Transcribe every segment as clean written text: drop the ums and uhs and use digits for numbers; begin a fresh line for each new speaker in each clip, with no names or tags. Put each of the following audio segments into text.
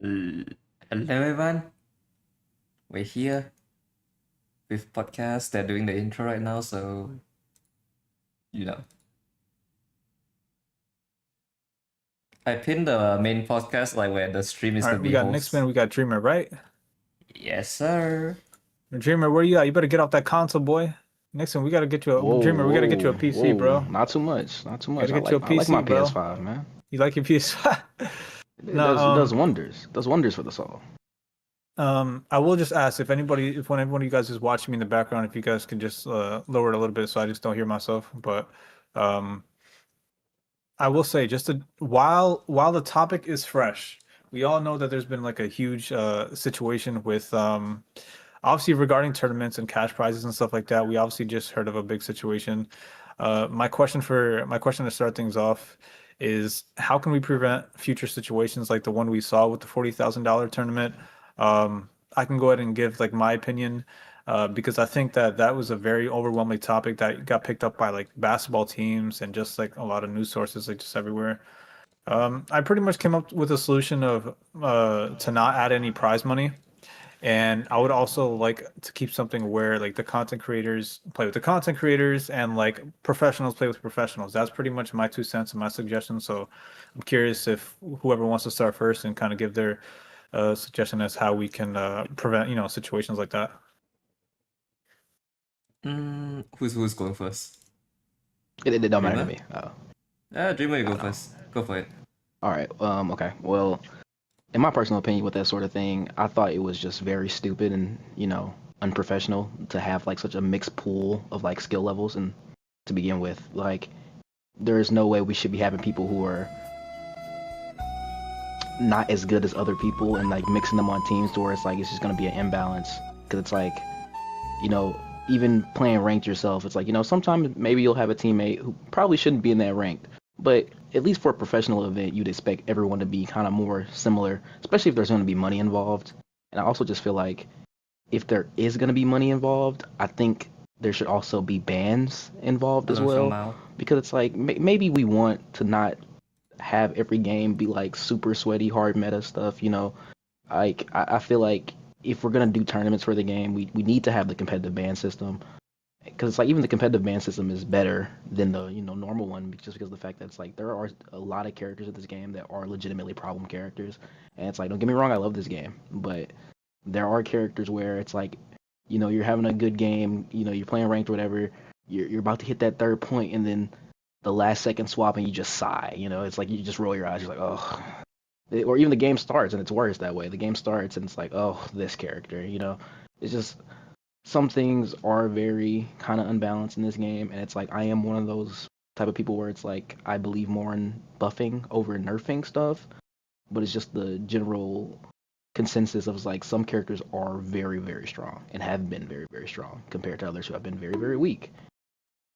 Uh, Hello everyone, we're here with podcast. They're doing the intro right now, so you know. I pinned the main podcast like where the stream is
All
gonna
right, we
be
got Nick's man,
host.
we got Dreamer, right?
Yes, sir.
Dreamer, where you at? You better get off that console, boy. Nixon, we gotta get you a
Whoa,
Dreamer. We gotta get you
whoa,
a PC,
whoa!
bro.
Not too much, not too much.
Gotta get you a
I like my
PC, bro.
PS5, man.
You like your PS5?
It
No,
does wonders. Does wonders for the soul.
I will just ask if one of you guys is watching me in the background, if you guys can just lower it a little bit so I just don't hear myself. But I will say while the topic is fresh, we all know that there's been like a huge situation with obviously regarding tournaments and cash prizes and stuff like that. We obviously just heard of a big situation. My question to start things off is how can we prevent future situations like the one we saw with the $40,000 tournament? I can go ahead and give like my opinion because I think that was a very overwhelming topic that got picked up by like basketball teams and just like a lot of news sources like just everywhere. I pretty much came up with a solution of to not add any prize money. And I would also like to keep something where like the content creators play with the content creators and like professionals play with professionals. That's pretty much my 2 cents and my suggestion. So I'm curious if whoever wants to start first and kind of give their suggestion as how we can prevent, situations like that.
Who's going first?
It don't matter to
Dreamer?
me. Oh,
Dreamer, you go
I know.
first. Go for it.
All right. Okay. Well, in my personal opinion, with that sort of thing, I thought it was just very stupid and unprofessional to have like such a mixed pool of like skill levels and to begin with. Like, there is no way we should be having people who are not as good as other people and like mixing them on teams to where it's like it's just gonna be an imbalance because it's like even playing ranked yourself, it's like sometimes maybe you'll have a teammate who probably shouldn't be in that ranked, but at least for a professional event you'd expect everyone to be kind of more similar, especially if there's going to be money involved. And I also just feel like if there is going to be money involved, I think there should also be bans involved as
Hello,
well,
Mao.
because it's like maybe we want to not have every game be like super sweaty hard meta stuff. Like I feel like if we're gonna do tournaments for the game, we need to have the competitive ban system, because it's like even the competitive ban system is better than the normal one, just because of the fact that it's like there are a lot of characters in this game that are legitimately problem characters. And it's like, don't get me wrong, I love this game, but there are characters where it's like you're having a good game, you're playing ranked or whatever, you're about to hit that third point, and then the last second swap and you just sigh. It's like you just roll your eyes. You're like, oh. Or even the game starts and it's worse that way. The game starts and it's like, oh, this character. It's just some things are very kind of unbalanced in this game, and it's like I am one of those type of people where it's like I believe more in buffing over nerfing stuff, but it's just the general consensus of like some characters are very, very strong and have been very, very strong compared to others who have been very, very weak.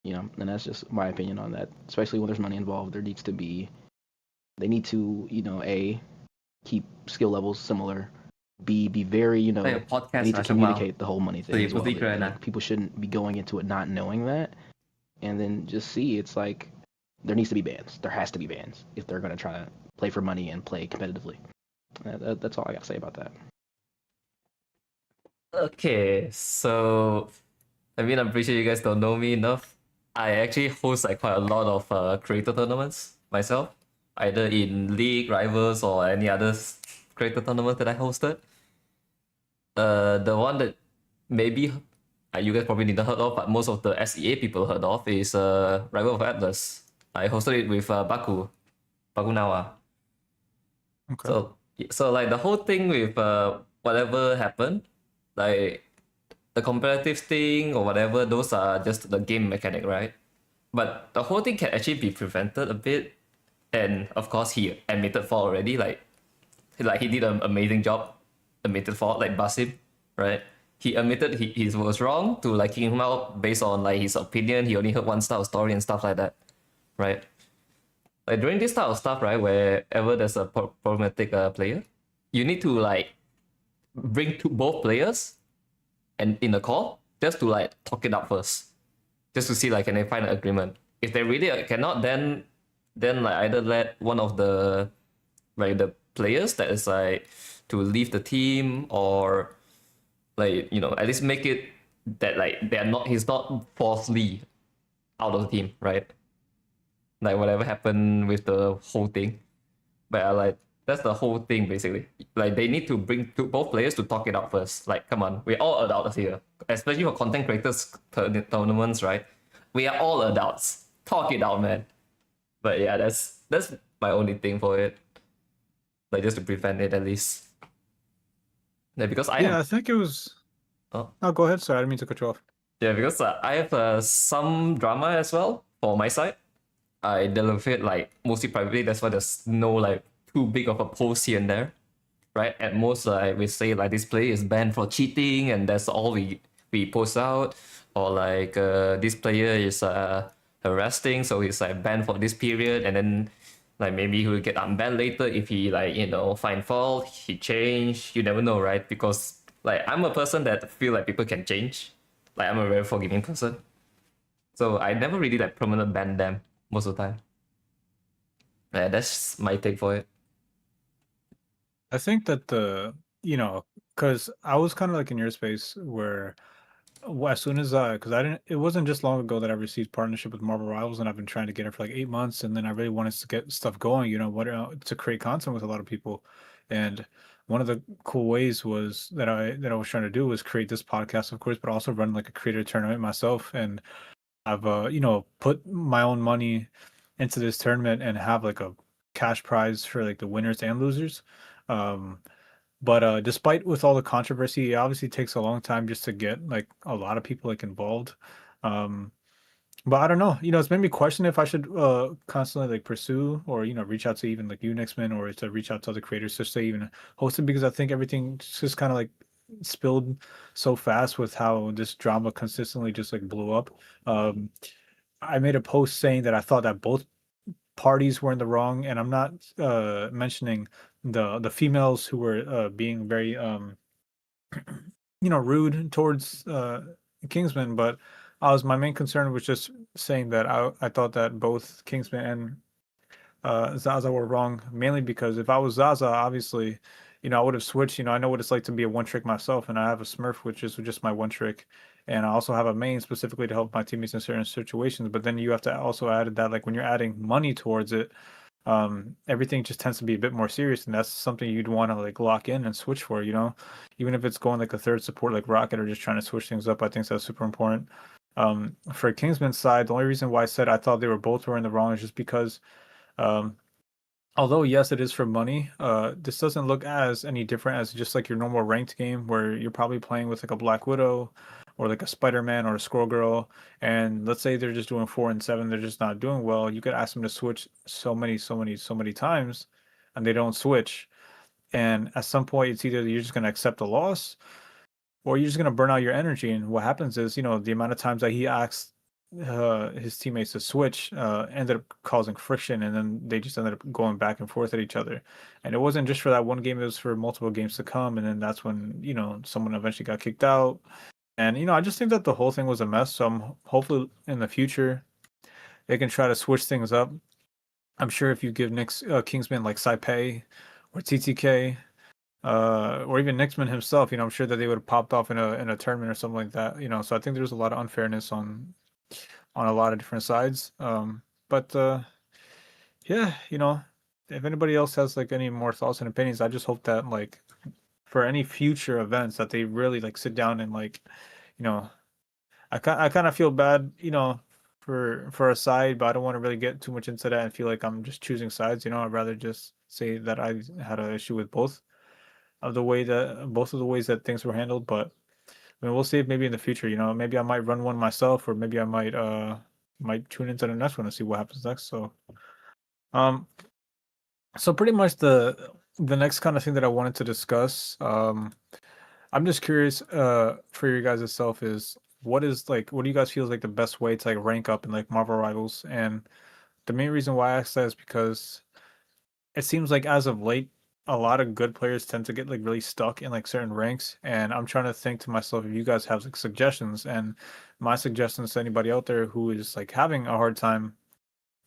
And that's just my opinion on that. Especially when there's money involved, they need to, A, keep skill levels similar. B, be very,
Like a
they
podcast,
need to
Rashad Mao.
communicate the whole money
So
thing
you
as well.
put it right now.
People shouldn't be going into it not knowing that. And then just see, it's like there needs to be bans. There has to be bans if they're going to try to play for money and play competitively. That's all I got to say about that.
Okay, so I'm pretty sure you guys don't know me enough. I actually host like quite a lot of creator tournaments myself, either in League, Rivals, or any other creator tournament that I hosted. The one that maybe you guys probably didn't heard of, but most of the SEA people heard of is Rival of Atlas. I hosted it with Baku Nawa.
Okay.
So like the whole thing with whatever happened, like the competitive thing or whatever, those are just the game mechanic, right? But the whole thing can actually be prevented a bit. And of course, he admitted fault already. Like he did an amazing job, admitted fault, like Basim, right? He admitted he was wrong to like kick him out based on like his opinion. He only heard one style story and stuff like that, right? Like during this type of stuff, right, wherever there's a problematic player, you need to like bring both players and in a call just to like talk it out first, just to see like can they find an agreement. If they really cannot, then like either let one of the like players that is like to leave the team or like at least make it that like he's not falsely out of the team, right? Like whatever happened with the whole thing. But like that's the whole thing basically. Like they need to bring both players to talk it out first. Like come on, we're all adults here, especially for content creators tournaments, right? We are all adults. Talk it out, man. But yeah, that's my only thing for it. Like just to prevent it at least. Yeah, because
I think it was.
Oh.
No, go ahead. Sorry, I didn't mean to cut you off.
Yeah, because I have some drama as well for my side. I deal with it like mostly privately. That's why there's no like too big of a post here and there, right? At most, like we say like this player is banned for cheating, and that's all we post out. Or like this player is harassing, so he's like banned for this period, and then like maybe he will get unbanned later if he like find fault, he change. You never know, right? Because like I'm a person that feel like people can change. Like I'm a very forgiving person, so I never really like permanent ban them most of the time. Yeah, that's my take for it.
I think that because I was kind of like in your space where as soon as because I didn't, it wasn't just long ago that I received partnership with Marvel Rivals, and I've been trying to get it for like 8 months, and then I really wanted to get stuff going, to create content with a lot of people, and one of the cool ways was that I was trying to do was create this podcast, of course, but also run like a creator tournament myself, and I've put my own money into this tournament and have like a cash prize for like the winners and losers. Um, but despite with all the controversy, it obviously takes a long time just to get like a lot of people like involved. Um, but I don't know, it's made me question if I should constantly like pursue or reach out to even like you, Nixman, or to reach out to other creators just to even host it, because I think everything just kind of like spilled so fast with how this drama consistently just like blew up. I made a post saying that I thought that both parties were in the wrong, and I'm not mentioning the females who were being very rude towards Kingsman, but my main concern was just saying that I thought that both Kingsman and Zaza were wrong, mainly because if I was Zaza, obviously, I would have switched. I know what it's like to be a one trick myself, and I have a Smurf, which is just my one trick, and I also have a main specifically to help my teammates in certain situations. But then you have to also add that, like when you're adding money towards it, everything just tends to be a bit more serious, and that's something you'd want to like lock in and switch for. Even if it's going like a third support like Rocket or just trying to switch things up, I think that's super important. For Kingsman's side, the only reason why I said I thought they were in the wrong is just because. Although yes, it is for money. This doesn't look as any different as just like your normal ranked game where you're probably playing with like a Black Widow or like a Spider-Man or a Squirrel Girl, and let's say they're just doing 4 and 7, they're just not doing well. You could ask them to switch so many times, and they don't switch. And at some point, it's either you're just gonna accept the loss, or you're just gonna burn out your energy. And what happens is, the amount of times that he asks his teammates to switch ended up causing friction, and then they just ended up going back and forth at each other. And it wasn't just for that one game, it was for multiple games to come, and then that's when someone eventually got kicked out. And I just think that the whole thing was a mess, so I'm hopefully in the future they can try to switch things up. I'm sure if you give Kingsman like Saipei or TTK or even Nixman himself, I'm sure that they would have popped off in a tournament or something like that. So I think there's a lot of unfairness on a lot of different sides. But yeah, if anybody else has like any more thoughts and opinions, I just hope that like for any future events that they really like sit down and like, I kind of feel bad, for a side, but I don't want to really get too much into that and feel like I'm just choosing sides. I'd rather just say that I had an issue with both of the ways that things were handled. But I mean, we'll see if maybe in the future, maybe I might run one myself, or maybe I might tune into the next one and see what happens next. So pretty much the next kind of thing that I wanted to discuss, I'm just curious for you guys itself is what do you guys feel is like the best way to like rank up in like Marvel Rivals? And the main reason why I ask that is because it seems like as of late, a lot of good players tend to get like really stuck in like certain ranks, and I'm trying to think to myself if you guys have like suggestions. And my suggestions to anybody out there who is like having a hard time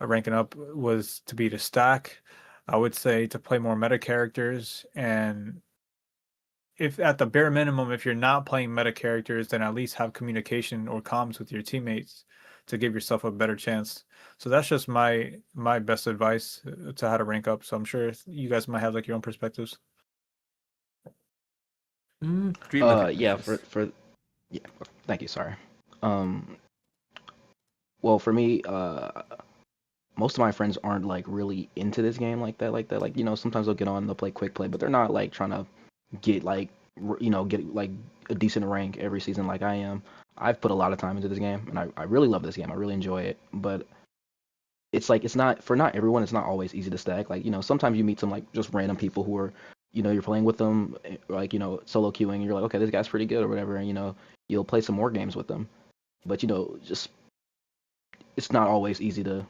ranking up was to be to stack, I would say to play more meta characters, and if at the bare minimum, if you're not playing meta characters, then at least have communication or comms with your teammates to give yourself a better chance. So that's just my best advice to how to rank up. So I'm sure you guys might have like your own perspectives.
Dream
Yeah,
academy.
for yeah, thank you, sorry. Well, for me, most of my friends aren't like really into this game like that, like that. Like, you know, sometimes they'll get on, they'll play quick play, but they're not like trying to get like get like a decent rank every season like I am. I've put a lot of time into this game, and I really love this game. I really enjoy it, but it's like it's not for not everyone. It's not always easy to stack. Like, you know, sometimes you meet some like just random people who are, you know, you're playing with them, like, you know, solo queuing. And you're like, okay, this guy's pretty good or whatever, and you know, you'll play some more games with them. But you know, just it's not always easy to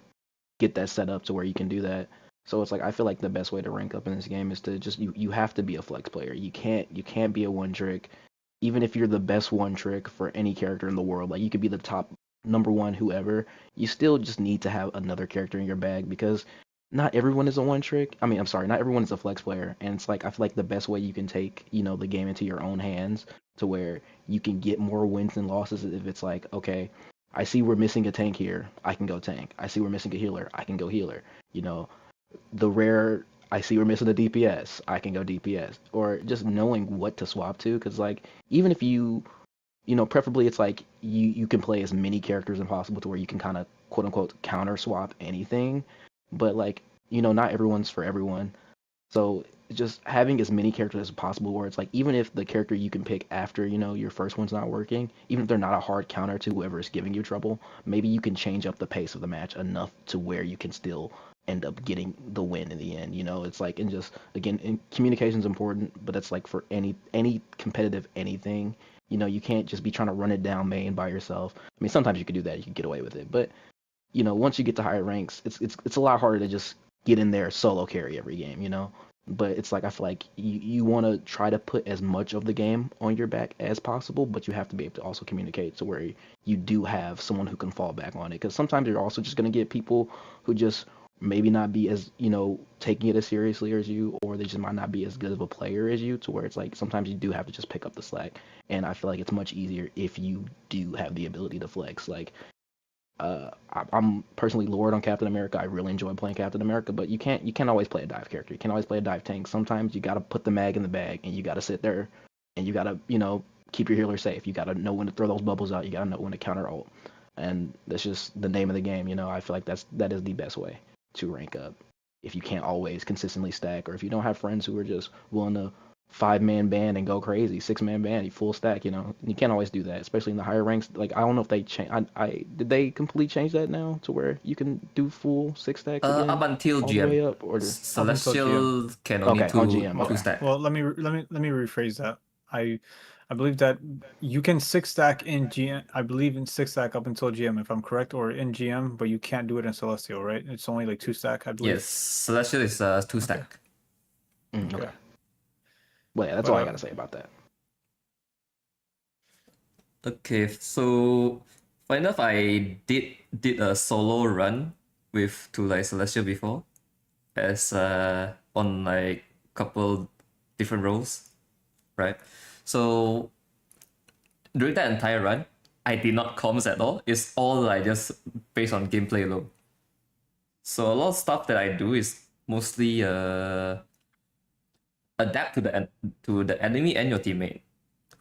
get that set up to where you can do that. So it's like I feel like the best way to rank up in this game is to just you have to be a flex player. You can't be a one trick. Even if you're the best one trick for any character in the world, like you could be the top number one whoever, you still just need to have another character in your bag because not everyone is a one trick. I mean, I'm sorry, not everyone is a flex player. And it's like I feel like the best way you can take, you know, the game into your own hands to where you can get more wins and losses if it's like, okay, I see we're missing a tank here, I can go tank. I see we're missing a healer, I can go healer. You know, the rare I see we're missing a DPS, I can go DPS, or just knowing what to swap to. Because like even if you know, preferably it's like you can play as many characters as possible to where you can kind of quote unquote counter swap anything, but like you know, not everyone's for everyone. So just having as many characters as possible where it's like even if the character you can pick after, you know, your first one's not working, even if they're not a hard counter to whoever is giving you trouble, maybe you can change up the pace of the match enough to where you can still end up getting the win in the end. You know, it's like and just again, communication is important, but it's like for any competitive anything, you know, you can't just be trying to run it down main by yourself. I mean, sometimes you could do that, you can get away with it, but you know, once you get to higher ranks, it's a lot harder to just get in there solo carry every game, you know. But it's like I feel like you want to try to put as much of the game on your back as possible, but you have to be able to also communicate to where you do have someone who can fall back on it. Because sometimes you're also just gonna get people who just maybe not be as you know taking it as seriously as you, or they just might not be as good of a player as you. To where it's like sometimes you do have to just pick up the slack. And I feel like it's much easier if you do have the ability to flex. Like I'm personally Lord on Captain America. I really enjoy playing Captain America, but you can't always play a dive character. You can't always play a dive tank. Sometimes you gotta put the mag in the bag, and you gotta sit there, and you gotta keep your healer safe. You gotta know when to throw those bubbles out. You gotta know when to counter ult, and that's just the name of the game. You know, I feel like that is the best way to rank up. If you can't always consistently stack, or if you don't have friends who are just willing to 5-man band and go crazy, 6-man band, you full stack. You know, you can't always do that, especially in the higher ranks. Like I don't know if they change. I did they completely change that now to where you can do full six stacks
Up
again,
until
all the
GM.
way up, or
Up until GM.
Celestial can only
okay on
two
GM.
two
Okay,
stack.
Well, let me rephrase that. I believe that you can six stack in GM. I believe in six stack up until GM, if I'm correct, or in GM, but you can't do it in Celestial, right? It's only like two stack, I believe.
Yes, Celestial is two
Okay.
stack.
okay.
Okay.
Well, yeah, that's all I gotta say about that.
Okay, so funny enough, I did a solo run with to like Celestial before, as on like couple different roles, right? So during that entire run, I did not comms at all. It's all like just based on gameplay alone. So a lot of stuff that I do is mostly adapt to the enemy and your teammate.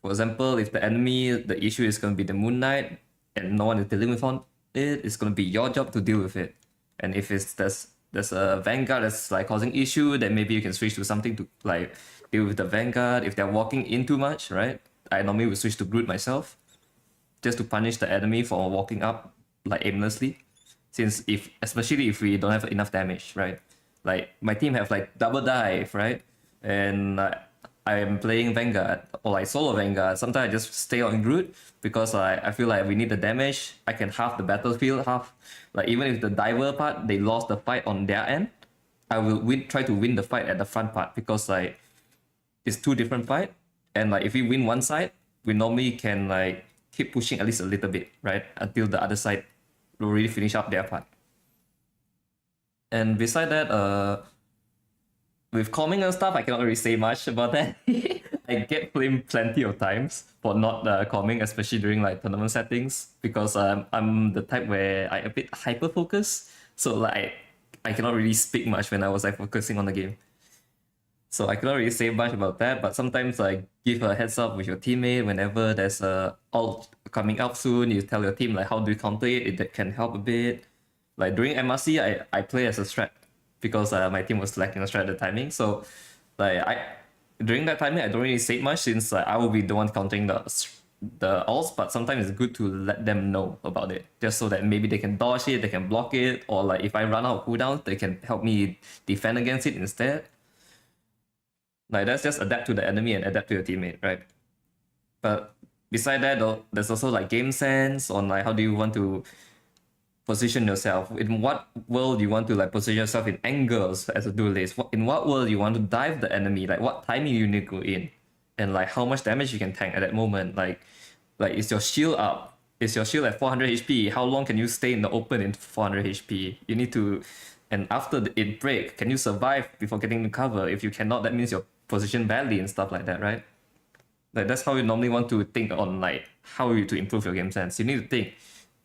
For example, if the enemy the issue is gonna be the Moon Knight and no one is dealing with on it, it's gonna be your job to deal with it. And if it's there's a Vanguard that's like causing issue, then maybe you can switch to something to like deal with the Vanguard. If they're walking in too much, right? I normally would switch to Groot myself, just to punish the enemy for walking up like aimlessly. Since if especially if we don't have enough damage, right? Like my team have like double dive, right? And I'm playing Vanguard or like solo Vanguard. Sometimes I just stay on Groot because I feel like we need the damage. I can half the battlefield, half like even if the diver part they lost the fight on their end, I will try to win the fight at the front part because like it's two different fight, and like if we win one side, we normally can like keep pushing at least a little bit, right, until the other side will really finish up their part. And beside that, with calming and stuff, I cannot really say much about that. I get flamed plenty of times for not calming, especially during like tournament settings, because I'm the type where I a bit hyper focused, so like I cannot really speak much when I was like focusing on the game. So I cannot really say much about that, but sometimes like give a heads up with your teammate whenever there's a ult coming up soon. You tell your team like how do you counter it. It can help a bit. Like during MRC, I play as a strat because my team was lacking a strat at the timing. So like I during that timing I don't really say much since I will be the one countering the ults. But sometimes it's good to let them know about it just so that maybe they can dodge it, they can block it, or like if I run out of cooldowns, they can help me defend against it instead. Like that's just adapt to the enemy and adapt to your teammate, right? But beside that, though, there's also like game sense on like how do you want to position yourself, in what world you want to like position yourself in angles as a duelist, in what world you want to dive the enemy, like what timing you need to go in, and like how much damage you can tank at that moment. Like is your shield up, is your shield at 400 HP, how long can you stay in the open in 400 HP, you need to, and after it break, can you survive before getting the cover? If you cannot, that means you're positioned badly and stuff like that, right? Like that's how you normally want to think on like how you to improve your game sense. You need to think,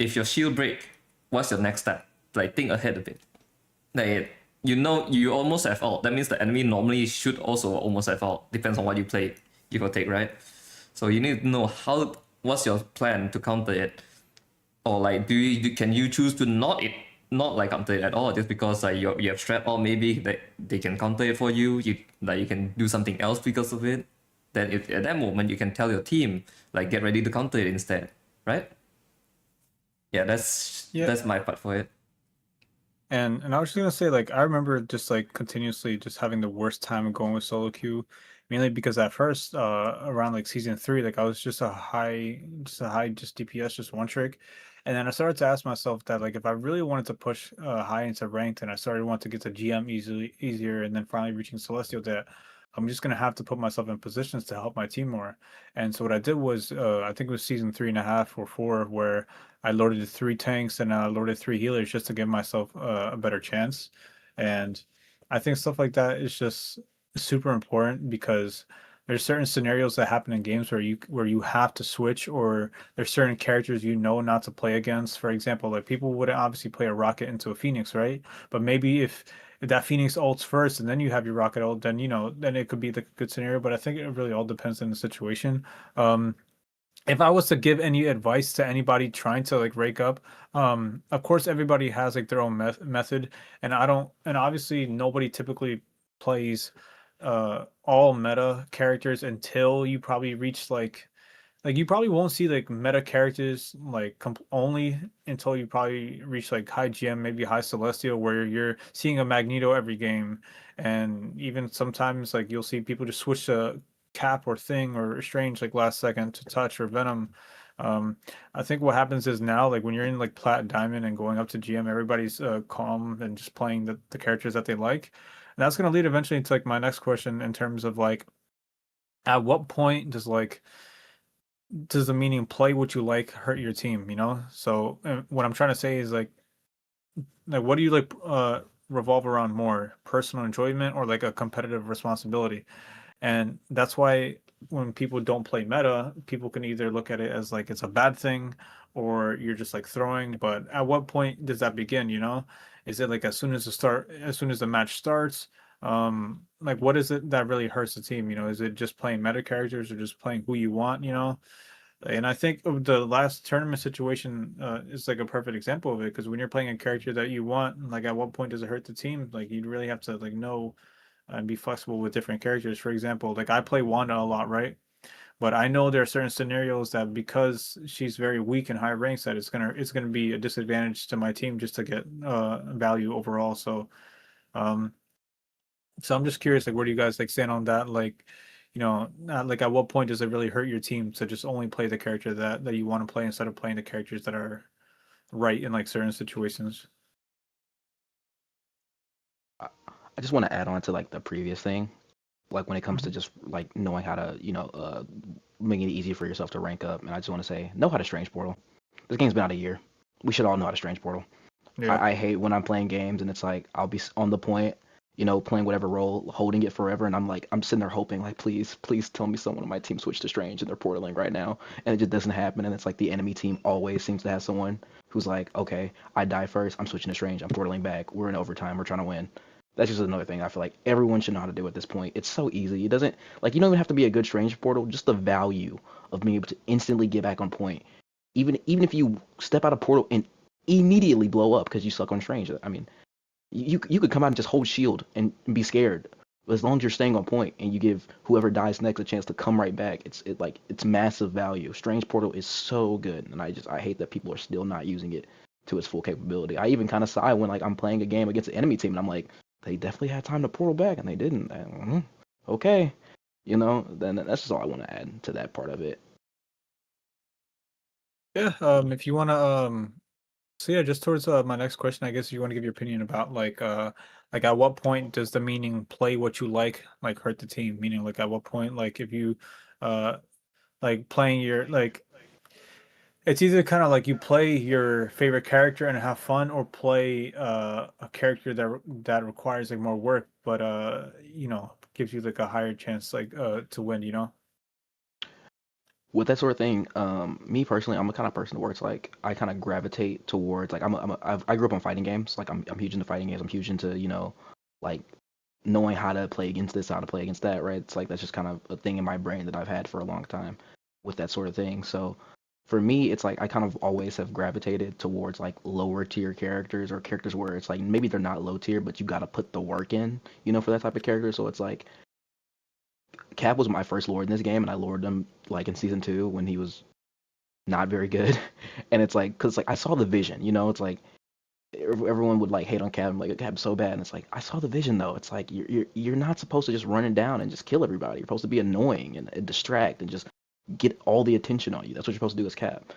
if your shield break, what's your next step? Like think ahead a bit. Like you know you almost have ult. That means the enemy normally should also almost have ult. Depends on what you play, give or take, right? So you need to know what's your plan to counter it, or like can you choose to not like counter it at all just because like you have strat, or maybe they can counter it for you. You can do something else because of it. Then at that moment you can tell your team like get ready to counter it instead, right? Yeah, that's my part for it.
And I was just gonna say, like, I remember just like continuously just having the worst time going with solo queue, mainly because at first, around like season 3, like I was just a high just DPS, just one trick. And then I started to ask myself that like if I really wanted to push high into ranked and I started wanting to get to GM easier and then finally reaching Celestial, that I'm just gonna have to put myself in positions to help my team more. And so what I did was I think it was season 3.5 or 4 where I loaded 3 tanks and I loaded 3 healers just to give myself a better chance. And I think stuff like that is just super important because there's certain scenarios that happen in games where you have to switch, or there's certain characters you know not to play against. For example, like people wouldn't obviously play a rocket into a Phoenix, right? But maybe if that Phoenix ults first and then you have your rocket ult, then then it could be the good scenario. But I think it really all depends on the situation. If I was to give any advice to anybody trying to like rake up, of course everybody has like their own method, and obviously nobody typically plays all meta characters until you probably reach like you probably won't see like meta characters like only until you probably reach like high GM, maybe high Celestial, where you're seeing a Magneto every game, and even sometimes like you'll see people just switch to Cap or Thing or Strange like last second to Touch or Venom. I think what happens is now like when you're in like Plat Diamond and going up to GM, everybody's calm and just playing the characters that they like. And that's gonna lead eventually to like my next question in terms of like at what point does the meaning play what you like hurt your team, you know? So what I'm trying to say is like what do you like revolve around more, personal enjoyment or like a competitive responsibility? And that's why when people don't play meta, people can either look at it as like it's a bad thing or you're just like throwing. But at what point does that begin, you know? Is it like as soon as the match starts? Like what is it that really hurts the team? You know, is it just playing meta characters or just playing who you want, you know? And I think of the last tournament situation is like a perfect example of it, because when you're playing a character that you want, like at what point does it hurt the team? Like you really have to like know and be flexible with different characters. For example, like I play Wanda a lot, right? But I know there are certain scenarios that because she's very weak in high ranks, that it's gonna be a disadvantage to my team just to get value overall. Um, so I'm just curious, like where do you guys like stand on that? Like, like at what point does it really hurt your team to just only play the character that you want to play instead of playing the characters that are right in like certain situations?
I just want to add on to like the previous thing, like when it comes to
Mhm.
just like knowing how to, making it easy for yourself to rank up. And I just want to say, know how to Strange Portal. This game's been out a year. We should all know how to Strange Portal.
Yeah.
I hate when I'm playing games and it's like I'll be on the point playing whatever role, holding it forever, and I'm sitting there hoping, like, please tell me someone on my team switched to Strange and they're portaling right now, and it just doesn't happen, and it's like the enemy team always seems to have someone who's like, okay, I die first, I'm switching to Strange, I'm portaling back, we're in overtime, we're trying to win. That's just another thing I feel like everyone should know how to do at this point. It's so easy. It doesn't like you don't even have to be a good Strange portal. Just the value of being able to instantly get back on point, even if you step out of portal and immediately blow up because you suck on Strange. I mean, you could come out and just hold shield and be scared. But as long as you're staying on point and you give whoever dies next a chance to come right back, it's massive value. Strange portal is so good, and I hate that people are still not using it to its full capability. I even kind of sigh when like I'm playing a game against an enemy team and I'm like, they definitely had time to portal back and they didn't. Okay, then that's just all I want to add to that part of it.
Yeah. If you want to, so yeah, just towards my next question, I guess you want to give your opinion about like at what point does the meaning play what you like hurt the team? Meaning like at what point, like if you uh like playing your like it's either kind of like you play your favorite character and have fun, or play a character that requires like more work, but gives you like a higher chance like to win.
With that sort of thing, me personally, I'm the kind of person where it's like I kind of gravitate towards like I grew up on fighting games. Like I'm huge into fighting games. I'm huge into like knowing how to play against this, how to play against that. Right? It's like that's just kind of a thing in my brain that I've had for a long time with that sort of thing. So for me, it's like I kind of always have gravitated towards like lower tier characters or characters where it's like maybe they're not low tier, but you got to put the work in, for that type of character. So it's like Cap was my first Lord in this game, and I Lorded him like in season 2 when he was not very good. And it's like, cause like I saw the vision, it's like everyone would like hate on Cap, and like Cap's so bad, and it's like I saw the vision though. It's like you're not supposed to just run it down and just kill everybody. You're supposed to be annoying and distract and just get all the attention on you. That's what you're supposed to do as Cap.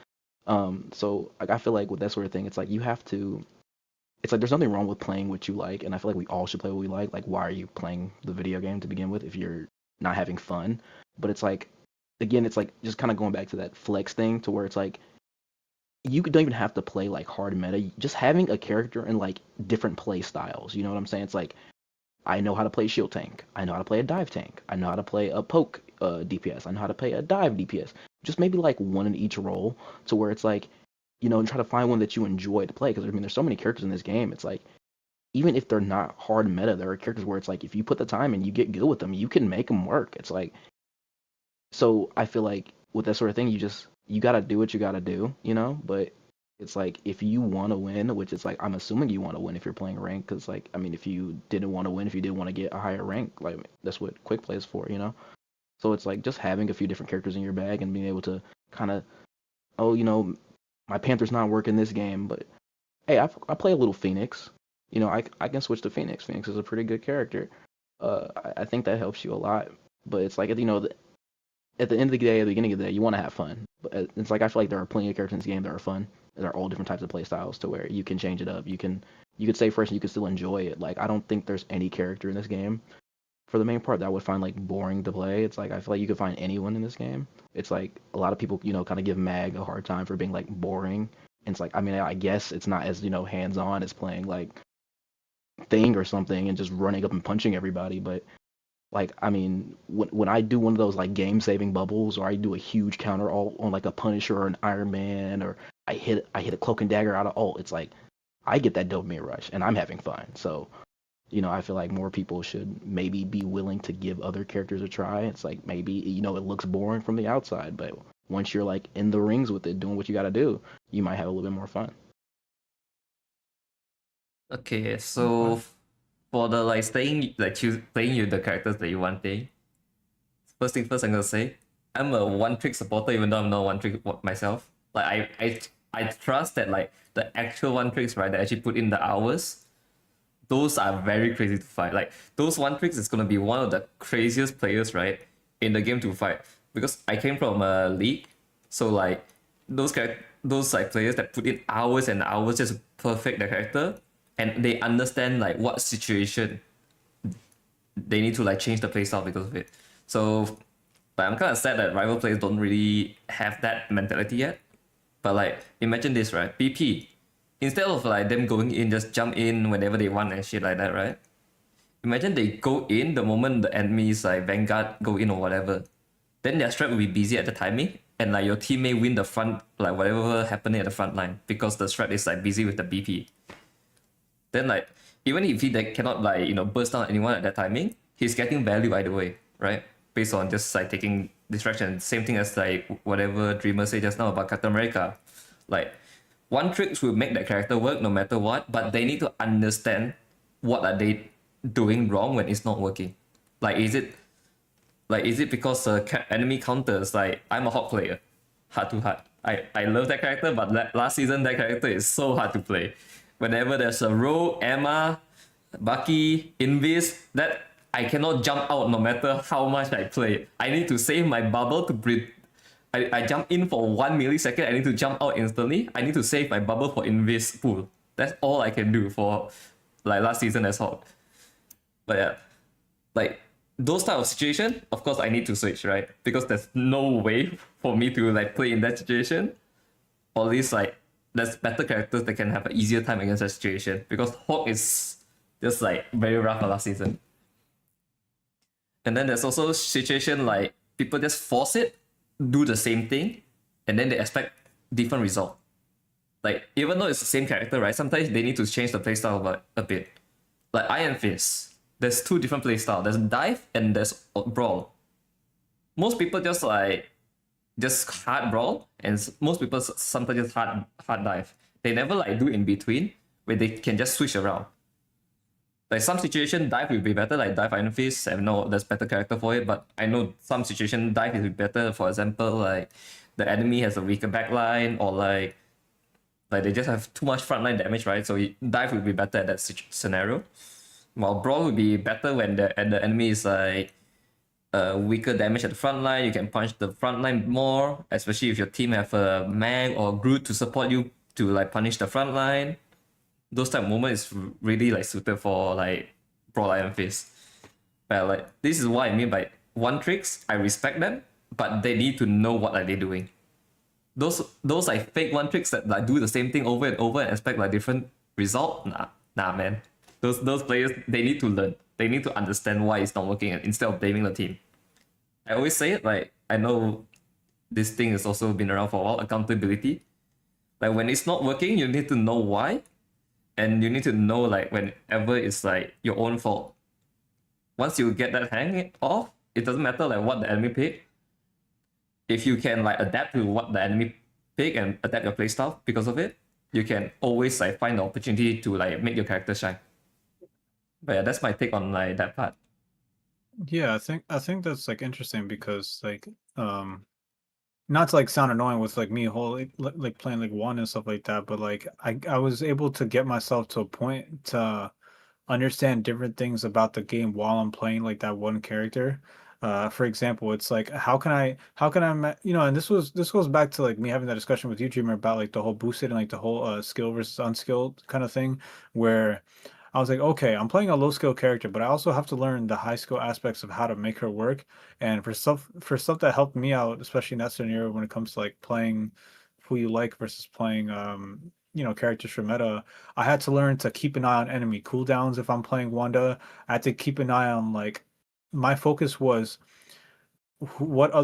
So like I feel like with that sort of thing, it's like you have to. It's like there's nothing wrong with playing what you like, and I feel like we all should play what we like. Like, why are you playing the video game to begin with if you're not having fun? But it's like, again, it's like just kind of going back to that flex thing, to where it's like you don't even have to play like hard meta. Just having a character and like different play styles. You know what I'm saying? It's like I know how to play shield tank. I know how to play a dive tank. I know how to play a poke DPS. I know how to play a dive DPS. Just maybe like one in each role, to where it's like, and try to find one that you enjoy to play. Because I mean, there's so many characters in this game. It's like even if they're not hard meta, there are characters where it's like if you put the time and you get good with them, you can make them work. It's like, so I feel like with that sort of thing, you gotta do what you gotta do, But it's like if you want to win, which is like I'm assuming you want to win if you're playing rank, because like I mean, if you didn't want to win, if you didn't want to get a higher rank, like that's what quick play is for. So it's like just having a few different characters in your bag and being able to kind of, oh, my Panther's not working this game, but hey, I play a little Phoenix. I can switch to Phoenix. Phoenix is a pretty good character. I think that helps you a lot. But it's like, at the end of the day, at the beginning of the day, you want to have fun. But it's like I feel like there are plenty of characters in this game that are fun. There are all different types of play styles to where you can change it up. You could stay fresh and you can still enjoy it. Like I don't think there's any character in this game, for the main part, that I would find like boring to play. It's like I feel like you could find anyone in this game. It's like a lot of people, kind of give Mag a hard time for being like boring. And it's like, I mean, I guess it's not as, hands on as playing like Thing or something and just running up and punching everybody. But like, I mean, when I do one of those like game saving bubbles, or I do a huge counter all on like a Punisher or an Iron Man, or I hit a Cloak and Dagger out of ult, it's like I get that dopamine rush and I'm having fun. So I feel like more people should maybe be willing to give other characters a try. It's like maybe, it looks boring from the outside, but once you're like in the rings with it, doing what you got to do, you might have a little bit more fun.
Okay, so for the like staying like playing with the characters that you want thing. First thing first, I'm gonna say I'm a one trick supporter, even though I'm not one trick myself. Like I trust that like the actual one tricks, right, that actually put in the hours, those are very crazy to fight. Like those one tricks is gonna be one of the craziest players, right, in the game to fight. Because I came from a league, so like those like players that put in hours and hours just to perfect their character, and they understand like what situation they need to like change the playstyle because of it. So like I'm kind of sad that rival players don't really have that mentality yet. But like imagine this, right? BP, instead of like them going in, just jump in whenever they want and shit like that, right? Imagine they go in the moment the enemies like Vanguard go in or whatever. Then their strat will be busy at the timing, and like your team may win the front, like whatever happening at the front line because the strat is like busy with the BP. Then like even if he like, cannot like burst down anyone at that timing, he's getting value either way, right? Based on just like taking distraction. Same thing as like whatever Dreamer said just now about Captain America. Like one trick will make that character work no matter what, but they need to understand what are they doing wrong when it's not working. Like is it because enemy counters like I'm a hot player, hard to hard. I love that character, but last season that character is so hard to play. Whenever there's a Rogue, Emma, Bucky, Invis, that I cannot jump out no matter how much I play. I need to save my bubble to breathe. I jump in for 1 millisecond, I need to jump out instantly. I need to save my bubble for Invis pool. That's all I can do for like last season as Hawk. But yeah, like those type of situation, of course I need to switch, right? Because there's no way for me to like play in that situation. Or at least like there's better characters that can have an easier time against that situation. Because Hawk is just like very rough last season. And then there's also situation like people just force it, do the same thing, and then they expect different result. Like even though it's the same character, right? Sometimes they need to change the playstyle a bit. Like Iron Fist, there's two different playstyles. There's dive and there's brawl. Most people just hard brawl, and most people sometimes just hard dive. They never like do in between where they can just switch around. Like some situation dive will be better, like dive Iron Fist. I know there's better character for it, but I know some situation dive is better. For example, like the enemy has a weaker backline, or like they just have too much frontline damage, right? So dive will be better at that scenario. While brawl will be better when the enemy is like weaker damage at the front line. You can punch the front line more, especially if your team have a Mag or Groot to support you to like punish the front line. Those type of moments is really like suited for like Brawl Iron Fist. But like this is what I mean by one tricks. I respect them, but they need to know what are they doing. Those like fake one tricks that like do the same thing over and over and expect like different result. Nah, man. Those players, they need to learn. They need to understand why it's not working instead of blaming the team. I always say it, like I know this thing has also been around for a while. Accountability. Like when it's not working, you need to know why. And you need to know like whenever it's like your own fault. Once you get that hang off, it doesn't matter like what the enemy pick. If you can like adapt to what the enemy pick and adapt your playstyle because of it, you can always like find the opportunity to like make your character shine. But yeah, that's my take on like that part.
Yeah, I think that's like interesting because like not to like sound annoying with like me whole like playing like one and stuff like that, but like I was able to get myself to a point to understand different things about the game while I'm playing like that one character. For example, it's like and this goes back to like me having that discussion with you, Dreamer, about like the whole boosted and like the whole skill versus unskilled kind of thing, where I was like, okay, I'm playing a low skill character, but I also have to learn the high skill aspects of how to make her work. And for stuff that helped me out, especially in that scenario when it comes to like playing who you like versus playing characters for meta, I had to learn to keep an eye on enemy cooldowns if I'm playing Wanda. I had to keep an eye on like my focus was what are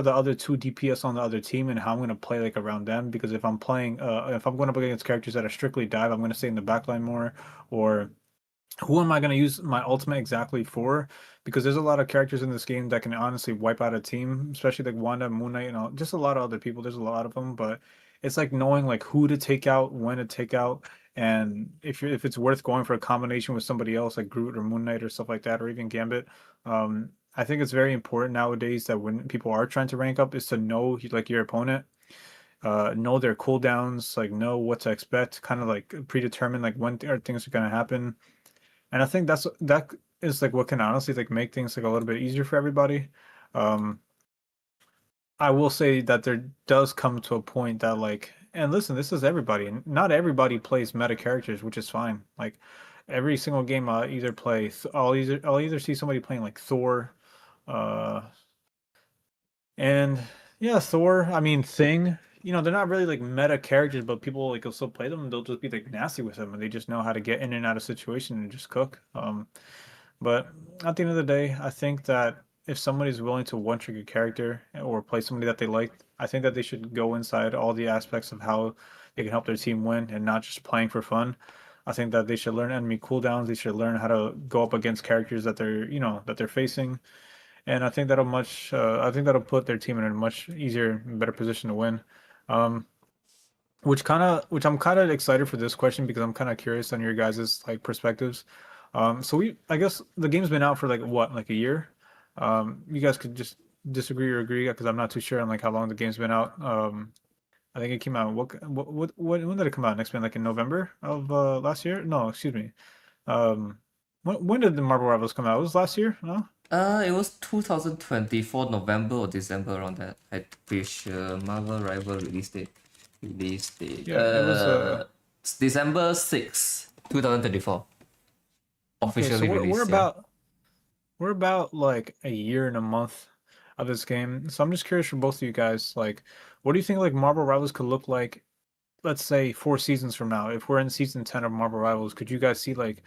the other two DPS on the other team and how I'm going to play like around them, because if I'm going up against characters that are strictly dive, I'm going to stay in the backline more. Or who am I going to use my ultimate exactly for? Because there's a lot of characters in this game that can honestly wipe out a team, especially like Wanda, Moon Knight, and just a lot of other people. There's a lot of them, but it's like knowing like who to take out, when to take out, and if it's worth going for a combination with somebody else like Groot or Moon Knight or stuff like that, or even Gambit. I think it's very important nowadays that when people are trying to rank up is to know like your opponent, know their cooldowns, like know what to expect, kind of like predetermine like when things are going to happen. And I think that is like what can honestly like make things like a little bit easier for everybody. I will say that there does come to a point that like, and listen, this is everybody, and not everybody plays meta characters, which is fine. Like every single game I'll either see somebody playing like Thor, uh, and yeah, Thor. I mean, Thing. They're not really like meta characters, but people like will still play them. And they'll just be like nasty with them, and they just know how to get in and out of situation and just cook. But at the end of the day, I think that if somebody's willing to one trick a character or play somebody that they like, I think that they should go inside all the aspects of how they can help their team win and not just playing for fun. I think that they should learn enemy cooldowns. They should learn how to go up against characters that they're facing, and I think that'll put their team in a much easier, and better position to win. Um, which I'm kind of excited for this question because I'm kind of curious on your guys' like perspectives. I guess the game's been out for like what, like a year. You guys could just disagree or agree because I'm not too sure on like how long the game's been out. I think it came out when did it come out? Next been like in November of last year? No, excuse me. When did the Marvel Rivals come out? It was last year? No?
It was 2024 November or December around that. I'm pretty sure. Marvel Rival release date. Release date.
Yeah, it was
It's December 6th, 2024.
okay, so
Officially released, yeah.
we're about like a year and a month of this game. So I'm just curious for both of you guys, like, what do you think like Marvel Rivals could look like, let's say 4 seasons from now? If we're in season 10 of Marvel Rivals, could you guys see like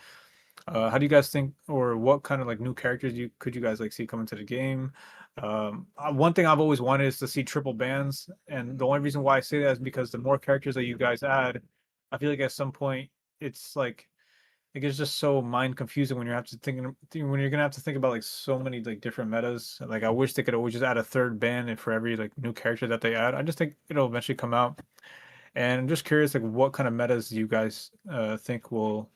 how do you guys think, or what kind of like new characters you guys like see coming to the game? One thing I've always wanted is to see triple bans, and the only reason why I say that is because the more characters that you guys add, I feel like at some point it's like it's just so mind confusing when when you're gonna have to think about like so many like different metas. Like I wish they could always just add a third ban and for every like new character that they add. I just think it'll eventually come out. And I'm just curious like what kind of metas you guys think will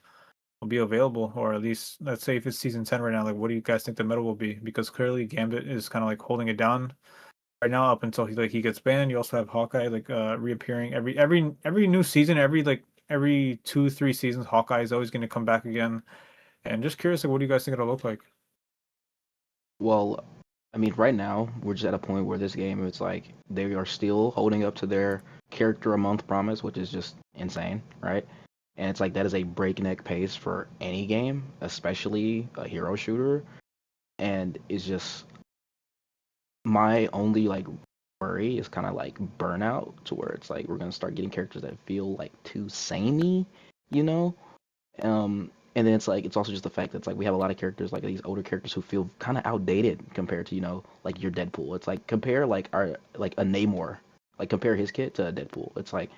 be available, or at least let's say if it's season 10 right now, like what do you guys think the meta will be? Because clearly Gambit is kind of like holding it down right now up until he gets banned. You also have Hawkeye like reappearing every new season, every 2-3 seasons, Hawkeye is always going to come back again. And just curious, like, what do you guys think it'll look like?
Well, I mean, right now we're just at a point where this game it's like they are still holding up to their character a month promise, which is just insane, right? And it's like that is a breakneck pace for any game, especially a hero shooter. And it's just my only like worry is kind of like burnout to where it's like we're gonna start getting characters that feel like too samey, you know? And then it's like it's also just the fact that it's like we have a lot of characters like these older characters who feel kind of outdated compared to like your Deadpool. It's like compare like our like a Namor, like compare his kit to a Deadpool. It's like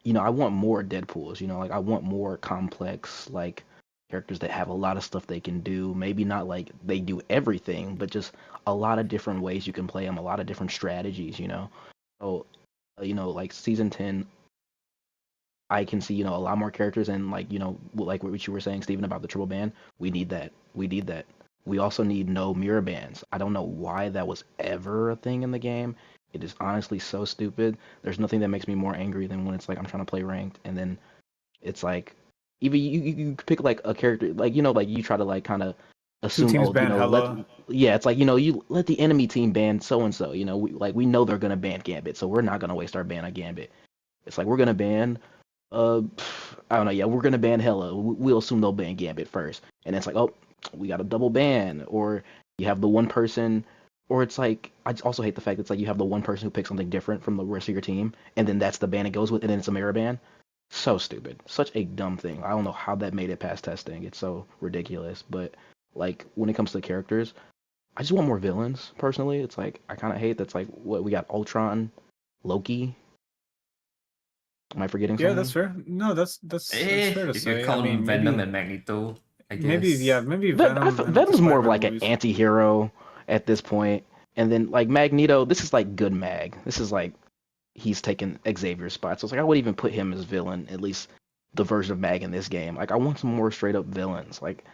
I want more Deadpools. Like I want more complex like characters that have a lot of stuff they can do. Maybe not like they do everything, but just a lot of different ways you can play them, a lot of different strategies. So like season 10 I can see, a lot more characters and like, like what you were saying, Steven, about the triple ban. We need that. We need that. We also need no mirror bans. I don't know why that was ever a thing in the game. It is honestly so stupid. There's nothing that makes me more angry than when it's like I'm trying to play ranked and then it's like even you pick like a character like like you try to like kind of
Two
assume
teams
oh
ban
let
Hella.
yeah it's like you let the enemy team ban so and so we know they're gonna ban Gambit so we're not gonna waste our ban on Gambit. It's like we're gonna ban I don't know. Yeah, we're gonna ban Hella. We'll assume they'll ban Gambit first, and it's like, oh, we got a double ban, or you have the one person, or it's like I also hate the fact that it's like you have the one person who picks something different from the rest of your team, and then that's the ban it goes with, and then it's a mirror ban. So stupid. Such a dumb thing. I don't know how that made it past testing. It's so ridiculous. But like when it comes to characters, I just want more villains. Personally, it's like I kind of hate that's like what we got Ultron, Loki. Am I forgetting
Yeah, that's
something?
fair. No, that's fair to
If you
say. I
count
mean,
Venom and Magneto, I guess.
maybe Venom and like the
Venom's more of
Spider-Man
like an
movies.
anti-hero at this point, and then like Magneto, this is like good Mag. This is like he's taken Xavier's spot. So it's like I would even put him as villain, at least the version of Mag in this game. Like I want some more straight up villains. Like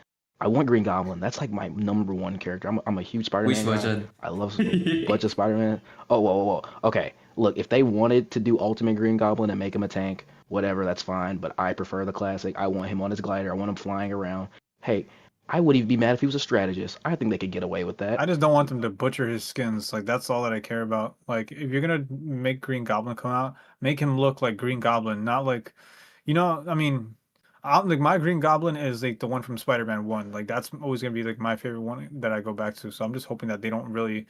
I want Green Goblin. That's like my number one character. I'm a huge
Which
Spider-Man guy.
version?
I love a bunch of Spider-Man. Oh, whoa, whoa, whoa. Okay, look, if they wanted to do Ultimate Green Goblin and make him a tank, whatever, that's fine. But I prefer the classic. I want him on his glider. I want him flying around. Hey, I wouldn't even be mad if he was a strategist. I think they could get away with that.
I just don't want them to butcher his skins. Like that's all that I care about. Like if you're gonna make Green Goblin come out, make him look like Green Goblin, not like, I mean, like my Green Goblin is like the one from Spider-Man 1. Like that's always gonna be like my favorite one that I go back to. So I'm just hoping that they don't really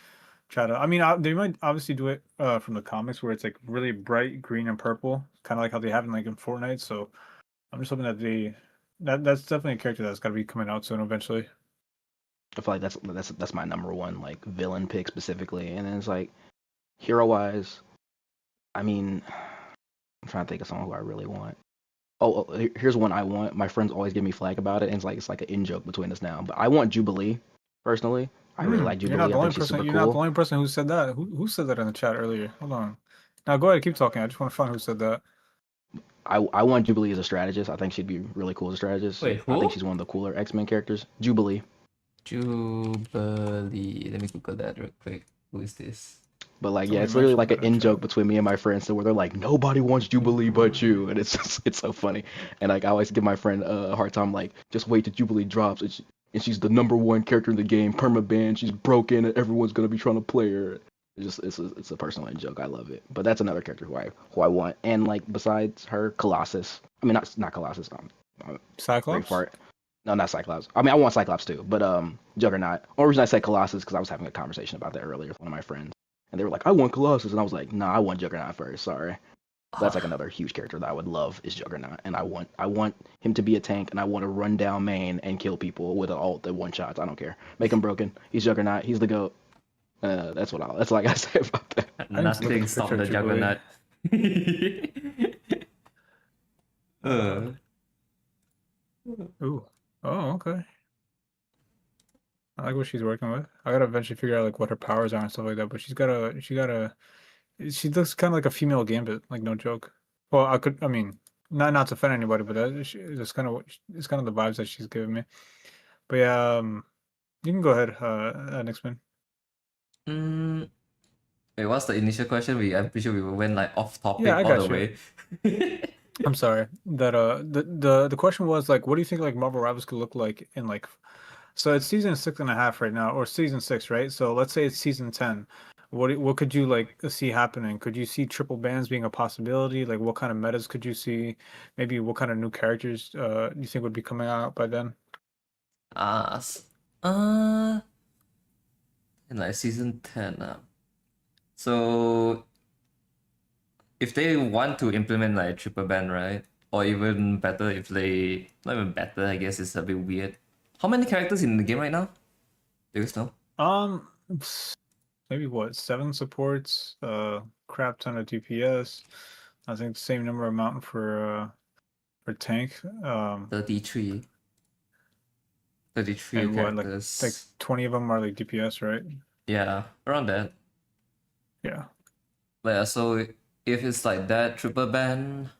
try to. I mean, they might obviously do it from the comics where it's like really bright green and purple, kind of like how they have in like in Fortnite. So I'm just hoping that that's definitely a character that's got to be coming out soon eventually.
I feel like that's my number one like villain pick specifically, and then it's like hero wise. I mean, I'm trying to think of someone who I really want. Here's one I want. My friends always give me flack about it, and it's like an in joke between us now. But I want Jubilee personally. I really like
You're
Jubilee.
not the
I
only
think she's
person.
super
You're not the
cool.
only person who said that. Who said that in the chat earlier? Hold on. Now go ahead, keep talking. I just want to find who said that.
I want Jubilee as a strategist. I think she'd be really cool as a strategist.
Wait,
I
who?
think she's one of the cooler X-Men characters. Jubilee.
Jubilee. Let me Google that real quick. Who is this?
But like, yeah,
Somebody
it's literally like an
mentioned that in
in joke
chat.
between me and my friends, so where they're like, nobody wants Jubilee but you, and it's so funny. And like, I always give my friend a hard time, like, just wait till Jubilee drops, and she's the number one character in the game, permaban, she's broken, and everyone's gonna be trying to play her. It's a personal in joke. I love it. But that's another character who I want. And like, besides her, Colossus. I mean, not Colossus. I'm very
Cyclops.
far. No, not Cyclops. I mean, I want Cyclops too, but Juggernaut. Only reason I said Colossus because I was having a conversation about that earlier with one of my friends. And they were like, I want Colossus. And I was like, nah, I want Juggernaut first. Sorry. That's like another huge character that I would love is Juggernaut. And I want him to be a tank and I want to run down main and kill people with an ult that one shots. I don't care. Make him broken. He's Juggernaut. He's the GOAT. That's all I gotta say about that.
I need to look at
Nothing
the
stop
picture
the
of Jubilee.
Juggernaut. uh,
Ooh. Oh, okay. I like what she's working with. I gotta eventually figure out like what her powers are and stuff like that. But she looks kind of like a female Gambit, like no joke. Well, I mean, not to offend anybody, but that's kind of it's kind of the vibes that she's giving me. But yeah, you can go ahead, Nixman.
wait, what's the initial question? I'm pretty sure we went like off topic
Yeah, I
all
got
the
you.
way.
I'm sorry. That the question was like, what do you think like Marvel Rivals could look like in like, so it's season 6.5 right now, or season 6, right? So let's say it's season 10. What could you like see happening? Could you see triple bans being a possibility? Like, what kind of metas could you see? Maybe what kind of new characters you think would be coming out by then?
Ah, uh, in like season 10. So if they want to implement like triple ban, right? Or even better if they not even better, I guess it's a bit weird. How many characters in the game right now? Do you guys know?
Maybe what, 7 supports, crap ton of DPS. I think the same number amount for tank.
33. 33
And what,
characters.
like 20 of them are like DPS, right?
Yeah, around that.
Yeah.
Yeah, so if it's like that, triple ban.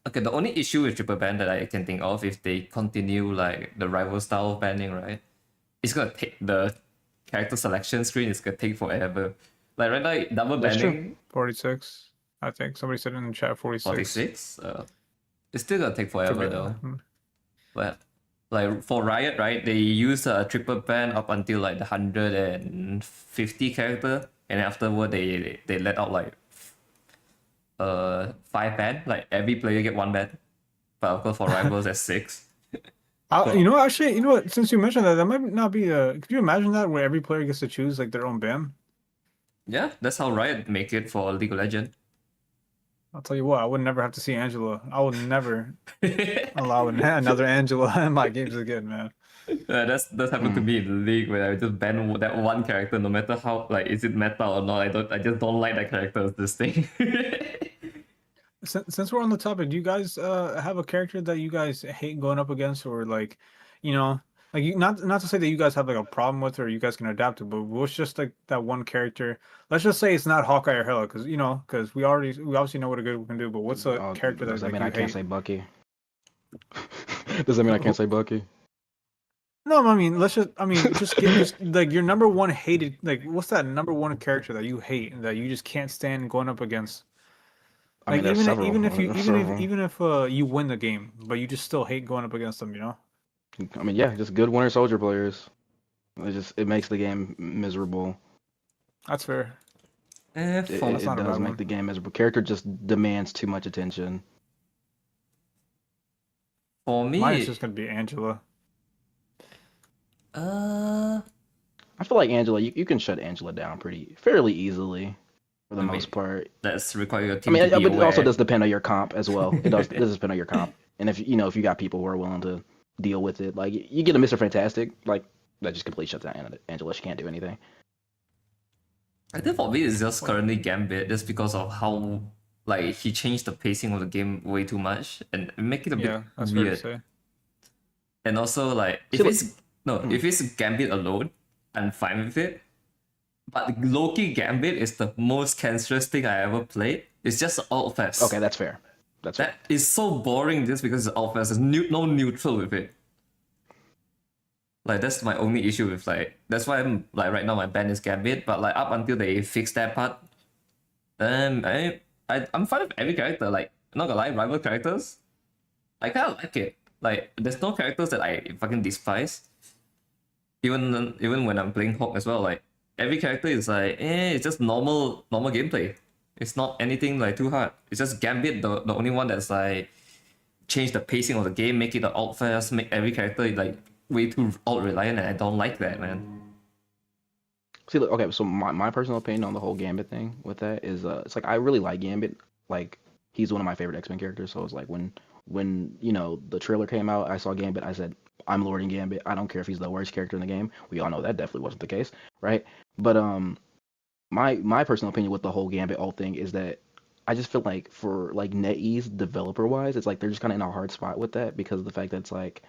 Okay, the only issue with triple ban that I can think of if they continue like the rival style of banning, right? It's gonna take the character selection screen is gonna take forever. Like right now, double
That's true.
banning
46. I think somebody said in the chat 46.
46. It's still gonna take forever though. But like for Riot, right? They use a triple ban up until like the 150 character, and afterward they let out like 5 ban. Like every player get 1 ban. But of course for rivals that's 6.
You know, actually, you know what? Since you mentioned that, that might not be could you imagine that where every player gets to choose like their own ban?
Yeah, that's how Riot make it for League of Legends.
I'll tell you what, I would never have to see Angela. I would never allow another Angela in my games again, man.
That's happened to me in the league where I just ban that one character no matter how like is it meta or not. I just don't like that character as this thing.
Since we're on the topic, do you guys have a character that you guys hate going up against, or like, you know, like not to say that you guys have like a problem with or you guys can adapt to, but what's just like that one character? Let's just say it's not Hawkeye or Hela, because we obviously know what a good we can do, but what's a character that
Does that
like,
mean
you
I can't
hate?
say Bucky? Does that mean I can't say Bucky?
No, I mean just like your number one hated, like what's that number one character that you hate and that you just can't stand going up against?
I mean,
Like
there's several.
even if you win the game, but you just still hate going up against them, you know?
I mean, yeah, just good Winter Soldier players. It makes the game miserable.
That's fair.
Eh,
It,
for,
it
That's not a
does
bad
make
one.
the game miserable. Character just demands too much attention.
for
Mine is
me,
just gonna be Angela.
uh,
I feel like Angela, you can shut Angela down fairly easily, for the
I mean,
most part.
that's require your
I
team
mean,
to be
but it also
aware.
does depend on your comp as well. It does depend on your comp, and if you got people who are willing to deal with it, like you get a Mr. Fantastic, like that just completely shuts down Angela. She can't do anything.
I think for me it's just currently Gambit, just because of how like he changed the pacing of the game way too much and make it a bit
Yeah, that's fair to
weird.
say.
And also like
See,
if it's Gambit alone, I'm fine with it. But Loki Gambit is the most cancerous thing I ever played. It's just alt fest.
Okay, that's fair. That's fair.
That is so boring just because it's alt fest. There's no neutral with it. Like that's my only issue with that's why I'm like right now my ban is Gambit, but like up until they fix that part, I'm fine with every character. Like not gonna lie, rival characters, I kinda like it. Like there's no characters that I fucking despise. Even when I'm playing Hawk as well, like every character is like it's just normal gameplay. It's not anything like too hard. It's just Gambit, the only one that's like change the pacing of the game, make it an alt fast, make every character like way too alt reliant, and I don't like that, man.
See, look, okay, so my personal opinion on the whole Gambit thing with that is, it's like I really like Gambit. Like he's one of my favorite X-Men characters. So it's like when the trailer came out, I saw Gambit. I said I'm lording Gambit. I don't care if he's the worst character in the game. We all know that definitely wasn't the case, right? But my personal opinion with the whole Gambit alt thing is that I just feel like for like NetEase developer wise, it's like they're just kind of in a hard spot with that because of the fact that it's like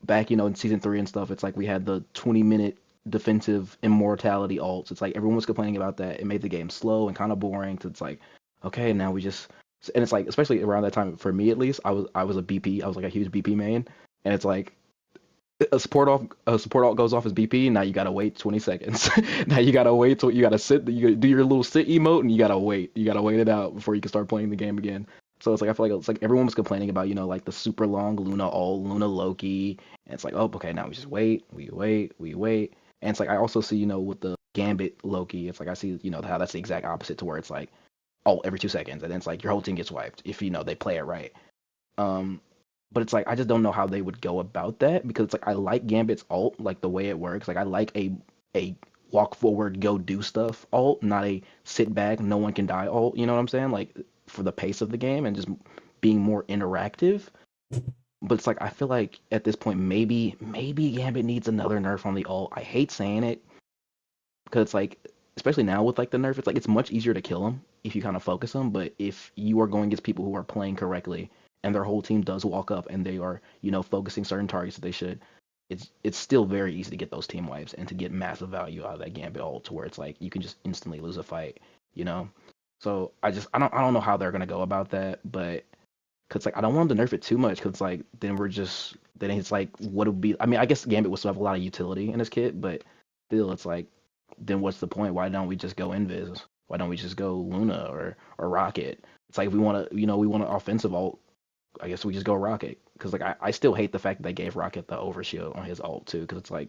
back, in season 3 and stuff, it's like we had the 20-minute defensive immortality alts. It's like everyone was complaining about that. It made the game slow and kind of boring. So it's like, okay, now we just, and it's like, especially around that time, for me at least, I was a BP. I was like a huge BP main, and it's like a support alt goes off as BP. Now you gotta wait 20 seconds. Now you gotta wait till you gotta sit. You gotta do your little sit emote, and you gotta wait. You gotta wait it out before you can start playing the game again. So it's like I feel like it's like everyone was complaining about like the super long Luna alt, Luna Loki, and it's like, oh, okay, now we just wait, we wait, and it's like I also see with the Gambit Loki, it's like I see how that's the exact opposite to where it's like every 2 seconds, and then it's like your whole team gets wiped if they play it right. But it's like I just don't know how they would go about that because it's like I like Gambit's alt, like the way it works. Like I like a walk forward, go do stuff alt, not a sit back, no one can die alt. You know what I'm saying? Like for the pace of the game and just being more interactive. But it's like I feel like at this point maybe Gambit needs another nerf on the alt. I hate saying it because it's like, especially now with like the nerf, it's like it's much easier to kill them if you kind of focus them. But if you are going against people who are playing correctly and their whole team does walk up and they are focusing certain targets that they should, it's still very easy to get those team wipes and to get massive value out of that Gambit ult to where it's like you can just instantly lose a fight. So I don't know how they're gonna go about that, but because like I don't want them to nerf it too much because like then it's like what would be, I mean, I guess Gambit will still have a lot of utility in this kit, but still it's like then what's the point? Why don't we just go Invis? Why don't we just go Luna or Rocket? It's like if we want an offensive ult, I guess we just go Rocket because like I still hate the fact that they gave Rocket the overshield on his ult too because it's like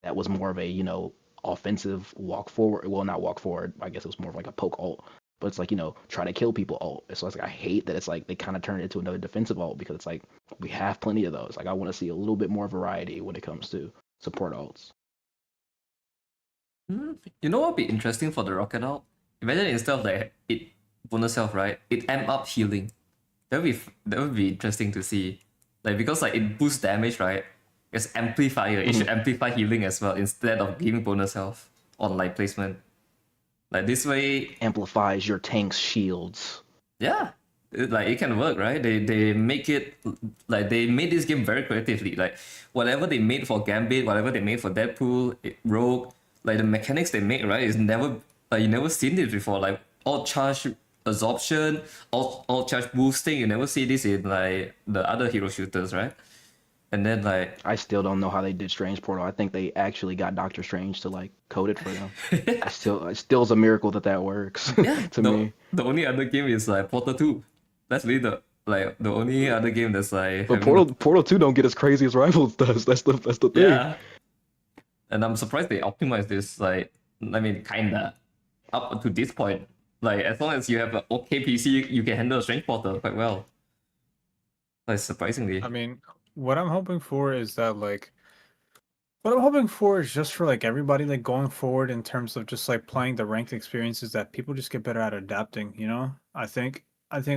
that was more of a offensive walk forward, well not walk forward, I guess it was more of like a poke ult, but it's like try to kill people ult. So it's like I hate that it's like they kind of turned it into another defensive ult because it's like we have plenty of those. Like I want to see a little bit more variety when it comes to support ults.
You know what would be interesting for the Rocket ult? Imagine instead of like it bonus health, right? It amp up healing. That would be interesting to see. Like because like it boosts damage, right? It's amplifier. It should amplify healing as well instead of giving bonus health on light placement. Like this way
amplifies your tank's shields.
Yeah. It can work, right? They make it like they made this game very creatively. Like whatever they made for Gambit, whatever they made for Deadpool, Rogue, like the mechanics they make, right, is never you never seen this before. Like all charge absorption, all charge boosting. You never see this in like the other hero shooters, right? And then like
I still don't know how they did Strange Portal. I think they actually got Doctor Strange to like code it for them. It still is a miracle that works.
Yeah,
to me.
The only other game is like Portal 2. That's really the only other game that's like.
But Portal 2 don't get as crazy as Rivals does. That's the thing.
Yeah. And I'm surprised they optimized this. Like, I mean, kinda up to this point. Like, as long as you have an okay PC, you can handle a Strange Portal quite well. Like, surprisingly.
I mean, what I'm hoping for is that what I'm hoping for is just for like everybody like going forward in terms of just like playing the ranked experiences that people just get better at adapting, I think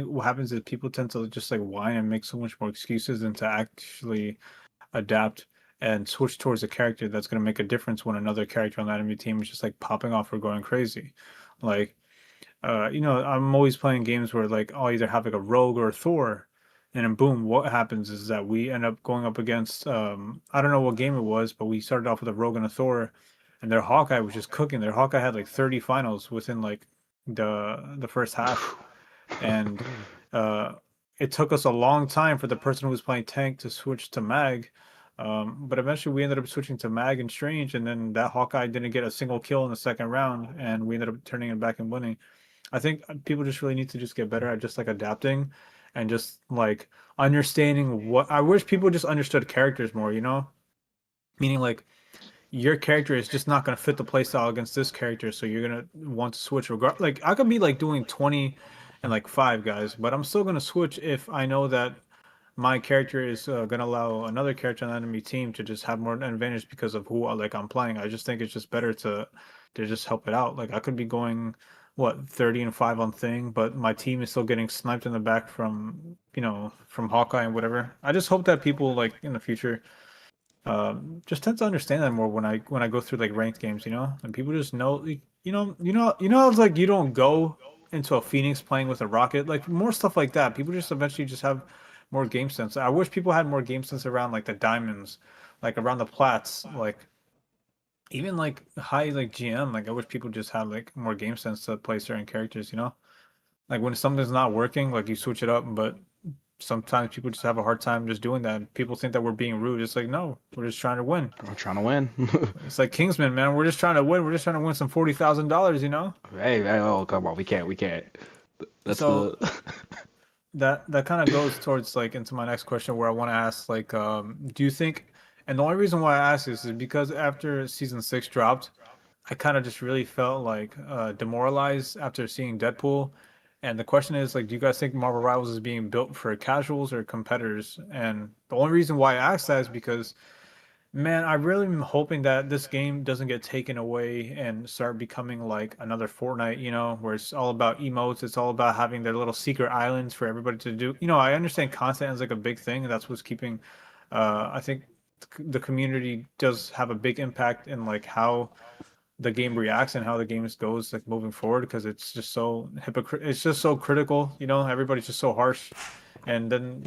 what happens is people tend to just like whine and make so much more excuses than to actually adapt and switch towards a character that's going to make a difference when another character on the enemy team is just like popping off or going crazy. Like, I'm always playing games where like I'll either have like a rogue or a Thor, and then boom, what happens is that we end up going up against I don't know what game it was, but we started off with a rogue and a Thor, and their Hawkeye was just cooking. Their Hawkeye had like 30 finals within like the first half, and it took us a long time for the person who was playing tank to switch to Mag. But eventually we ended up switching to Mag and Strange, and then that Hawkeye didn't get a single kill in the second round, and we ended up turning it back and winning. I think people just really need to just get better at just like adapting and just like understanding what I wish people just understood characters more, Meaning like your character is just not gonna fit the playstyle against this character, so you're gonna want to switch regard like I could be like doing 20 and like 5 guys, but I'm still gonna switch if I know that my character is going to allow another character on the enemy team to just have more advantage because of who like I'm playing. I just think it's just better to just help it out. Like I could be going 30 and 5 on thing, but my team is still getting sniped in the back from from Hawkeye and whatever. I just hope that people like in the future just tend to understand that more when I go through like ranked games, and people just know it's like you don't go into a Phoenix playing with a Rocket, like more stuff like that. People just eventually just have more game sense. I wish people had more game sense around like the diamonds, like around the plats, like even like high like GM. Like I wish people just had like more game sense to play certain characters, Like when something's not working, like you switch it up, but sometimes people just have a hard time just doing that. People think that we're being rude. It's like, no, we're just trying to win.
We're trying to win.
It's like Kingsman, man. We're just trying to win. We're just trying to win some $40,000,
Hey, oh, come on, we can't. That's
So-
the.
That kind of goes towards like into my next question where I want to ask like do you think, and the only reason why I ask this is because after season 6 dropped, I kind of just really felt like demoralized after seeing Deadpool, and the question is like, do you guys think Marvel Rivals is being built for casuals or competitors? And the only reason why I ask that is because, man, I really am hoping that this game doesn't get taken away and start becoming like another Fortnite, where it's all about emotes. It's all about having their little secret islands for everybody to do. I understand content is like a big thing, and that's what's keeping. I think the community does have a big impact in like how the game reacts and how the game goes like moving forward, because it's just so it's just so critical. Everybody's just so harsh, and then.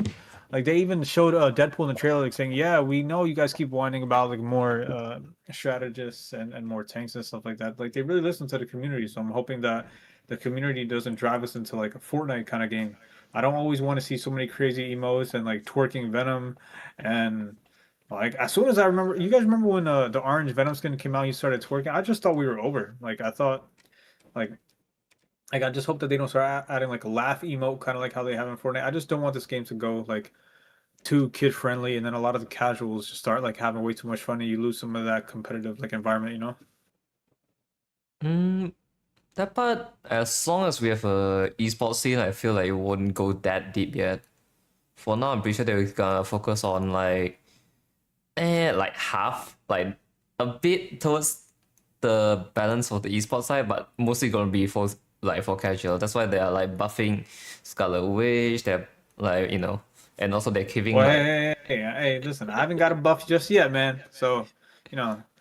Like they even showed Deadpool in the trailer, like saying, "Yeah, we know you guys keep whining about like more strategists and more tanks and stuff like that." Like they really listen to the community, so I'm hoping that the community doesn't drive us into like a Fortnite kind of game. I don't always want to see so many crazy emotes and like twerking Venom, and like as soon as I remember, you guys remember when the orange Venom skin came out, you started twerking. I just thought we were over. Like I thought, like. Like I just hope that they don't start adding like a laugh emote, kind of like how they have in Fortnite. I just don't want this game to go like too kid friendly, and then a lot of the casuals just start like having way too much fun, and you lose some of that competitive like environment.
That part, as long as we have a esports scene, I feel like it won't go that deep yet. For now, I'm pretty sure they're gonna focus on like half, like a bit towards the balance of the esports side, but mostly gonna be for casual. That's why they are like buffing Scarlet Witch. They're like and also they're giving
Well,
like
hey, listen, I haven't got a buff just yet, man. So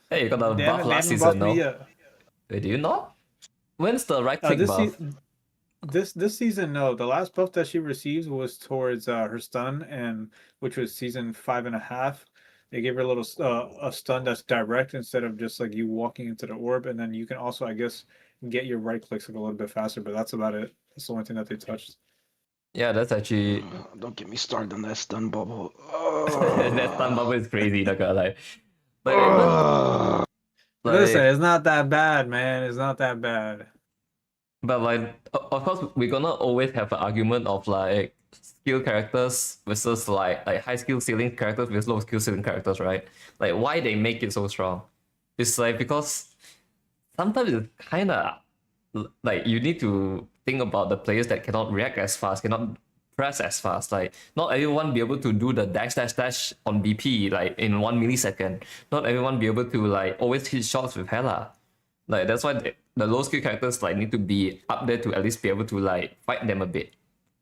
hey, you got a
they
buff
haven't
last
buffed
season,
me
no?
yet.
Wait, do you not? When's the right click
This
buff?
this season, no. The last buff that she receives was towards her stun, and which was season 5.5. They gave her a little a stun that's direct instead of just like you walking into the orb, and then you can also, I guess, get your right clicks like a little bit faster. But that's about it. That's the only thing that they touched.
Yeah, that's actually
Don't get me started on that stun bubble.
that stun bubble is crazy. Like
Listen, it's not that bad, man. It's not that bad.
but like, of course, we're gonna always have an argument of like skill characters versus like high skill ceiling characters with low skill ceiling characters, right? Like, why they make it so strong? It's like because sometimes it's kind of like you need to think about the players that cannot react as fast, cannot press as fast. Like, not everyone be able to do the dash on BP like in 1 millisecond. Not everyone be able to like always hit shots with Hela. Like that's why the low skill characters like need to be up there to at least be able to like fight them a bit.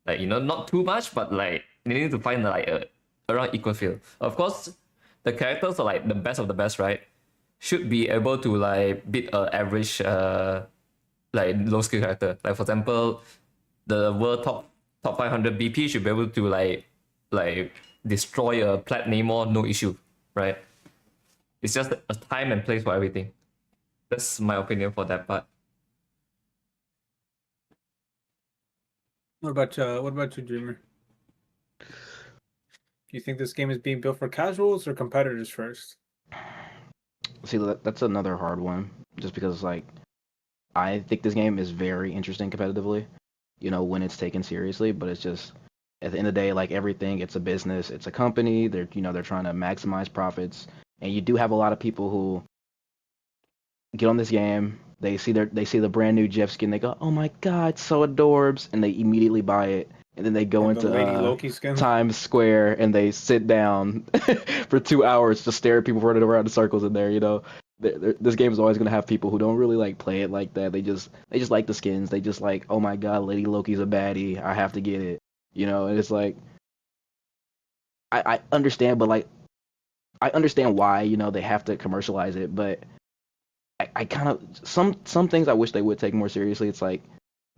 Like not too much, but like they need to find like around equal feel. Of course, the characters are like the best of the best, right? Should be able to like beat a average like low skill character. Like for example, the world top 500 BP should be able to like destroy a Plat Namor, no issue, right? It's just a time and place for everything. That's my opinion for that part.
What about you, Dreamer? Do you think this game is being built for casuals or competitors first?
See, that's another hard one, just because like I think this game is very interesting competitively, when it's taken seriously, but it's just at the end of the day, like everything, it's a business, it's a company. They're trying to maximize profits, and you do have a lot of people who get on this game. They see the brand new Jeff skin. They go, "Oh my God, so adorbs," and they immediately buy it. And then they go
And the
into
Lady Loki skin?
Times Square and they sit down for 2 hours to stare at people running around in circles in there. This game is always gonna have people who don't really like play it like that. They just like the skins. They just like, oh my God, Lady Loki's a baddie. I have to get it. And it's like I understand, but like I understand why they have to commercialize it, but I kind of some things I wish they would take more seriously. It's like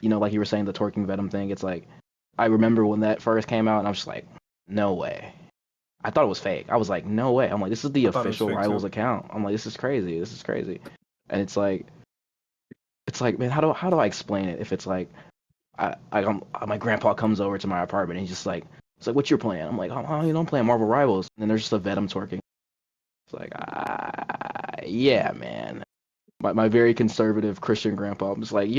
like you were saying, the Torking Venom thing. It's like I remember when that first came out, and I was just like, no way. I thought it was fake. I was like, no way. I'm like, this is the official Rivals account. I'm like, this is crazy. This is crazy. And it's like, man, how do I explain it? If it's like, my grandpa comes over to my apartment and he's just like, it's like, what's your plan? I'm like, oh, I'm playing Marvel Rivals. And then there's just a Venom twerking. It's like, yeah, man. My very conservative Christian grandpa. I'm just like,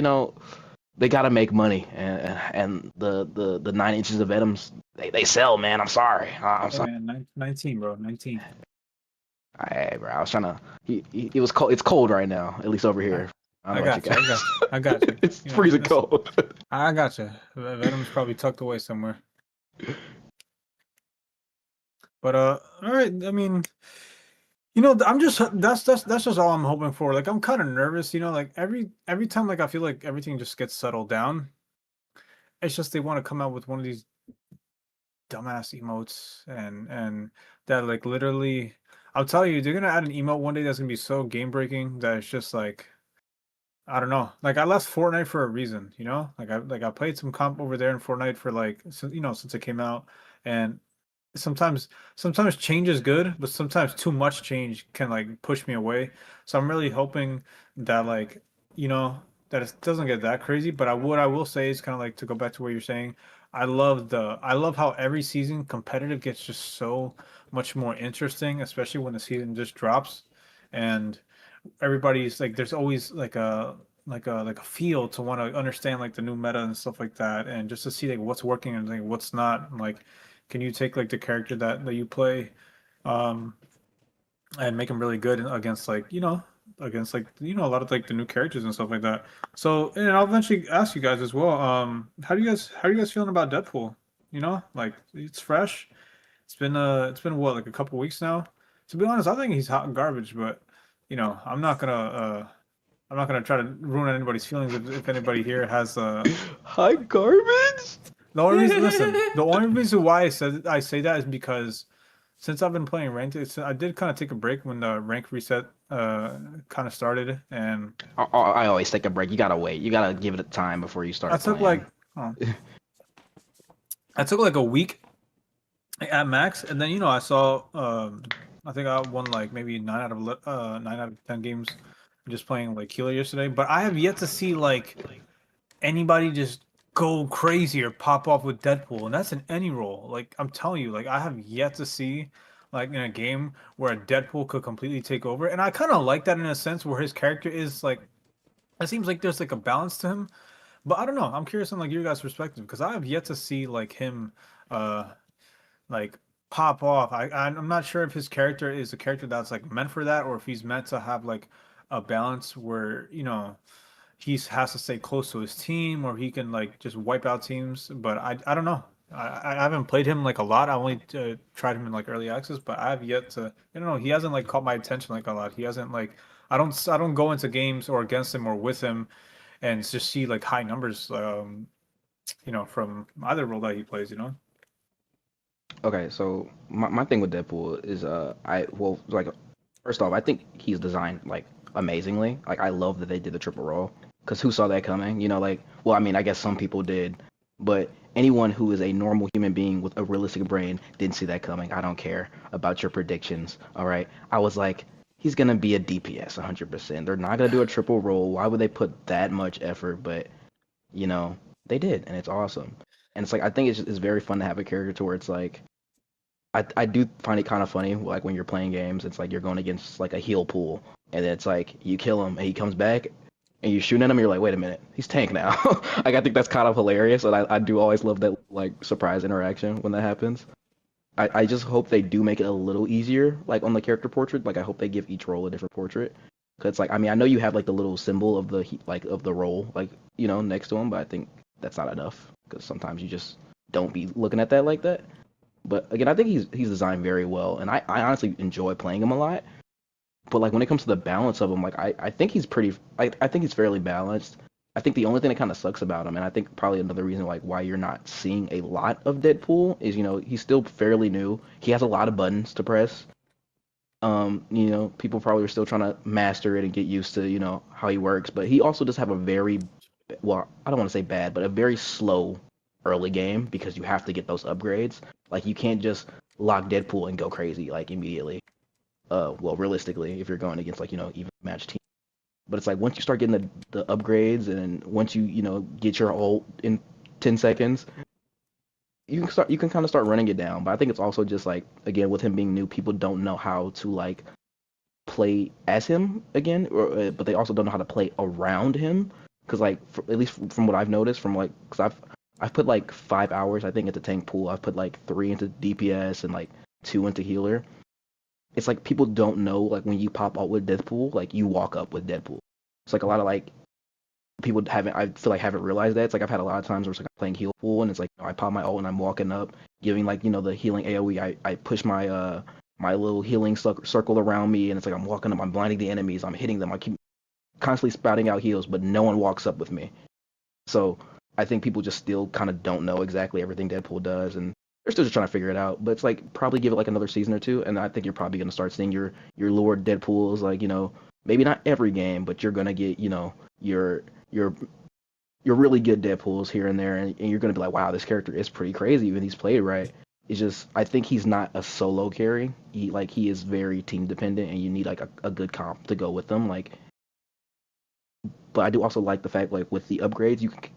they gotta make money, and the 9 inches of Venoms they sell, man. I'm sorry. I'm sorry.
Man, 19, bro, 19.
Hey, bro. I was trying to. It was cold. It's cold right now, at least over here.
I got you.
It's freezing cold.
I got you. Venom's probably tucked away somewhere. But all right. I mean, I'm just that's just all I'm hoping for. Like I'm kind of nervous. Like every time like I feel like everything just gets settled down. It's just they want to come out with one of these dumbass emotes and that like literally. I'll tell you, they're gonna add an emote one day that's gonna be so game breaking that it's just like. I don't know. Like I left Fortnite for a reason, Like I played some comp over there in Fortnite for like since it came out, and sometimes change is good, but sometimes too much change can like push me away. So I'm really hoping that like that it doesn't get that crazy. But what I will say is kind of like to go back to what you're saying. I love how every season competitive gets just so much more interesting, especially when the season just drops, and everybody's like there's always like a feel to want to understand like the new meta and stuff like that, and just to see like what's working and like what's not. And, like, can you take like the character that you play, and make them really good against like against like a lot of like the new characters and stuff like that. So, and I'll eventually ask you guys as well. How are you guys feeling about Deadpool? Like it's fresh. It's been what, like a couple weeks now. To be honest, I think he's hot garbage, but I'm not gonna try to ruin anybody's feelings if anybody here has
high garbage.
The only reason why I say that is because since I've been playing ranked, I did kind of take a break when the rank reset kind of started, and
I always take a break. You gotta wait. You gotta give it a time before you start.
I took like a week at max, and then I saw I think I won like maybe 9 out of 10 games just playing like healer yesterday. But I have yet to see like anybody just go crazy or pop off with Deadpool, and that's in any role. Like I'm telling you, like I have yet to see like in a game where a Deadpool could completely take over, and I kind of like that in a sense where his character is like, it seems like there's like a balance to him. But I don't know. I'm curious on like your guys' perspective because I have yet to see like him like pop off. I'm not sure if his character is a character that's like meant for that, or if he's meant to have like a balance where he has to stay close to his team, or he can like just wipe out teams. But I don't know. I haven't played him like a lot. I only tried him in like early access, but I have yet to. I don't know. He hasn't like caught my attention like a lot. He hasn't like. I don't go into games or against him or with him, and just see like high numbers. From either role that he plays.
Okay, so my thing with Deadpool is like first off, I think he's designed like amazingly. Like I love that they did the triple roll because who saw that coming? You know, like well, I mean, I guess some people did, but anyone who is a normal human being with a realistic brain didn't see that coming. I don't care about your predictions. All right, I was like, he's gonna be a DPS 100%. They're not gonna do a triple roll. Why would they put that much effort? But you know, they did, and it's awesome. And it's like I think it's very fun to have a character to where it's like I do find it kind of funny, like when you're playing games, it's like you're going against like a heal pool, and then it's like you kill him and he comes back, and you shoot at him, and you're like, wait a minute, he's tank now. Like I think that's kind of hilarious, and I do always love that like surprise interaction when that happens. I just hope they do make it a little easier, like on the character portrait. Like I hope they give each role a different portrait, cause like I mean I know you have like the little symbol of like of the role like next to him, but I think that's not enough because sometimes you just don't be looking at that like that. But again, I think he's designed very well, and I honestly enjoy playing him a lot. But like when it comes to the balance of him, like I think he's pretty. I think he's fairly balanced. I think the only thing that kind of sucks about him, and I think probably another reason like why you're not seeing a lot of Deadpool is he's still fairly new. He has a lot of buttons to press. People probably are still trying to master it and get used to how he works. But he also does have a very well, I don't want to say bad, but a very slow early game because you have to get those upgrades. Like you can't just lock Deadpool and go crazy like immediately. Well, realistically, if you're going against like even match team, but it's like once you start getting the upgrades and once you get your ult in 10 seconds, you can kind of start running it down. But I think it's also just like again with him being new, people don't know how to like play as him again, but they also don't know how to play around him. Because like at least from what I've noticed, from like because I've put like 5 hours I think into tank pool. I've put like 3 into DPS and like 2 into healer. It's like people don't know like when you pop out with Deadpool, like you walk up with Deadpool. It's like a lot of like people haven't realized that. It's like I've had a lot of times where it's like I'm playing heal pool and it's like I pop my ult and I'm walking up, giving like the healing AoE. I push my my little healing circle around me and it's like I'm walking up, I'm blinding the enemies, I'm hitting them, I keep constantly spouting out heals, but no one walks up with me. So I think people just still kind of don't know exactly everything Deadpool does, and they're still just trying to figure it out. But it's like probably give it like another season or two, and I think you're probably gonna start seeing your Lord Deadpools like maybe not every game, but you're gonna get your your your really good Deadpools here and there, and you're gonna be like, wow, this character is pretty crazy when he's played right. It's just I think he's not a solo carry. He is very team dependent, and you need like a good comp to go with them. Like, but I do also like the fact like with the upgrades you can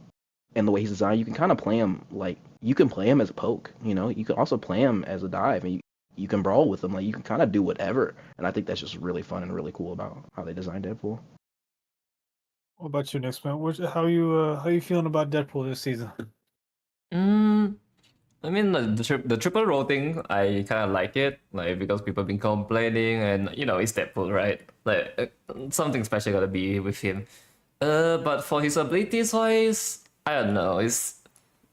and the way he's designed, you can kind of play him like you can play him as a poke. You can also play him as a dive, and you can brawl with him. Like you can kind of do whatever, and I think that's just really fun and really cool about how they designed Deadpool.
What about you, Next man? How you feeling about Deadpool this season?
I mean, the triple roll thing, I kind of like it, like because people been complaining, and it's Deadpool, right? Like something special gotta be with him. But for his abilities wise, I don't know. It's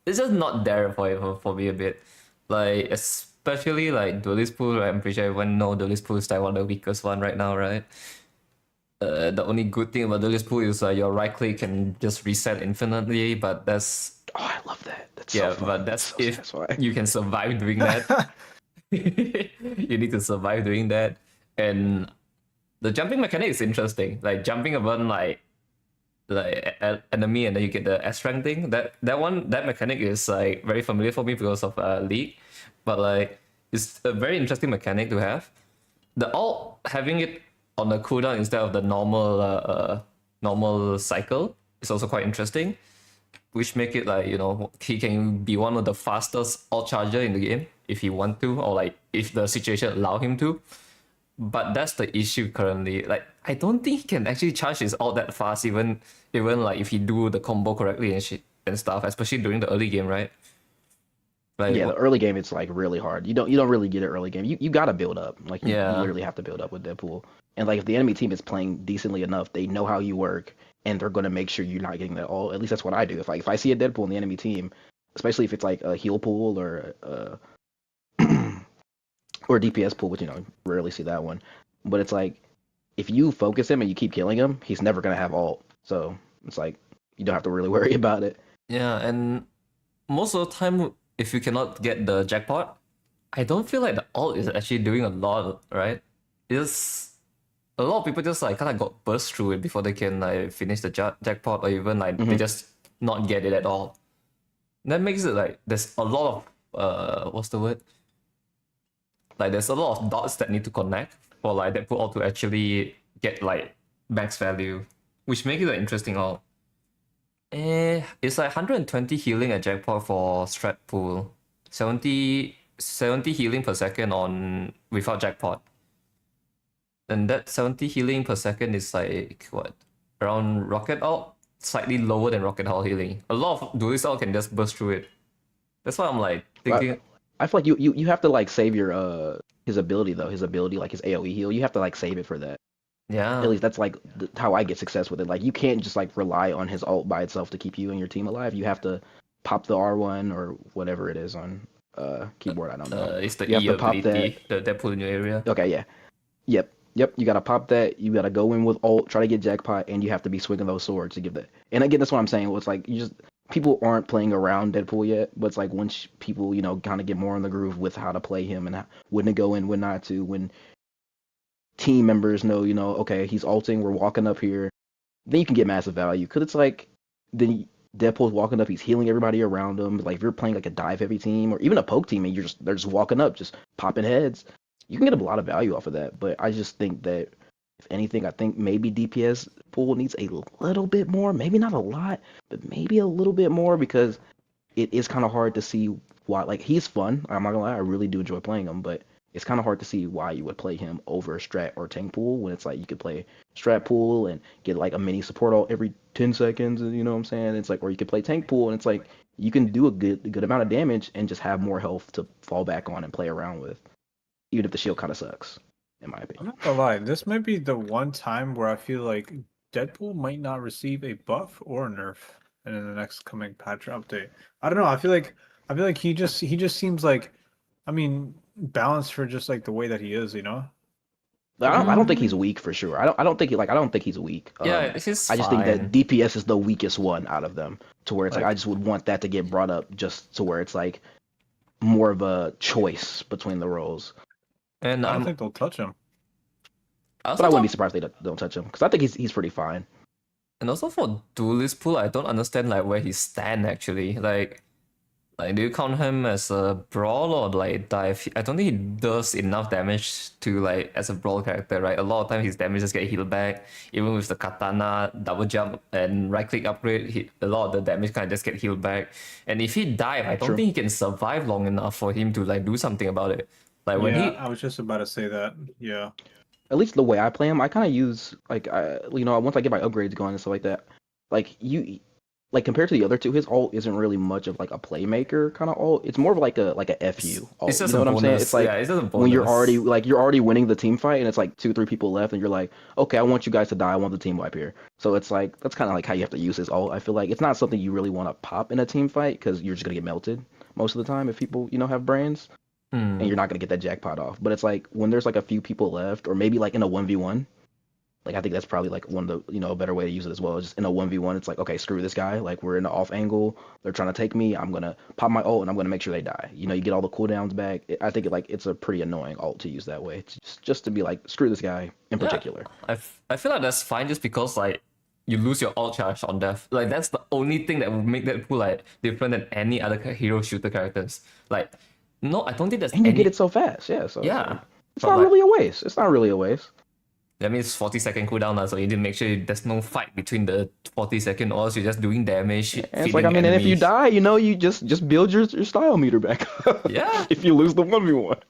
just not there for me a bit. Like especially like Duelist Pool, right? I'm pretty sure everyone know Duelist Pool is like one of the weakest one right now, right? The only good thing about Duelist Pool is your right click can just reset infinitely, but that's
Oh, I love that. That's
yeah,
so fun.
but that's
So
if
satisfying.
you can survive doing that. You need to survive doing that, and the jumping mechanic is interesting. Like jumping above enemy, and then you get the S rank thing. That mechanic is like very familiar for me because of League, but like it's a very interesting mechanic to have. The ult having it on the cooldown instead of the normal cycle is also quite interesting, which make it like he can be one of the fastest ult charger in the game if he want to, or like if the situation allow him to. But that's the issue currently. Like I don't think he can actually charge his ult that fast, even like if he do the combo correctly and shit and stuff, especially during the early game, right? Like
Yeah, the early game it's like really hard. You don't really get it early game. You gotta build up. Like you
yeah,
literally have to build up with Deadpool. And like if the enemy team is playing decently enough, they know how you work and they're gonna make sure you're not getting that all. At least that's what I do. If I see a Deadpool in the enemy team, especially if it's like a heal pool or or a DPS pool, which rarely see that one. But it's like if you focus him and you keep killing him, he's never gonna have ult. So it's like you don't have to really worry about it.
yeah, and most of the time, if you cannot get the jackpot, I don't feel like the alt is actually doing a lot, right? It's a lot of people just like kind of got burst through it before they can like finish the jackpot, or even like they
Mhm.
just not get it at all. That makes it like there's a lot of what's the word? Like there's a lot of dots that need to connect for like that put all to actually get like max value, which make it an interesting alt. It's like 120 healing at jackpot for strat pool, 70 healing per second on without jackpot. And that 70 healing per second is like what? Around rocket alt? Slightly lower than rocket alt healing. A lot of duelist alt can just burst through it. That's why I'm like thinking,
I feel like you have to like save your his ability though. His ability, like his AoE heal, you have to like save it for that.
yeah.
At least that's like how I get success with it. Like you can't just like rely on his ult by itself to keep you and your team alive. You have to pop the R1 or whatever it is on keyboard. I don't know.
It's the
You have
E
to pop
ability, the that put in your area.
Okay, yeah. Yep. You gotta pop that. You gotta go in with ult, try to get jackpot, and you have to be swinging those swords to give that. And again, that's what I'm saying. It's like you just people aren't playing around Deadpool yet, but it's like once people kind of get more in the groove with how to play him and when to go in, when not to, when team members know, okay, he's ulting, we're walking up here, then you can get massive value. Cause it's like then Deadpool's walking up, he's healing everybody around him. Like if you're playing like a dive heavy team or even a poke team, and they're just walking up, just popping heads, you can get a lot of value off of that. But I just think that if anything, I think maybe DPS pool needs a little bit more, maybe not a lot, but maybe a little bit more because it is kind of hard to see why. Like he's fun, I'm not gonna lie, I really do enjoy playing him, but it's kind of hard to see why you would play him over strat or tank pool when it's like you could play strat pool and get like a mini support all every 10 seconds, and you know what I'm saying? It's like, or you could play tank pool and it's like you can do a good amount of damage and just have more health to fall back on and play around with, even if the shield kind of sucks, in my
I'm
opinion.
not gonna lie, this might be the one time where I feel like Deadpool might not receive a buff or a nerf in the next coming patch update. I don't know. I feel like he just seems like, I mean, balanced for just like the way that he is, you know?
I don't think he's weak for sure. I don't think I don't think he's weak.
Yeah, he's
I just think that
fine.
DPS is the weakest one out of them, to where it's like I
Like,
just would want that to get brought up just to where it's like more of a choice between the roles.
and
I don't
I'm
think they'll touch him.
I
But
also
I wouldn't be
thought,
surprised if they don't touch him because I think he's pretty fine.
and also for duelist pool, I don't understand like where he stand actually. Like, do you count him as a brawl or like dive? I don't think he does enough damage to like as a brawl character, right? A lot of times his damage just get healed back. Even with the katana, double jump, and right click upgrade, a lot of the damage kind of just get healed back. And if he dive, I don't
True.
think he can survive long enough for him to like do something about it. Like when
Yeah,
he,
I was just about to say that. Yeah.
At least the way I play him, I kind of use like once I get my upgrades going and stuff like that. Like like compared to the other two, his ult isn't really much of like a playmaker kind of ult. It's more of like a FU ult.
it's just
You know
a
what I'm saying?
bonus.
It's like
Yeah, it's just a
when you're
bonus.
already winning the team fight and it's like 2-3 people left and you're like, okay, I want you guys to die. I want the team wipe here. So it's like that's kind of like how you have to use his ult. I feel like it's not something you really want to pop in a team fight because you're just gonna get melted most of the time if people have brains and
Hmm.
you're not gonna get that jackpot off. But it's like when there's like a few people left or maybe like in a 1v1. Like I think that's probably like one of the a better way to use it as well. Just in a 1v1, it's like, okay, screw this guy. Like we're in an off angle, they're trying to take me. I'm gonna pop my ult and I'm gonna make sure they die. You get all the cooldowns back. I think it's a pretty annoying ult to use that way. It's just to be like, screw this guy in
Yeah,
particular.
I feel like that's fine just because like you lose your ult charge on death. Like that's the only thing that would make that pool like different than any other hero shooter characters. Like, no, I don't think there's
And you get
any.
it so fast, yeah. So
Yeah,
it's
but
not
like
really a waste. It's not really a waste.
that means 40-second cooldown, so you need to make sure there's no fight between the 40-second, or else you're just doing damage,
And it's like, I
feeding
mean, and if you
enemies.
die, you just build your style meter back up.
Yeah,
If you lose the 1v1.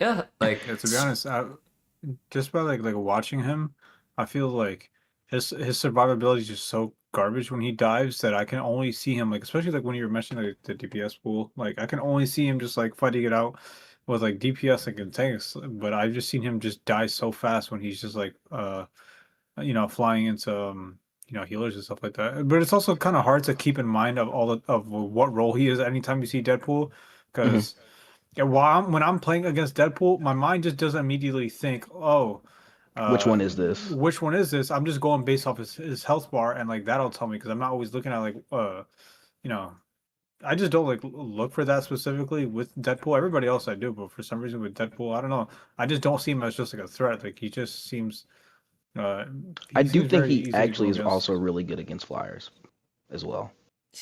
yeah, like
Yeah, to be honest, just by like watching him, I feel like his survivability is just so garbage when he dives that I can only see him like, especially like when you were mentioning like the DPS pool, like I can only see him just like fighting it out with like DPS and tanks, but I've just seen him just die so fast when he's just like flying into healers and stuff like that. But it's also kind of hard to keep in mind of of what role he is anytime you see Deadpool,
Hmm.
because yeah, when I'm playing against Deadpool, my mind just doesn't immediately think, oh,
Which one is this?
which one is this? I'm just going based off his health bar, and like that'll tell me because I'm not always looking at like you know I just don't like look for that specifically with Deadpool. Everybody else I do, but for some reason with Deadpool, I don't know. I just don't see him as just like a threat. Like uh
I
he
do
seems
think
very
he
easy to
actually
go
is
against.
also really good against flyers as well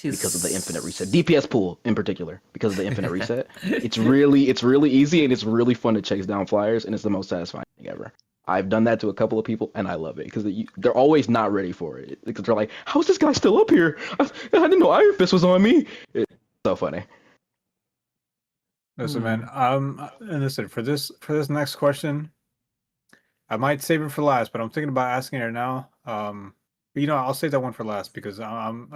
because of the infinite reset.
He's
DPS pool in particular, because of the infinite reset. It's really easy and it's really fun to chase down flyers and it's the most satisfying thing ever. I've done that to a couple of people and I love it because they're always not ready for it because they're like, "How's this guy still up here? I didn't know Iron Fist was on me." It's so funny.
Listen,
Hmm.
man. And listen for this next question, I might save it for last, but I'm thinking about asking it now. But, I'll save that one for last because I'm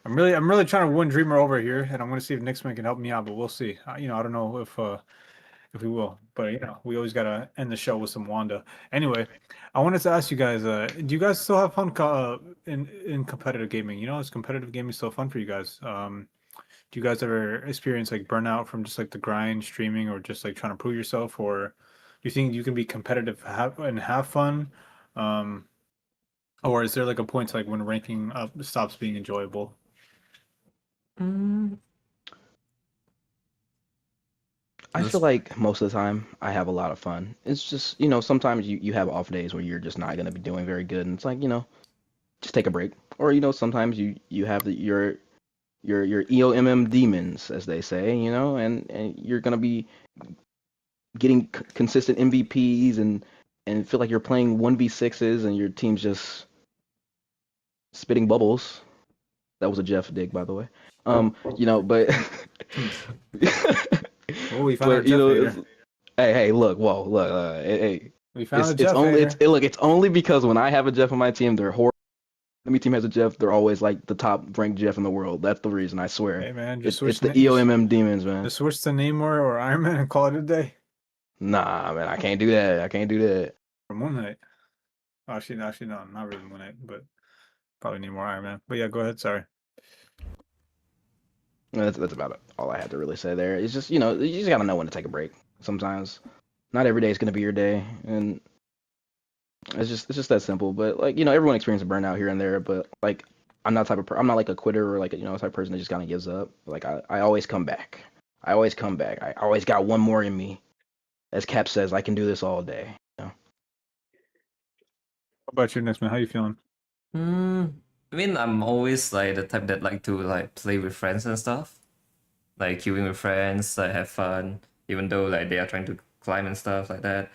really trying to win Dreamer over here, and I'm going to see if Nixman can help me out. But we'll see. I don't know if we will, but we always gotta end the show with some Wanda. Anyway, I wanted to ask you guys, do you guys still have fun in competitive gaming? Is competitive gaming still fun for you guys? Do you guys ever experience like burnout from just like the grind, streaming, or just like trying to prove yourself, or do you think you can be competitive and have fun? Um, or is there like a point to like when ranking up stops being enjoyable?
Mm,
I feel
this,
like most of the time I have a lot of fun. It's just, sometimes you have off days where you're just not going to be doing very good and it's like, just take a break. Or, sometimes you have your EOMM demons, as they say, and you're gonna be getting consistent MVPs and feel like you're playing 1v6s and your team's just spitting bubbles. That was a Jeff dig, by the way. But
Hmm. Oh, we found our
but
Jeff
it's,
hater.
hey, look, whoa, look, hey,
We found
it's
a
it's
Jeff
only
hater.
look, it's only because when I have a Jeff on my team, they're horrible. Enemy team has a Jeff, they're always like the top ranked Jeff in the world. That's the reason, I swear.
Hey man,
It's the EOMM demons, man.
just switch to Namor or Iron Man and call it a day.
Nah, man, I can't do that. I can't do that.
Or Moon Knight. Actually, no, not really Moon Knight, but probably Namor, Iron Man. But yeah, go ahead. Sorry.
That's about it. All I had to really say there. It's just, you just gotta know when to take a break. Sometimes, not every day is gonna be your day, and it's just that simple. But like, everyone experiences burnout here and there. But like, I'm not like a quitter or like type of person that just kind of gives up. Like I always come back. I always come back. I always got one more in me. As Cap says, I can do this all day.
What about you, Nixman? How you feeling?
mm, I mean, I'm always like the type that like to like play with friends and stuff, like queuing with friends, like have fun, even though like they are trying to climb and stuff like that.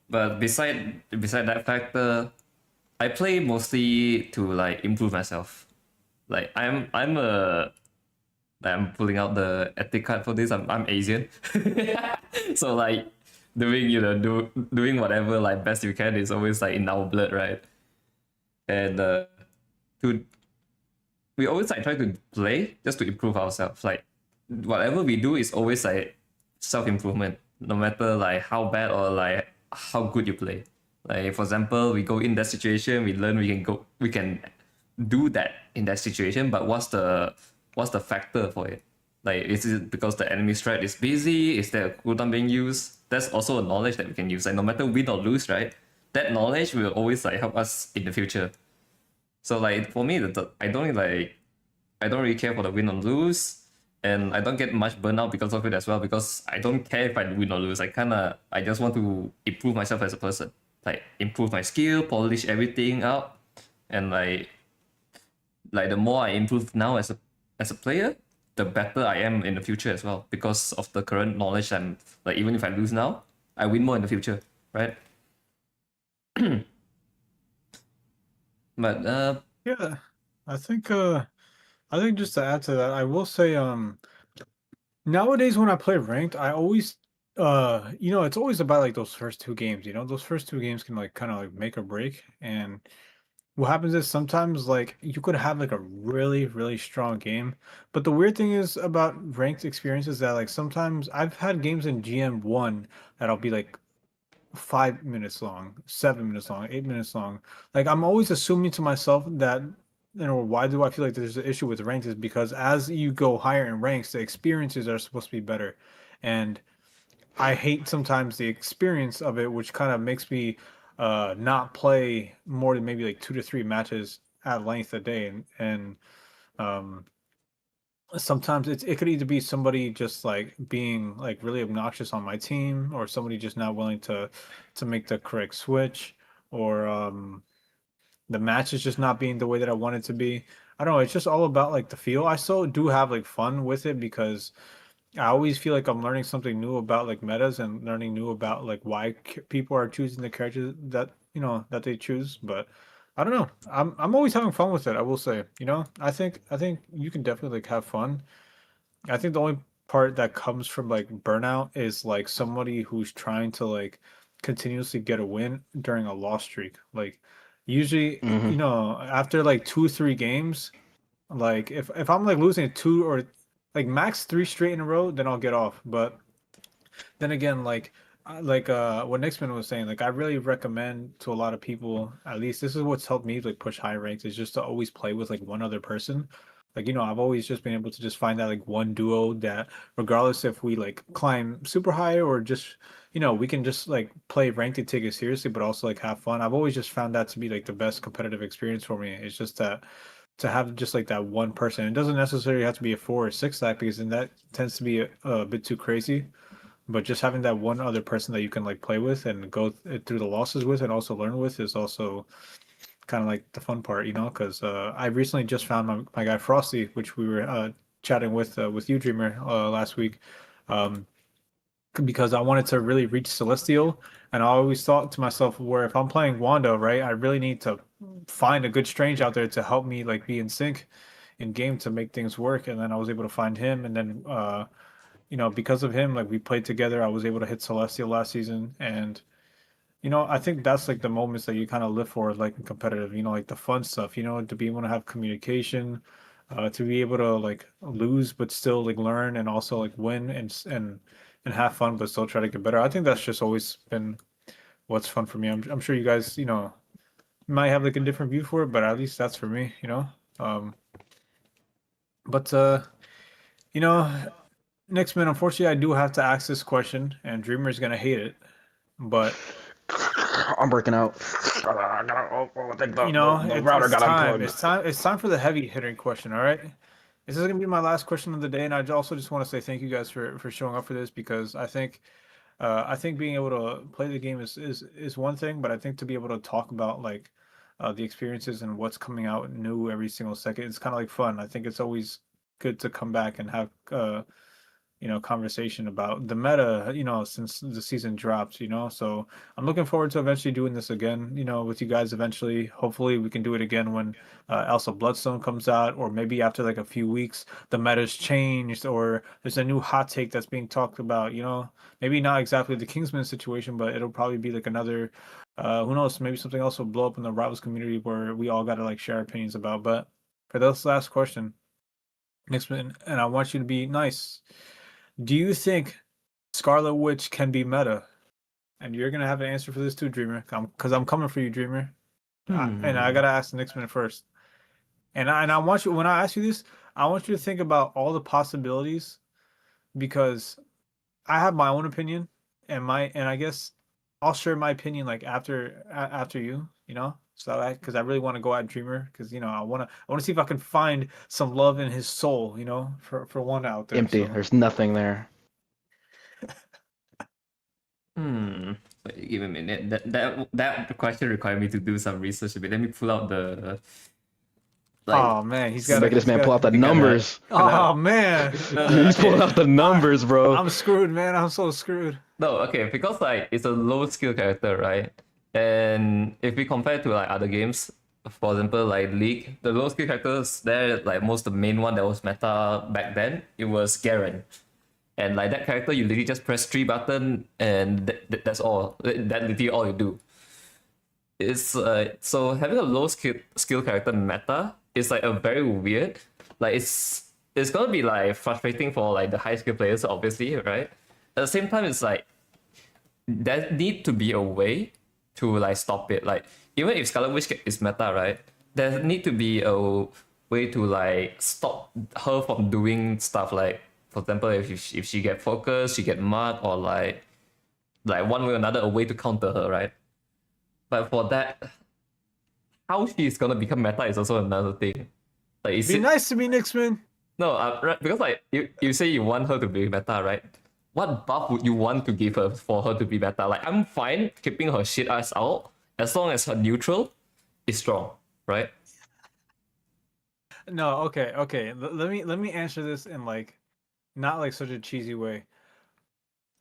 But beside that factor, I play mostly to like improve myself. Like I'm pulling out the ethnic card for this. I'm Asian, so like doing whatever like best you can is always like in our blood, right? And to we always like try to play just to improve ourselves. Like whatever we do is always like self improvement, no matter like how bad or like how good you play. Like for example, we go in that situation, we learn we can do that in that situation, but what's the factor for it? Like is it because the enemy strat is busy? Is there a cooldown being used? That's also a knowledge that we can use. Like no matter win or lose, right? That knowledge will always like help us in the future. So like for me, I don't really care for the win or lose, and I don't get much burnout because of it as well. Because I don't care if I win or lose. I just want to improve myself as a person, like improve my skill, polish everything up, and like the more I improve now as a player, the better I am in the future as well. Because of the current knowledge, I'm like even if I lose now, I win more in the future, right? But
Yeah, I think I think just to add to that, I will say nowadays when I play ranked, I always it's always about like those first two games, those first two games can like kind of like make or break. And what happens is sometimes like you could have like a really, really strong game. But the weird thing is about ranked experiences that like sometimes I've had games in GM1 that'll be like 5 minutes long, 7 minutes long, 8 minutes long. Like I'm always assuming to myself that, why do I feel like there's an issue with ranked is because as you go higher in ranks, the experiences are supposed to be better. And I hate sometimes the experience of it, which kind of makes me not play more than maybe like 2 to 3 matches at length a day. And um sometimes it could either be somebody just like being like really obnoxious on my team, or somebody just not willing to make the correct switch, or the match is just not being the way that I want it to be. I don't know. It's just all about like the feel. I still do have like fun with it because I always feel like I'm learning something new about like metas and learning new about like why people are choosing the characters that that they choose. But I don't know. I'm always having fun with it. I will say. I think you can definitely like have fun. I think the only part that comes from like burnout is like somebody who's trying to like continuously get a win during a loss streak. Like usually,
Hmm.
after like 2 3 games, like if I'm like losing two or like max three straight in a row, then I'll get off. But then again, what Nixman was saying, like I really recommend to a lot of people, at least this is what's helped me like push high ranks, is just to always play with like one other person. Like, I've always just been able to just find that like one duo that regardless if we like climb super high or just, we can just like play ranked and take it seriously, but also like have fun. I've always just found that to be like the best competitive experience for me. It's just that to have just like that one person. It doesn't necessarily have to be a 4 or 6 stack because then that tends to be a bit too crazy. But just having that one other person that you can like play with and go through the losses with and also learn with is also kind of like the fun part, because I recently just found my guy Frosty, which we were chatting with you, Dreamer, last week. Um, because I wanted to really reach Celestial, and I always thought to myself, where if I'm playing Wanda, right, I really need to find a good strange out there to help me like be in sync in game to make things work. And then I was able to find him, and then because of him, like we played together, I was able to hit Celestial last season, and I think that's like the moments that you kind of live for, like in competitive, like the fun stuff, to be able to have communication, to be able to like lose but still like learn and also like win and have fun but still try to get better. I think that's just always been what's fun for me. I'm sure you guys, might have like a different view for it, but at least that's for me. Um, but you know, next man, unfortunately, I do have to ask this question, and Dreamer's gonna hate it, but
I'm breaking out. I think the
it's
router
it's
got
time.
unplugged.
It's time for the heavy hitting question. All right, this is gonna be my last question of the day, and I also just want to say thank you guys for showing up for this because I think being able to play the game is one thing, but I think to be able to talk about like the experiences and what's coming out new every single second, it's kind of like fun. I think it's always good to come back and have conversation about the meta, since the season drops, So I'm looking forward to eventually doing this again, with you guys eventually. Hopefully we can do it again when Elsa Bloodstone comes out, or maybe after like a few weeks, the meta's changed, or there's a new hot take that's being talked about. Maybe not exactly the Kingsman situation, but it'll probably be like another, who knows, maybe something else will blow up in the Rivals community where we all got to like share opinions about. But for this last question, next one, and I want you to be nice. Do you think Scarlet Witch can be meta? And you're gonna have an answer for this too, Dreamer. Because I'm coming for you, Dreamer. And I
Hmm.
gotta ask the next minute first. And I want you, when I ask you this, I want you to think about all the possibilities because I have my own opinion, and I guess I'll share my opinion like after you. So because I really want to go at Dreamer because I want to see if I can find some love in his soul, for one out there.
Empty.
So
There's nothing there.
Hmm. Wait, give me a minute. That question required me to do some research a bit. Let me pull out the like.
oh man, he's
You're
got to
making this
he's
man
got
pull out
to
the
I gotta.
numbers.
gotta
Oh man,
no,
He's pulling
okay.
out the
I,
numbers, bro.
I'm screwed, man. I'm so screwed.
No, okay, because like it's a low skill character, right? And if we compare to like other games, for example, like League, the low skill characters there, like most the main one that was meta back then, it was Garen. And like that character, you literally just press three button and that's all. That literally all you do. It's so having a low skill character meta is like a very weird. Like it's gonna be like frustrating for like the high skill players, obviously, right? At the same time, it's like there need to be a way to like stop it. Like even if Scarlet Witch is meta, right? There need to be a way to like stop her from doing stuff like, for example, if she get focused, she get mud, or like one way or another, a way to counter her, right? But for that, how she's gonna become meta is also another thing. Like is
Be
it
nice to me, Nixman.
No, right, because like you say you want her to be meta, right? What buff would you want to give her for her to be meta? Like I'm fine keeping her shit ass out as long as her neutral is strong, right?
No, okay, okay. Let me answer this in like not like such a cheesy way.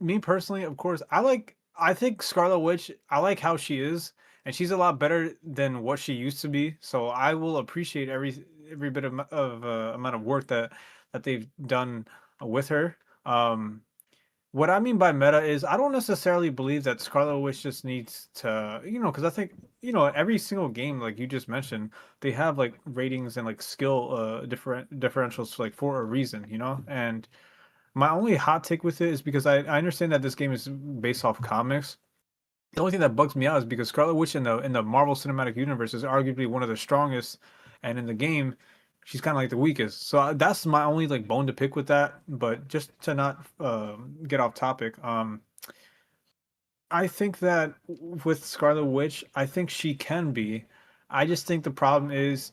Me personally, of course, I think Scarlet Witch, I like how she is, and she's a lot better than what she used to be. So I will appreciate every bit of amount of work that they've done with her. Um, what I mean by meta is I don't necessarily believe that Scarlet Witch just needs to, because I think, every single game, like you just mentioned, they have like ratings and like skill differentials like for a reason, and my only hot take with it is because I understand that this game is based off comics. The only thing that bugs me out is because Scarlet Witch in the Marvel Cinematic Universe is arguably one of the strongest, and in the game, she's kind of like the weakest. So that's my only like bone to pick with that. But just to not get off topic, I think that with Scarlet Witch, I think she can be. I just think the problem is,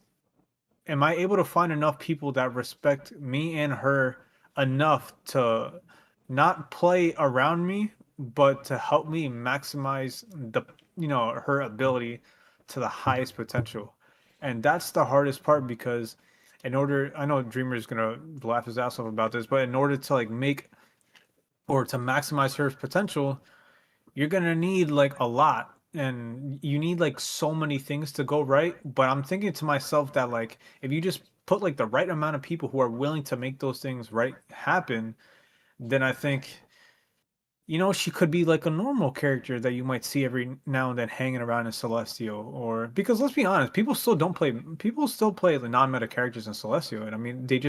am I able to find enough people that respect me and her enough to not play around me, but to help me maximize her ability to the highest potential? And that's the hardest part because I know Dreamer is gonna laugh his ass off about this, but in order to like make or to maximize her potential, you're gonna need like a lot, and you need like so many things to go right. But I'm thinking to myself that like if you just put like the right amount of people who are willing to make those things right happen, then I think she could be like a normal character that you might see every now and then hanging around in Celestial. Or because let's be honest, people still play the non-meta characters in Celestial, and I mean they're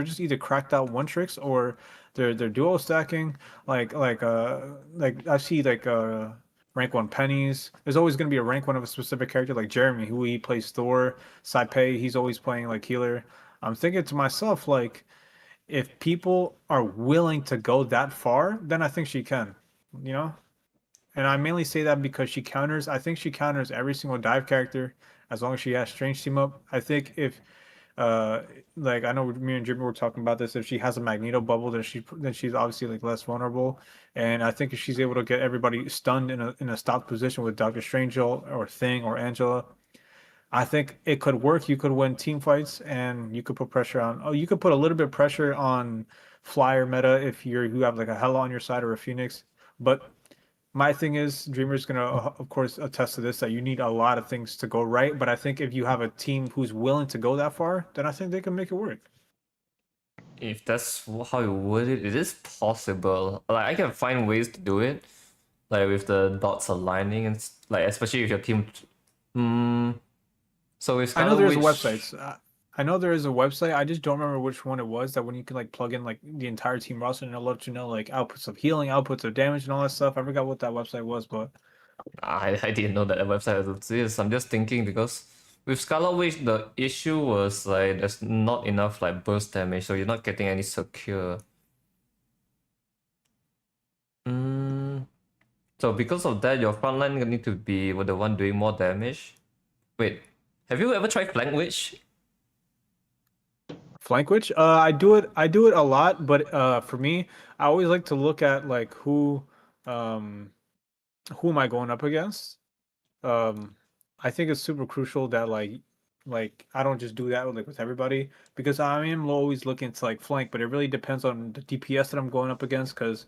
just either cracked out one tricks or they're duo stacking. Like I see like rank one pennies. There's always going to be a rank one of a specific character, like Jeremy, who he plays Thor. Saipei, he's always playing like healer. I'm thinking to myself like, if people are willing to go that far, then I think she can, you know? And I mainly say that because I think she counters every single dive character as long as she has strange team up. I think if, uh, like I know me and Jimmy were talking about this, if she has a Magneto bubble, then she's obviously like less vulnerable. And I think if she's able to get everybody stunned in a stopped position with Doctor Strange or Thing or Angela, I think it could work. You could win team fights, and you could put pressure on. Oh, you could put a little bit of pressure on flyer meta if you have like a Hela on your side or a Phoenix. But my thing is, Dreamer's gonna of course attest to this, that you need a lot of things to go right. But I think if you have a team who's willing to go that far, then I think they can make it work.
If that's how you word it, it is possible. Like I can find ways to do it, like with the dots aligning and like especially if your team. Mm, so with
I know
Scarlet
there's
Witch,
websites. I know there is a website. I just don't remember which one it was. That when you can like plug in like the entire team roster, and it'll let you know like outputs of healing, outputs of damage, and all that stuff. I forgot what that website was, but
I didn't know that a website was this. I'm just thinking because with Scarlet Witch, the issue was like there's not enough like burst damage, so you're not getting any secure. Mm, so because of that, your front line need to be the one doing more damage. Wait, have you ever tried Flank Witch?
Flank Witch. I do it a lot, but for me, I always like to look at like um, who am I going up against. Um, I think it's super crucial that like I don't just do that with everybody, because I am always looking to like flank, but it really depends on the DPS that I'm going up against, because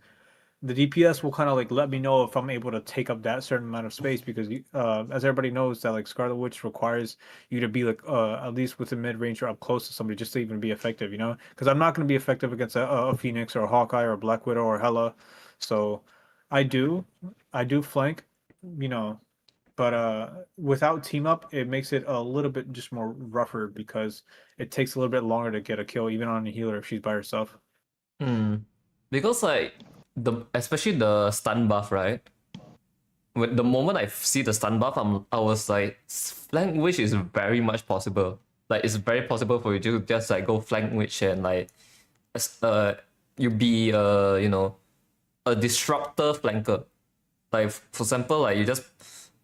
the DPS will kind of like let me know if I'm able to take up that certain amount of space, because as everybody knows that like Scarlet Witch requires you to be like at least within mid range or up close to somebody just to even be effective, because I'm not going to be effective against a Phoenix or a Hawkeye or a Black Widow or Hela. So I do I do flank, you know, but without team up it makes it a little bit just more rougher, because it takes a little bit longer to get a kill even on a healer if she's by herself.
Hmm. Because like especially the stun buff, right? When the moment I see the stun buff, I was like, flank witch is very much possible. Like it's very possible for you to just like go flank witch and like, you be a disruptor flanker. Like for example, like you just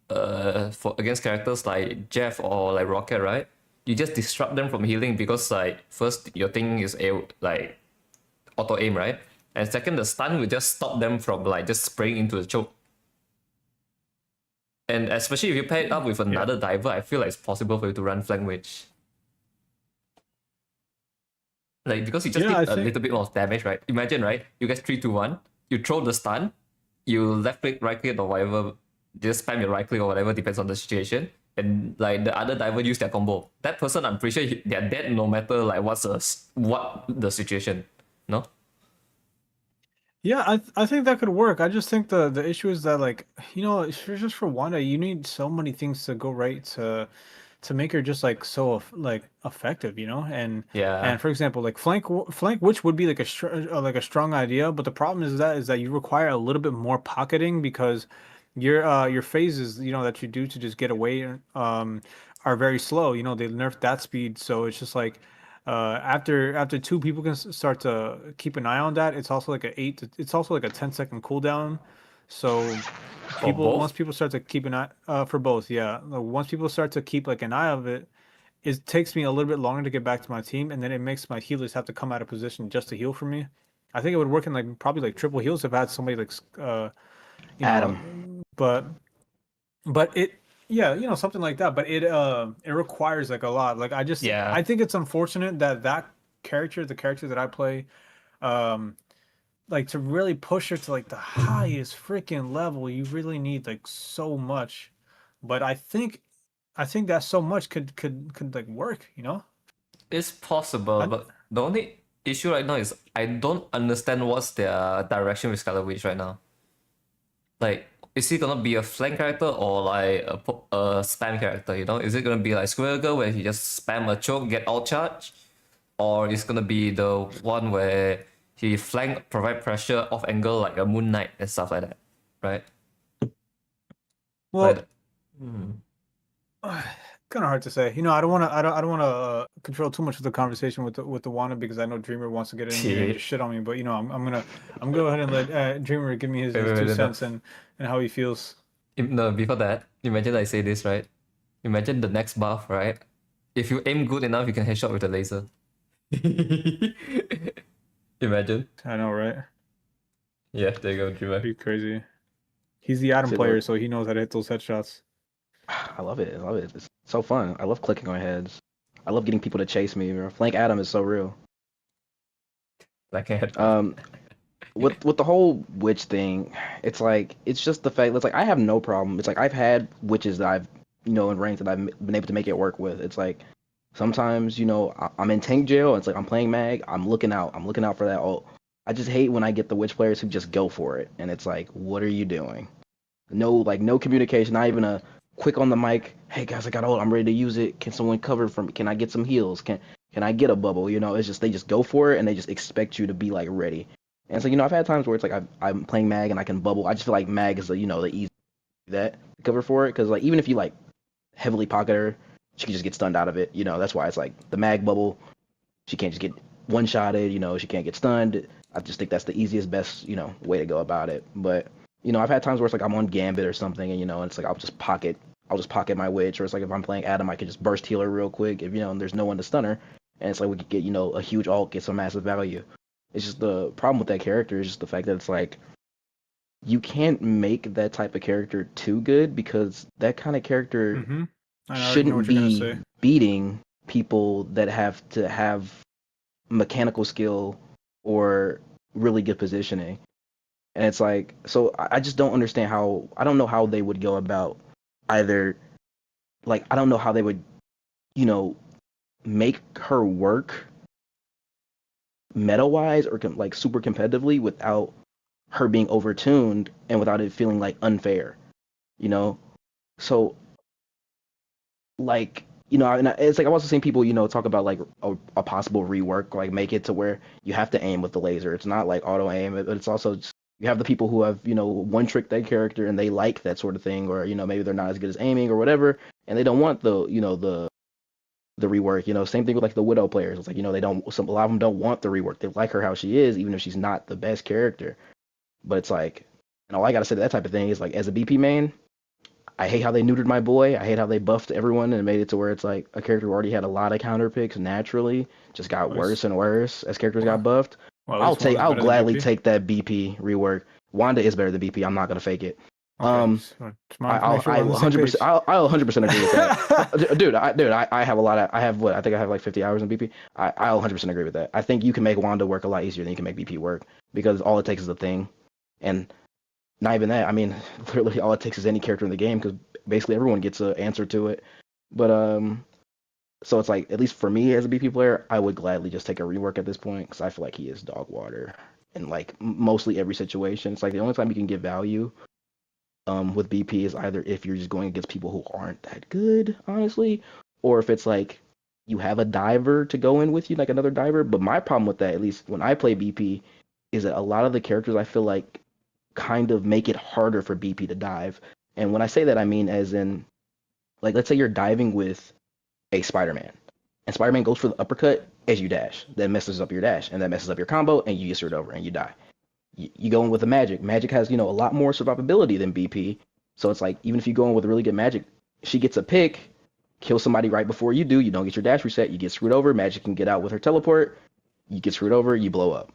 for against characters like Jeff or like Rocket, right? you just disrupt them from healing because like first your thing is like auto aim, right? And second, the stun will just stop them from like just spraying into the choke. And especially if you pair it up with another diver, I feel like it's possible for you to run flank witch. Like because you just
Yeah,
need
I
a
think
little bit more of damage, right? Imagine, right? You get 3-2-1, you throw the stun, you left click, right click, or whatever, just spam your right click or whatever, depends on the situation. And like the other diver use their combo. That person, I'm pretty sure they're dead no matter like what the situation. No?
yeah, I think that could work. I just think the issue is that like just for Wanda, you need so many things to go right to make her just like so like effective,
Yeah.
and for example, like flank which would be like like a strong idea, but the problem is that you require a little bit more pocketing because your phases that you do to just get away are very slow. They nerfed that speed, so it's just like after two people can start to keep an eye on that, it's also like it's also like a 10-second cooldown. So
For
once
both?
people start to keep an eye for both, yeah. Once people start to keep like an eye of it, it takes me a little bit longer to get back to my team, and then it makes my healers have to come out of position just to heal for me. I think it would work in like probably like triple heals if I had somebody like you know,
Adam.
but it yeah, something like that. But it requires like a lot. Like
Yeah.
I think it's unfortunate that the character that I play, um like to really push her to like the highest freaking level, you really need like so much. But I think that so much could like work.
It's possible,
I,
but the only issue right now is I don't understand what's their direction with Scarlet Witch right now. Like, is he gonna be a flank character or like a spam character? Is it gonna be like Squirrel Girl where he just spam a choke, get all charge, or is gonna be the one where he flank, provide pressure off angle like a Moon Knight and stuff like that, right?
well,
Like, hmm.
kind of hard to say. I don't want to control too much of the conversation with the Wanda because I know Dreamer wants to get in here and just
Shit.
shit on me. But I'm gonna go ahead and let Dreamer give me his,
Wait,
his
wait,
two
wait, no.
cents and how he feels.
No, before that, imagine I say this, right? Imagine the next buff, right? If you aim good enough, you can headshot with a laser. Imagine.
I know, right?
Yeah, there you go, Dreamer.
Pretty crazy. He's the Atom
So,
player, so he knows how to hit those headshots.
I love it. I love it. It's so fun. I love clicking on heads. I love getting people to chase me. Flank Adam is so real.
Like I had.
Um, with the whole witch thing, it's just the fact. It's like I have no problem. It's like I've had witches that I've in ranks that I've been able to make it work with. It's like sometimes I'm in tank jail. It's like I'm playing mag. I'm looking out. I'm looking out for that ult. I just hate when I get the witch players who just go for it, and it's like, what are you doing? No communication. Not even a quick on the mic. Hey guys, I got ult. I'm ready to use it. Can someone cover for me? Can I get some heals? Can I get a bubble? It's just they just go for it and they just expect you to be like ready. And so I've had times where it's like I'm playing mag and I can bubble. I just feel like mag is the easy that cover for it because like even if you like heavily pocket her, she can just get stunned out of it. That's why it's like the mag bubble. She can't just get one shotted. She can't get stunned. I just think that's the easiest, best way to go about it. But I've had times where it's like I'm on Gambit or something, and and it's like I'll just pocket my witch, or it's like if I'm playing Adam, I can just burst heal her real quick if and there's no one to stun her, and it's like we could get a huge ult, get some massive value. It's just the problem with that character is just the fact that it's like you can't make that type of character too good because that kind of character
Mm-hmm. I already know
shouldn't
what you're gonna
be
say.
beating people that have to have mechanical skill or really good positioning. And it's like, so I just don't understand I don't know how they would go about either, like, I don't know how they would, make her work meta wise or like super competitively without her being overtuned and without it feeling like unfair, you know? So, like, and it's like I've also seen people, talk about like a possible rework, like make it to where you have to aim with the laser. It's not like auto aim, but it's also just, you have the people who have, one trick their character and they like that sort of thing, or maybe they're not as good as aiming or whatever, and they don't want the rework. Same thing with like the Widow players. It's like they don't. A lot of them don't want the rework. They like her how she is, even if she's not the best character. But it's like, and all I gotta say to that type of thing is like, as a BP main, I hate how they neutered my boy. I hate how they buffed everyone and made it to where it's like a character who already had a lot of counter picks naturally just got
At least,
worse and worse as characters got
well,
buffed.
well, at least one is
I'll
better than
gladly
BP.
take that BP rework. Wanda is better than BP. I'm not gonna fake it.
Okay,
Um,
just wanted to make sure we're on the same
100%,
page.
I'll 100% agree with that. Dude, I have a lot of, I have what, I think I have like 50 hours in BP. I'll 100% agree with that. I think you can make Wanda work a lot easier than you can make BP work because all it takes is a thing. And not even that. I mean, literally all it takes is any character in the game because basically everyone gets an answer to it. But, so it's like, at least for me as a BP player, I would gladly just take a rework at this point because I feel like he is dog water in like mostly every situation. It's like the only time you can get value with BP is either if you're just going against people who aren't that good, honestly, or if it's like you have a diver to go in with you, like another diver. But my problem with that, at least when I play BP, is that a lot of the characters I feel like kind of make it harder for BP to dive. And when I say that, I mean as in, like, let's say you're diving with a Spider-Man, and Spider-Man goes for the uppercut as you dash. That messes up your dash, and that messes up your combo, and you get screwed over, and you die. You go in with the magic. Magic has, a lot more survivability than BP. So it's like, even if you go in with really good magic, she gets a pick, kill somebody right before you do, you don't get your dash reset, you get screwed over. Magic can get out with her teleport, you get screwed over, you blow up.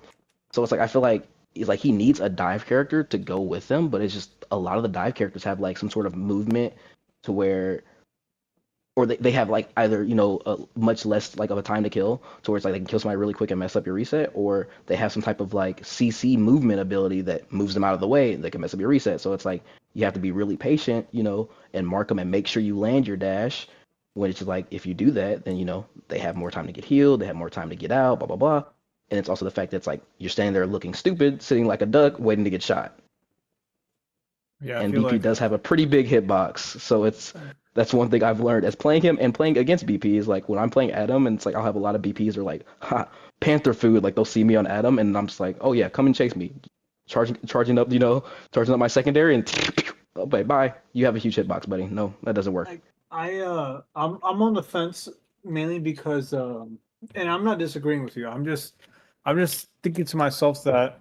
So it's like, I feel like it's like he needs a dive character to go with him, but it's just a lot of the dive characters have like some sort of movement to where, or they have like either a much less like of a time to kill, to where it's like they can kill somebody really quick and mess up your reset, or they have some type of like CC movement ability that moves them out of the way and they can mess up your reset. So it's like you have to be really patient, and mark them and make sure you land your dash. When it's just like if you do that, then they have more time to get healed, they have more time to get out, blah blah blah. And it's also the fact that it's like you're standing there looking stupid, sitting like a duck, waiting to get shot.
Yeah, I
And
feel
BP
like
does have a pretty big hitbox, so that's one thing I've learned as playing him and playing against BP is like when I'm playing Adam and it's like I'll have a lot of BPs are like, ha, Panther food, like they'll see me on Adam and I'm just like, oh yeah, come and chase me, charging up, charging up my secondary and okay, bye. You have a huge hitbox, buddy. No, that doesn't work.
I'm on the fence mainly because and I'm not disagreeing with you. I'm just thinking to myself that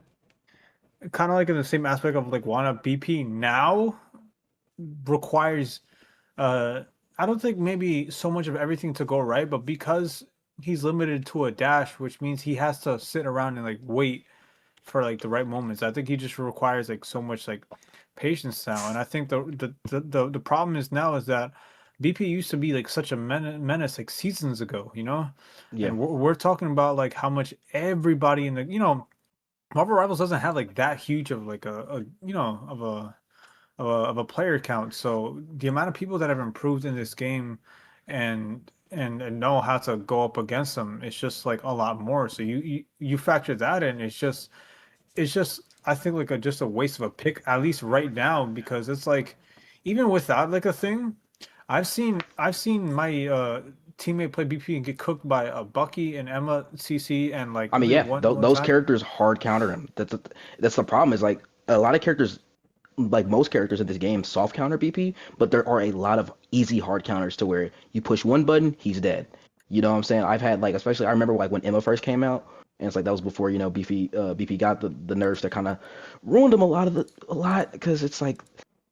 kind of like in the same aspect of like Wanna BP now requires I don't think maybe so much of everything to go right, but because he's limited to a dash, which means he has to sit around and like wait for like the right moments. I think he just requires like so much like patience now. And I think the problem is now is that BP used to be like such a menace like seasons ago,
Yeah,
and we're talking about like how much everybody in the Marvel Rivals doesn't have like that huge of like a of a player count. So the amount of people that have improved in this game and know how to go up against them, it's just like a lot more. So you factor that in, it's just I think like just a waste of a pick, at least right now, because it's like even without like a thing, I've seen my teammate play BP and get cooked by a Bucky and Emma CC and like
I mean,
only
yeah,
one
those
time.
characters hard counter him. That's the problem. Is like a lot of characters, like most characters in this game, soft counter BP, but there are a lot of easy hard counters to where you push one button, he's dead. You know what I'm saying? I've had like, especially I remember like when Emma first came out, and it's like that was before BP got the nerfs that kind of ruined him a lot because it's like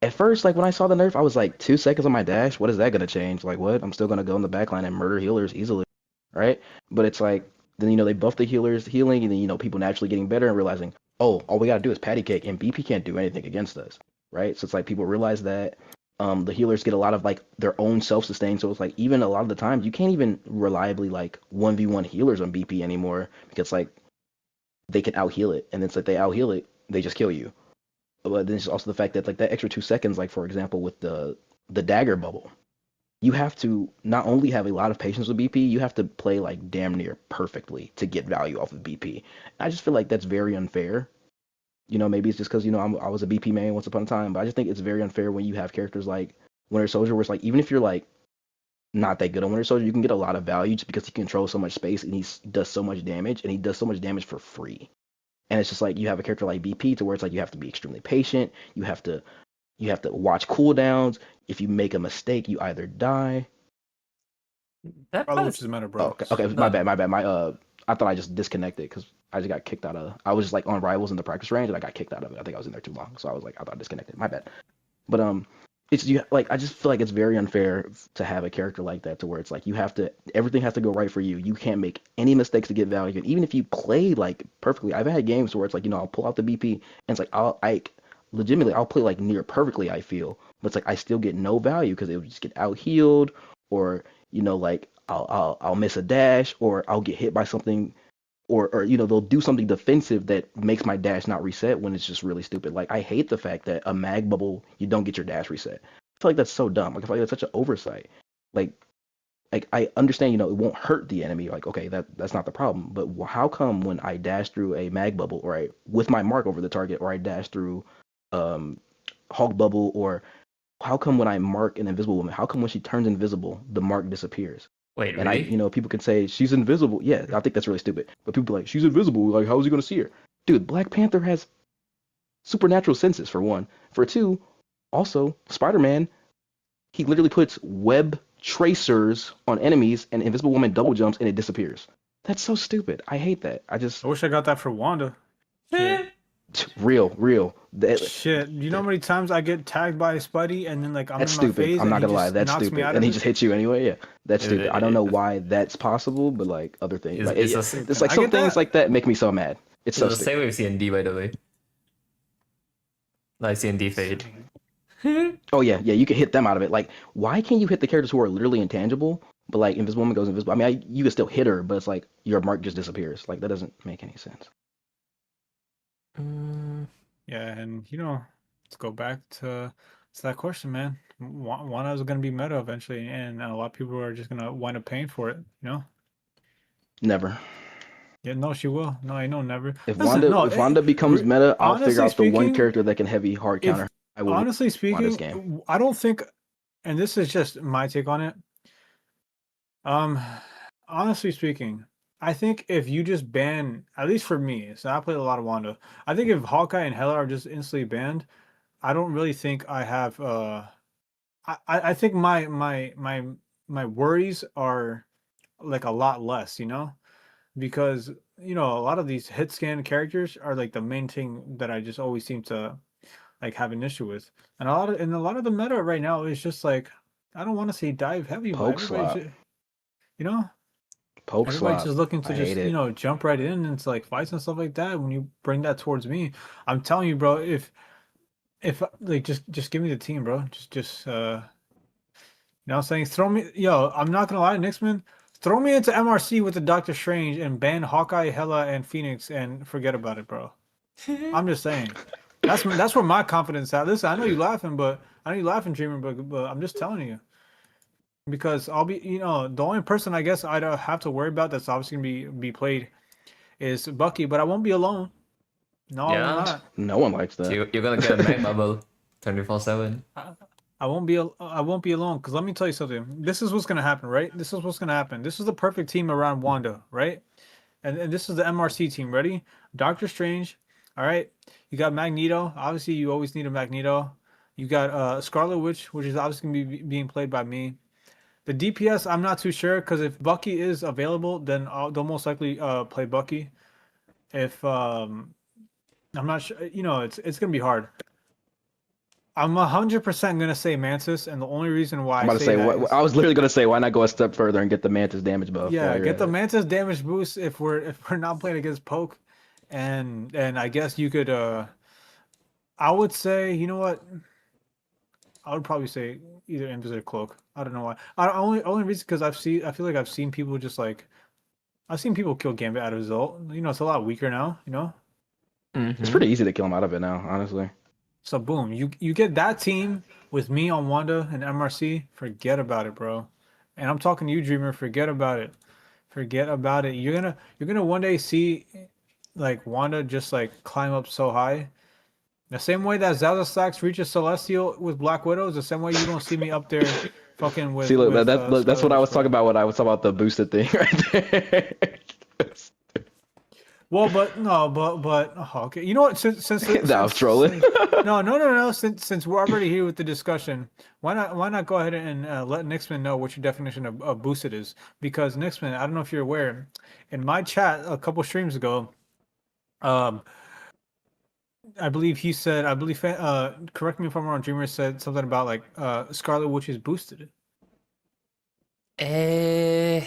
at first like when I saw the nerf, I was like 2 seconds on my dash. What is that gonna change? Like what? I'm still gonna go in the backline and murder healers easily, right? But it's like then they buff the healers healing, and then people naturally getting better and realizing, oh, all we gotta do is patty cake, and BP can't do anything against us, right? So it's like people realize that the healers get a lot of like their own self sustain. So it's like even a lot of the times you can't even reliably like 1v1 healers on BP anymore because like they can out heal it, and it's like they out heal it, they just kill you. But then it's also the fact that like that extra 2 seconds, like for example with the dagger bubble, you have to not only have a lot of patience with BP, you have to play like damn near perfectly to get value off of BP. I just feel like that's very unfair. Maybe it's just because I was a BP main once upon a time, but I just think it's very unfair when you have characters like Winter Soldier, where it's like even if you're like not that good on Winter Soldier, you can get a lot of value just because he controls so much space and does so much damage, and he does so much damage for free. And it's just like you have a character like BP to where it's like you have to be extremely patient. You have to watch cooldowns. If you make a mistake, you either die.
That
Brother,
part
which
is
is meta,
Oh,
bro.
okay, my
no,
bad, my bad. I thought I just disconnected because I just got kicked out of. I was just like on rivals in the practice range and I got kicked out of it. I think I was in there too long, so I was like, I thought I disconnected. My bad. But it's you like I just feel like it's very unfair to have a character like that to where it's like you have to everything has to go right for you. You can't make any mistakes to get value. And even if you play like perfectly, I've had games where it's like, I'll pull out the BP and it's like I legitimately I'll play like near perfectly, I feel, but it's like I still get no value because it would just get out healed, or like I'll miss a dash, or I'll get hit by something, or they'll do something defensive that makes my dash not reset when it's just really stupid. Like I hate the fact that a mag bubble you don't get your dash reset. I feel like that's so dumb. Like I feel like that's such an oversight. Like I understand, it won't hurt the enemy. Like okay, that's not the problem. But how come when I dash through a mag bubble, or I with my mark over the target, or I dash through Hawk bubble, or how come when I mark an invisible woman, how come when she turns invisible the mark disappears?
Wait,
And
really?
people can say she's invisible. Yeah, I think that's really stupid. But people be like, she's invisible. Like, how is he gonna see her? Dude, Black Panther has supernatural senses for one. For two, also Spider-Man, he literally puts web tracers on enemies, and Invisible Woman double jumps and it disappears. That's so stupid. I hate that. I just
I wish I got that for Wanda. Shit.
real.
Shit. You know how many times I get tagged by Spidey and then like I'm
That's
in my
stupid.
phase
I'm
and
not
he
gonna lie.
just
That's
knocks me
stupid.
out
And
of
he
it?
just hits you anyway. Yeah, that's
It-
stupid. I don't know
it-
why that's possible, but like other things, like
It's a-
it's like
I
some
get
things
that.
like that make me so mad. It's
It's
so
the
stupid.
same with CND, by the way. Like CND fade.
Oh yeah, you can hit them out of it. Like, why can't you hit the characters who are literally intangible, but like Invisible Woman goes invisible? I mean, you can still hit her, but it's like your mark just disappears. Like that doesn't make any sense.
Yeah, and let's go back to that question, man. Wanda is going to be meta eventually, and a lot of people are just going to wind up paying for it.
Never.
Yeah, no, she will. No, I know, never.
If
Listen,
Wanda
no.
if Wanda becomes meta, I'll figure
Honestly
out the one
speaking,
character that can heavy hard
if
counter. I will
honestly
Wanda's
speaking,
game.
I don't think, and this is just my take on it. Um, honestly speaking, I think if you just ban, at least for me, so I played a lot of Wanda. I think if Hawkeye and Hela are just instantly banned, I don't really think I have. I think my worries are like a lot less, because a lot of these hit scan characters are like the main thing that I just always seem to like have an issue with, and a lot of the meta right now is just like I don't want to say dive heavy, but
Poke
everybody's
slap.
just, you know
Poke
everybody's
slap.
just looking to
I hate
just
it.
jump right in into like fights and stuff like that. When you bring that towards me, I'm telling you, bro, if like just give me the team, bro, just you know what I'm saying? Throw me, yo, I'm not gonna lie, Nixman, throw me into MRC with the Doctor Strange and ban Hawkeye, Hela, and Phoenix and forget about it, bro. I'm just saying. That's where my confidence at. Listen, I know you laughing, but I know you laughing, Dreamer, but I'm just telling you. Because I'll be, the only person I guess I'd have to worry about that's obviously gonna be played is Bucky, but I won't be alone. No, I will
Yeah.
not.
No one likes
So
that.
you're gonna get a mag bubble 24/7.
I won't be alone because let me tell you something. This is what's gonna happen, right? This is what's gonna happen. This is the perfect team around Wanda, right? And this is the MRC team. Ready? Doctor Strange. All right. You got Magneto. Obviously, you always need a Magneto. You got Scarlet Witch, which is obviously gonna be being played by me. The DPS, I'm not too sure because if Bucky is available, then they'll most likely play Bucky. If I'm not sure, it's gonna be hard. I'm 100% gonna say Mantis, and the only reason why
I'm
I
about to
say
say
that
what
is
I was literally gonna say. Why not go a step further and get the Mantis damage buff?
yeah,
while you're
get
at
the
it?
Mantis damage boost if we're not playing against Poke, and I guess you could I would say you know what I would probably say either Invis or Cloak. I don't know why. Only reason because I feel like I've seen people just like I've seen people kill Gambit out of his ult. It's a lot weaker now.
It's pretty easy to kill him out of it now, honestly.
So boom, you get that team with me on Wanda and MRC. Forget about it, bro. And I'm talking to you, Dreamer. Forget about it. Forget about it. You're gonna one day see like Wanda just like climb up so high. The same way that Zaza Stacks reaches Celestial with Black Widows, the same way you don't see me up there fucking
See,
with
look, that's
Scarlet
what I
Witch,
was talking
bro.
about when I was talking about the boosted thing right there.
Well, but no, but oh, okay. You know what?
That I was trolling.
No. Since we're already here with the discussion, why not go ahead and let Nixman know what your definition of boosted is? Because Nixman, I don't know if you're aware, in my chat a couple streams ago, um, I believe he said. I believe. Correct me if I'm wrong. Dreamer said something about like Scarlet Witch is boosted.
Eh,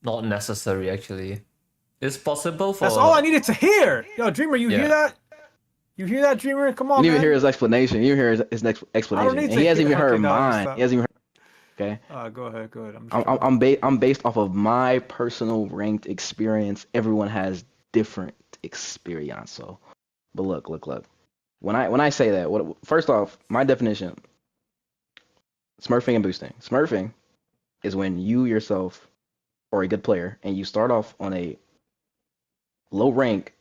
not necessary actually. It's possible
That's all I
for
needed to hear. Yo, Dreamer, you hear
yeah.
that? You hear that, Dreamer? Come
You
on,
didn't even
man.
hear his explanation. You didn't hear his next
I don't
explanation,
need
and
to
he hasn't
hear.
even heard
Okay, no, I'll just
mine.
stop.
He hasn't even heard. Okay.
Go ahead. Go ahead. I'm just
I'm
joking.
I'm based off of my personal ranked experience. Everyone has different experience. So, but look. When I say that, what first off, my definition, smurfing and boosting. Smurfing is when you yourself are a good player and you start off on a low rank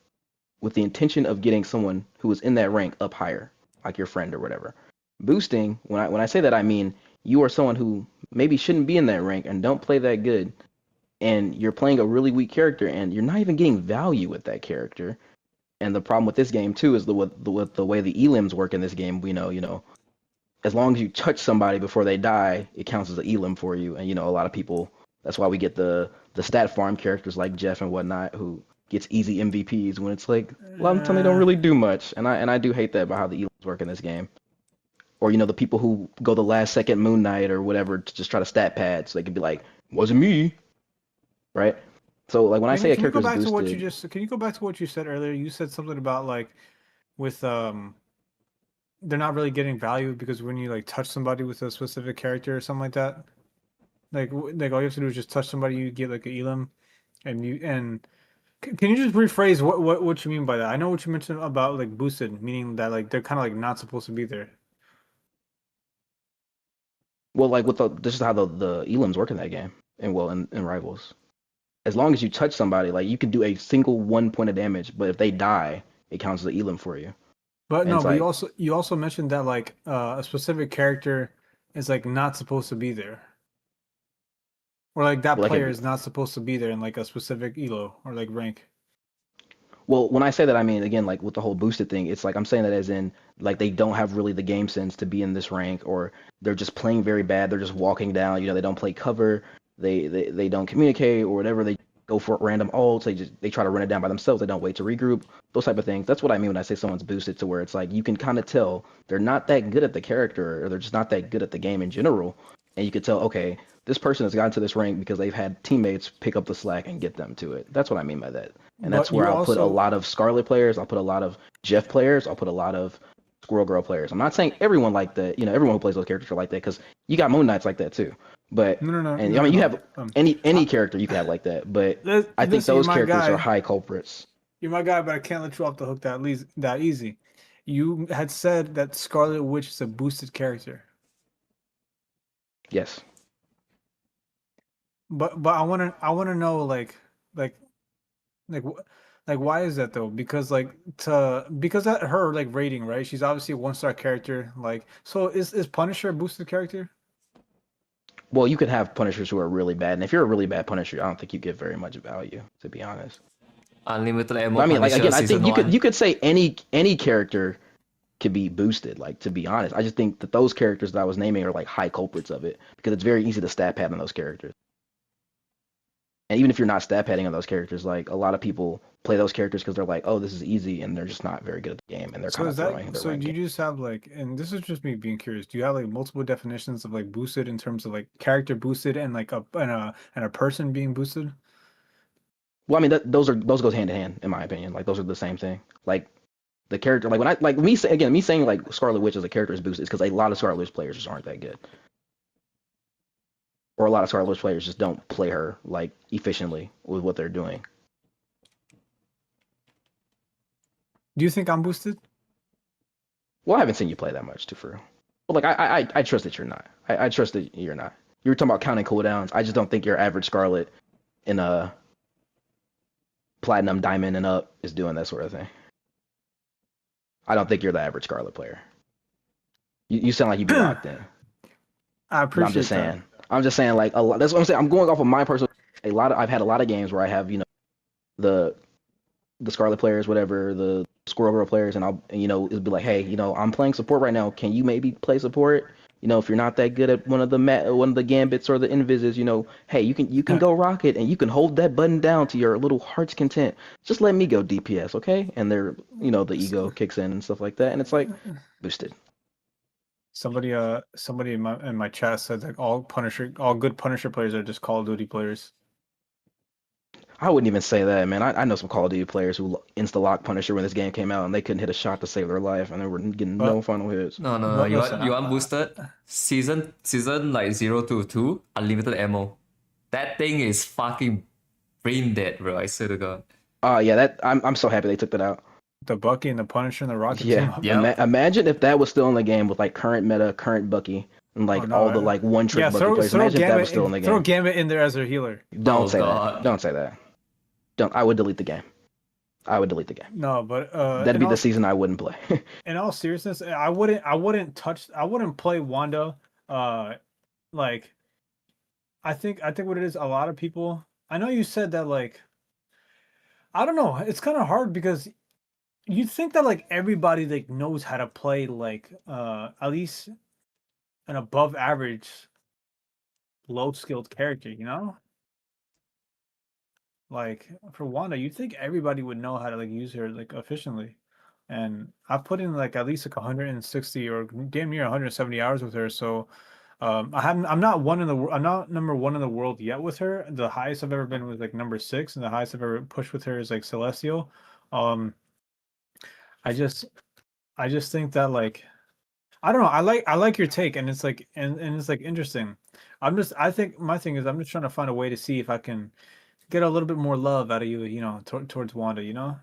with the intention of getting someone who is in that rank up higher, like your friend or whatever. Boosting, when I say that, I mean you are someone who maybe shouldn't be in that rank and don't play that good, and you're playing a really weak character and you're not even getting value with that character. And the problem with this game too is with the way the elims work in this game. We know, as long as you touch somebody before they die, it counts as an elim for you. And a lot of people. That's why we get the stat farm characters like Jeff and whatnot who gets easy MVPs when it's like a lot of the time they don't really do much. And I do hate that about how the elims work in this game. Or the people who go the last second Moon Knight or whatever to just try to stat pad so they could be like, wasn't me, right? So like when I say a
Can you
character
go
is
back to what you
boosted,
just? Can you go back to what you said earlier? You said something about like with they're not really getting value because when you like touch somebody with a specific character or something like that, like all you have to do is just touch somebody, you get like a elim, and can you just rephrase what you mean by that? I know what you mentioned about like boosted, meaning that like they're kind of like not supposed to be there.
well, like this is how the elims work in that game, and well, in Rivals. As long as you touch somebody, like you can do a single 1 point of damage, but if they die, it counts as an elim for you.
But
And
no,
it's
but
like,
you also mentioned that like a specific character is like not supposed to be there. Or like that
like,
player is not supposed to be there in like a specific elo or like rank.
well, when I say that, I mean again, like with the whole boosted thing, it's like I'm saying that as in like they don't have really the game sense to be in this rank, or they're just playing very bad. They're just walking down. They don't play cover. They don't communicate or whatever. They go for random ults. They try to run it down by themselves. They don't wait to regroup. Those type of things. That's what I mean when I say someone's boosted, to where it's like you can kind of tell they're not that good at the character, or they're just not that good at the game in general. And you could tell, okay, this person has gotten to this rank because they've had teammates pick up the slack and get them to it. That's what I mean by that. And that's
But
where
you
I'll put a
also
lot of Scarlet players. I'll put a lot of Jeff players. I'll put a lot of Squirrel Girl players. I'm not saying everyone like that. Everyone who plays those characters are like that, because you got Moon Knights like that too. But and I mean, you
no.
have any
I,
character you could have like that. But I think
listen, you're
those
my
characters are
guy.
high culprits.
You're my guy, but I can't let you off the hook that easy. You had said that Scarlet Witch is a boosted character.
Yes.
But I wanna know like like wh- like why is that though? Because because that her like rating, right? She's obviously a 1-star character. Like so is Punisher a boosted character?
Well, you could have Punishers who are really bad, and if you're a really bad Punisher, I don't think you get very much value, to be honest.
Unlimited
But
Ammo
I mean, like
Punisher
again, I
season
think you could
one.
you could say any character could be boosted. Like, to be honest, I just think that those characters that I was naming are like high culprits of it, because it's very easy to stat pad on those characters. And even if you're not stat padding on those characters, like a lot of people play those characters because they're like, oh, this is easy, and they're just not very good at the game, and they're
So
kind
is
of
that
throwing their
so? Do
ranking.
you just have like, and this is just me being curious. Do you have like multiple definitions of like boosted in terms of like character boosted and like a person being boosted?
Well, I mean, those goes hand in hand in my opinion. Like those are the same thing. Like the character, like when I like me saying like Scarlet Witch as a character is boosted is because a lot of Scarlet Witch players just aren't that good, or a lot of Scarlet Witch players just don't play her like efficiently with what they're doing.
Do you think I'm boosted?
Well, I haven't seen you play that much, to for real. But like I trust that you're not. I trust that you're not. You were talking about counting cooldowns. I just don't think your average Scarlet in a platinum, diamond, and up is doing that sort of thing. I don't think you're the average Scarlet player. You sound like you'd be locked in.
I
But I'm just
appreciate that.
saying. I'm just saying, like a lot. That's what I'm saying. I'm going off of my personal. I've had a lot of games where I have the the Scarlet players, whatever, the Squirrel Girl players, and I'll it'll be like, hey, I'm playing support right now. Can you maybe play support? You know, if you're not that good at one of the gambits or the invises, you know, hey, you can go rocket and you can hold that button down to your little heart's content. Just let me go DPS, okay? And they're, you know, the ego kicks in and stuff like that, and it's like boosted.
Somebody in my chat said that all good Punisher players are just Call of Duty players.
I wouldn't even say that, man. I know some Call of Duty players who insta lock Punisher when this game came out, and they couldn't hit a shot to save their life, and they were getting no final hits.
No, no, no.
But
You
listen,
want you want boosted? Season like 0 to 2, unlimited ammo. That thing is fucking brain dead, bro. I swear to God.
Yeah, that I'm so happy they took that out.
The Bucky and the Punisher and the Rocket team
Yeah,
up.
Yeah.
imagine if that was still in the game with like current meta, current Bucky, and like
Oh, no,
all the like one trick
Yeah,
Bucky players. Imagine if that was still in the
throw
game.
Gambit in there as their healer.
Don't
Oh,
say
God.
that. Don't say that. Don't. I would delete the game. I would delete the game.
No, but
That'd be the season I wouldn't play.
in all seriousness, I wouldn't play Wanda. Like, I think what it is. A lot of people. I know you said that. Like, I don't know. It's kind of hard because you think that like everybody like knows how to play like at least an above average, low skilled character. You know. Like for Wanda, you'd think everybody would know how to like use her like efficiently. And I've put in like at least like 160 or damn near 170 hours with her. So I'm not I'm not number one in the world yet with her. The highest I've ever been was like number 6, and the highest I've ever pushed with her is like Celestial. Um I just think that like I don't know. I like your take, and it's like and it's like interesting. I think my thing is I'm just trying to find a way to see if I can get a little bit more love out of you, you know, towards Wanda, you know?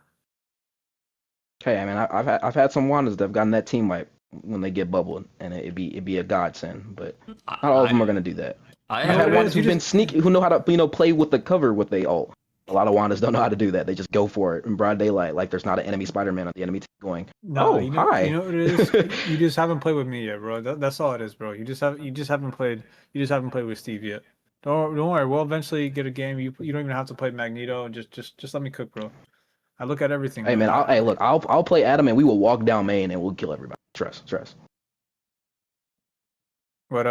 Okay, I mean, I've had some Wandas that have gotten that team wipe when they get bubbled, and it'd be a godsend. But not all of them are gonna do that.
I
I've
know
had
what it
Wandas
is? You
who've been
just-
sneaky, who know how to play with the cover with they ult. A lot of Wandas don't know how to do that. They just go for it in broad daylight, like there's not an enemy Spider-Man on the enemy team going.
No,
Oh,
you know,
hi.
you know what it is? You just haven't played with me yet, bro. That's all it is, bro. You just haven't played with Steve yet. Don't worry. We'll eventually get a game. You don't even have to play Magneto, and just let me cook, bro. I look at everything.
Hey man, I'll play Adam, and we will walk down main, and we'll kill everybody. Trust.
But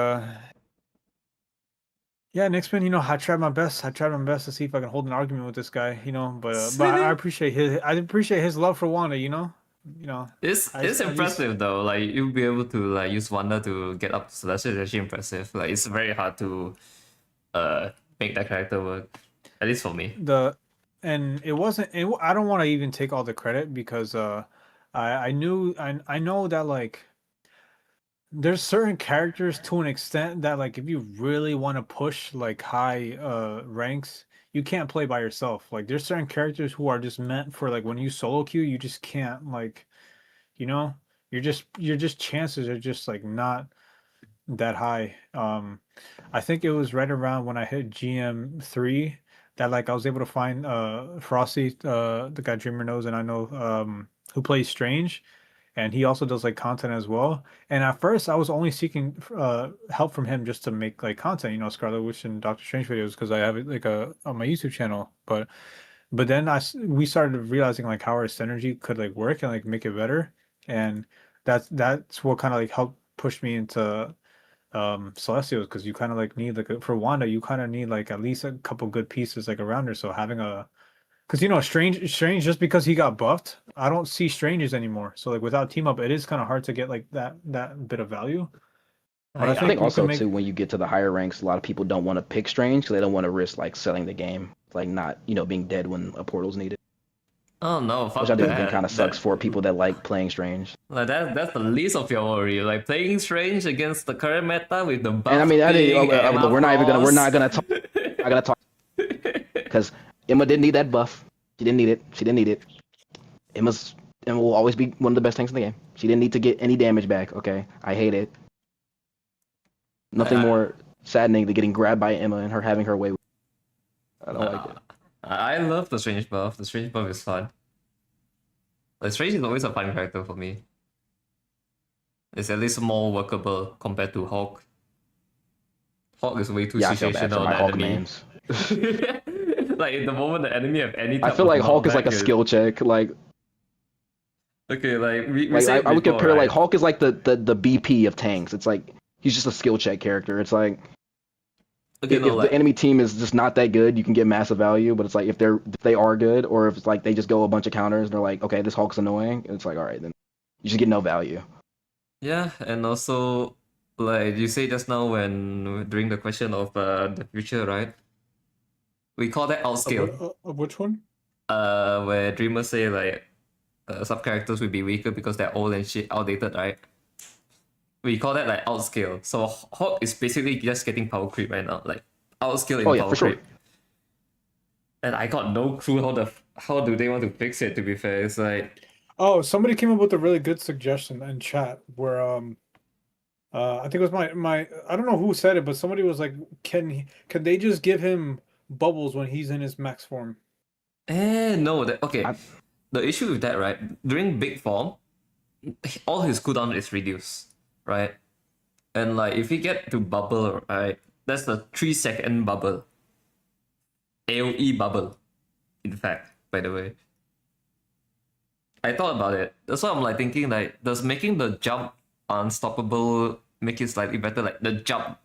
yeah, Nixman, you know, I tried my best. I tried my best to see if I can hold an argument with this guy, you know. But I appreciate his love for Wanda, you know.
It's
at least-
impressive though. Like you'll be able to like use Wanda to get up to Celestial is actually impressive. Like it's very hard to make that character work. At least for me.
And it wasn't. I don't want to even take all the credit because I know that like there's certain characters to an extent that like if you really want to push like high ranks, you can't play by yourself. Like there's certain characters who are just meant for like when you solo queue, you just can't like, you know, your just chances are just like not that high. I think it was right around when I hit GM3 that like I was able to find Frosty, the guy Dreamer knows, and I know who plays Strange, and he also does like content as well. And at first I was only seeking help from him just to make like content, you know, Scarlet Witch and Doctor Strange videos because I have it like on my YouTube channel. But then we started realizing like how our synergy could like work and like make it better, and that's what kind of like helped push me into Celestials, because you kind of like need like for Wanda you kind of need like at least a couple good pieces like around her. So having because you know Strange just because he got buffed, I don't see Strangers anymore. So like without team up, it is kind of hard to get like that bit of value. But
I think
you
also
can
too when you get to the higher ranks, a lot of people don't want to pick Strange because they don't want to risk like selling the game, like not being dead when a portal's needed.
Oh no, fuck
Which I do
that.
think kind of sucks for people that like playing Strange.
Like that's the least of your worry. Like playing Strange against the current meta with the buff
And I mean,
Emma
we're not
Frost.
gonna talk because Emma didn't need that buff. She didn't need it. Emma will always be one of the best tanks in the game. She didn't need to get any damage back. Okay, I hate it. Nothing more saddening than getting grabbed by Emma and her having her way. I don't like it.
I love the Strange buff. The Strange buff is fun. Like Strange is always a fun character for me. It's at least more workable compared to Hulk. Hulk is way too
Yeah, I feel bad for
situational
my
the
Hulk
enemy.
names.
Like in the moment the enemy have any
I
type
feel
of
like Hulk is like a
knockback,
skill check. Like
Okay, like we
Like
said
I would
before,
compare like
right?
Hulk is like the BP of tanks. It's like he's just a skill check character. It's like
Okay,
if
no,
the
like
enemy team is just not that good, you can get massive value. But it's like if they are good, or if it's like they just go a bunch of counters, and they're like, okay, this Hulk's annoying. It's like, all right, then you just get no value.
yeah, and also like you say just now when during the question of the future, right? We call that outscale.
Of which one?
Where dreamers say like some characters will be weaker because they're old and shit, outdated, right? We call that like outscale. So Hawk is basically just getting power creep right now, like outscale in
Oh yeah,
power
for sure.
creep. And I got no clue how do they want to fix it. To be fair, it's like
Oh, somebody came up with a really good suggestion in chat where I think it was my I don't know who said it, but somebody was like, can they just give him bubbles when he's in his max form?
no, okay.
I,
The issue with that, right? During big form, all his cooldown is reduced, right? And like if you get to bubble, right, that's the 3 second bubble. AoE bubble, in fact, by the way. I thought about it. That's why I'm like thinking like, does making the jump unstoppable make it slightly better? Like the jump.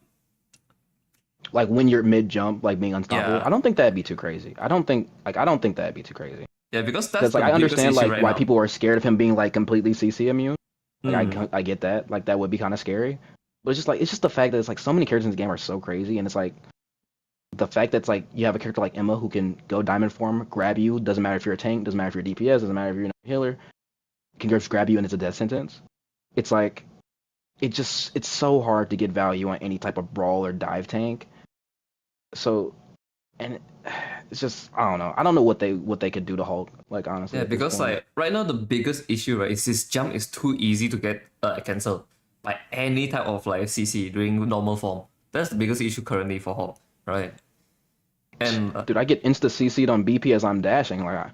like when you're mid jump, like being unstoppable.
Yeah.
I don't think that'd be too crazy. I don't think that'd be too crazy.
Yeah, because that's
Because
the
like I
biggest
understand
issue
like
right
why
now.
people are scared of him being like completely CC immune. Like
Mm.
I get that. Like that would be kind of scary. But it's just the fact that it's like so many characters in this game are so crazy, and it's like the fact that it's like you have a character like Emma who can go diamond form, grab you. Doesn't matter if you're a tank. Doesn't matter if you're DPS. Doesn't matter if you're a healer. Can just grab you and it's a death sentence. It's like it's so hard to get value on any type of brawl or dive tank. So, and it's just I don't know. I don't know what they could do to Hulk. Like honestly,
Yeah,
at this
because
point.
like right now the biggest issue, right, is his jump is too easy to get cancelled by any type of like CC during normal form. That's the biggest issue currently for Hawk, right? And
Dude, I get insta CC'd on BP as I'm dashing. Like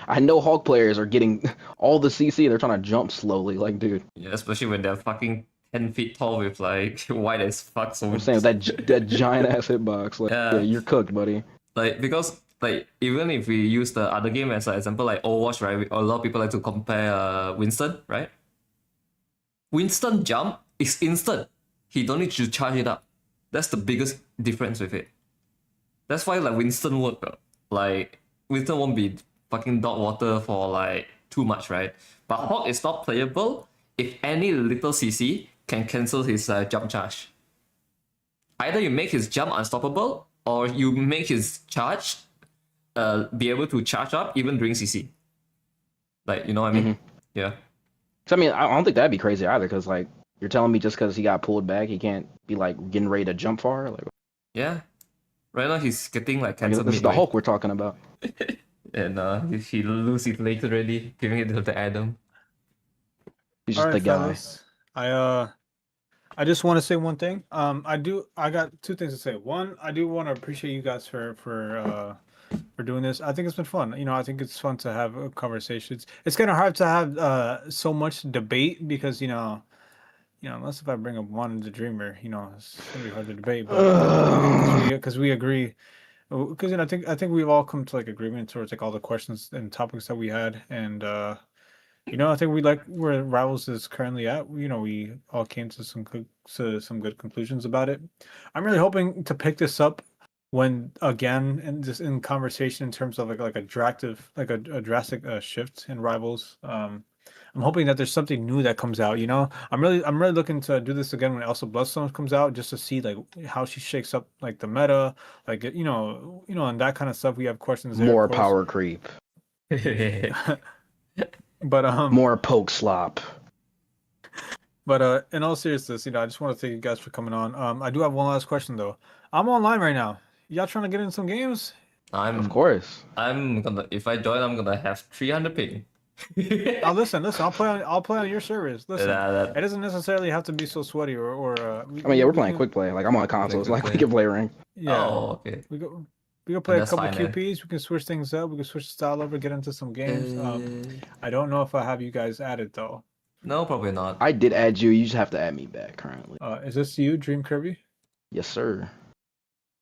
I know Hulk players are getting all the CC. They're trying to jump slowly. Like, dude,
yeah, especially when they're fucking 10 feet tall with like white as fuck. So
I'm saying that giant ass hitbox. Like, yeah,
yeah,
you're cooked, buddy.
like because like even if we use the other game as an example, like Overwatch, right? A lot of people like to compare Winston, right? Winston jump is instant. He don't need to charge it up. That's the biggest difference with it. That's why like Winston work. Like Winston won't be fucking dog water for like too much, right? But Hawk is not playable if any little CC can cancel his jump charge. Either you make his jump unstoppable or you make his charge be able to charge up even during CC. Like, you know what I mean? Yeah.
So I mean, I don't think that'd be crazy either. Cause like you're telling me just because he got pulled back, he can't be like getting ready to jump far. Like
Yeah. Right now he's getting like
this
cancelled
is the
midway.
Hulk we're talking about.
And he lose it later already, giving it to the Adam.
He's
All
just
right,
the guy.
fellas. I just want to say one thing. I got two things to say. One, I do want to appreciate you guys for doing this. I think it's been fun. You know, I think it's fun to have conversations. It's kind of hard to have so much debate because unless if I bring up one the Dreamer, it's gonna be hard to debate. But because we agree, because I think we've all come to like agreement towards like all the questions and topics that we had, and I think we like where Rivals is currently at. We all came to some good conclusions about it. I'm really hoping to pick this up when again and just in conversation in terms of like a drastic shift in Rivals. I'm hoping that there's something new that comes out. I'm really looking to do this again when Elsa Bloodstone comes out, just to see like how she shakes up like the meta, like and that kind of stuff. We have questions there.
More
of course.
power creep.
But
More poke slop.
But in all seriousness, I just want to thank you guys for coming on. I do have one last question though. I'm online right now. Y'all trying to get in some games?
Of course.
I'm gonna if I join, I'm gonna have 300 ping.
Oh, listen. I'll play on your servers. Listen,
That-
it doesn't necessarily have to be so sweaty or.
I mean, yeah, we're playing quick play. Like I'm on consoles.
quick
Like we
play.
can play ring.
Yeah.
Oh, okay.
We go play a
That's
couple
fine, eh?
QPs. We can switch things up. We can switch the style over, get into some games. I don't know if I have you guys added though.
No, probably not.
I did add you. You just have to add me back currently.
Is this you, Dream Kirby?
Yes, sir.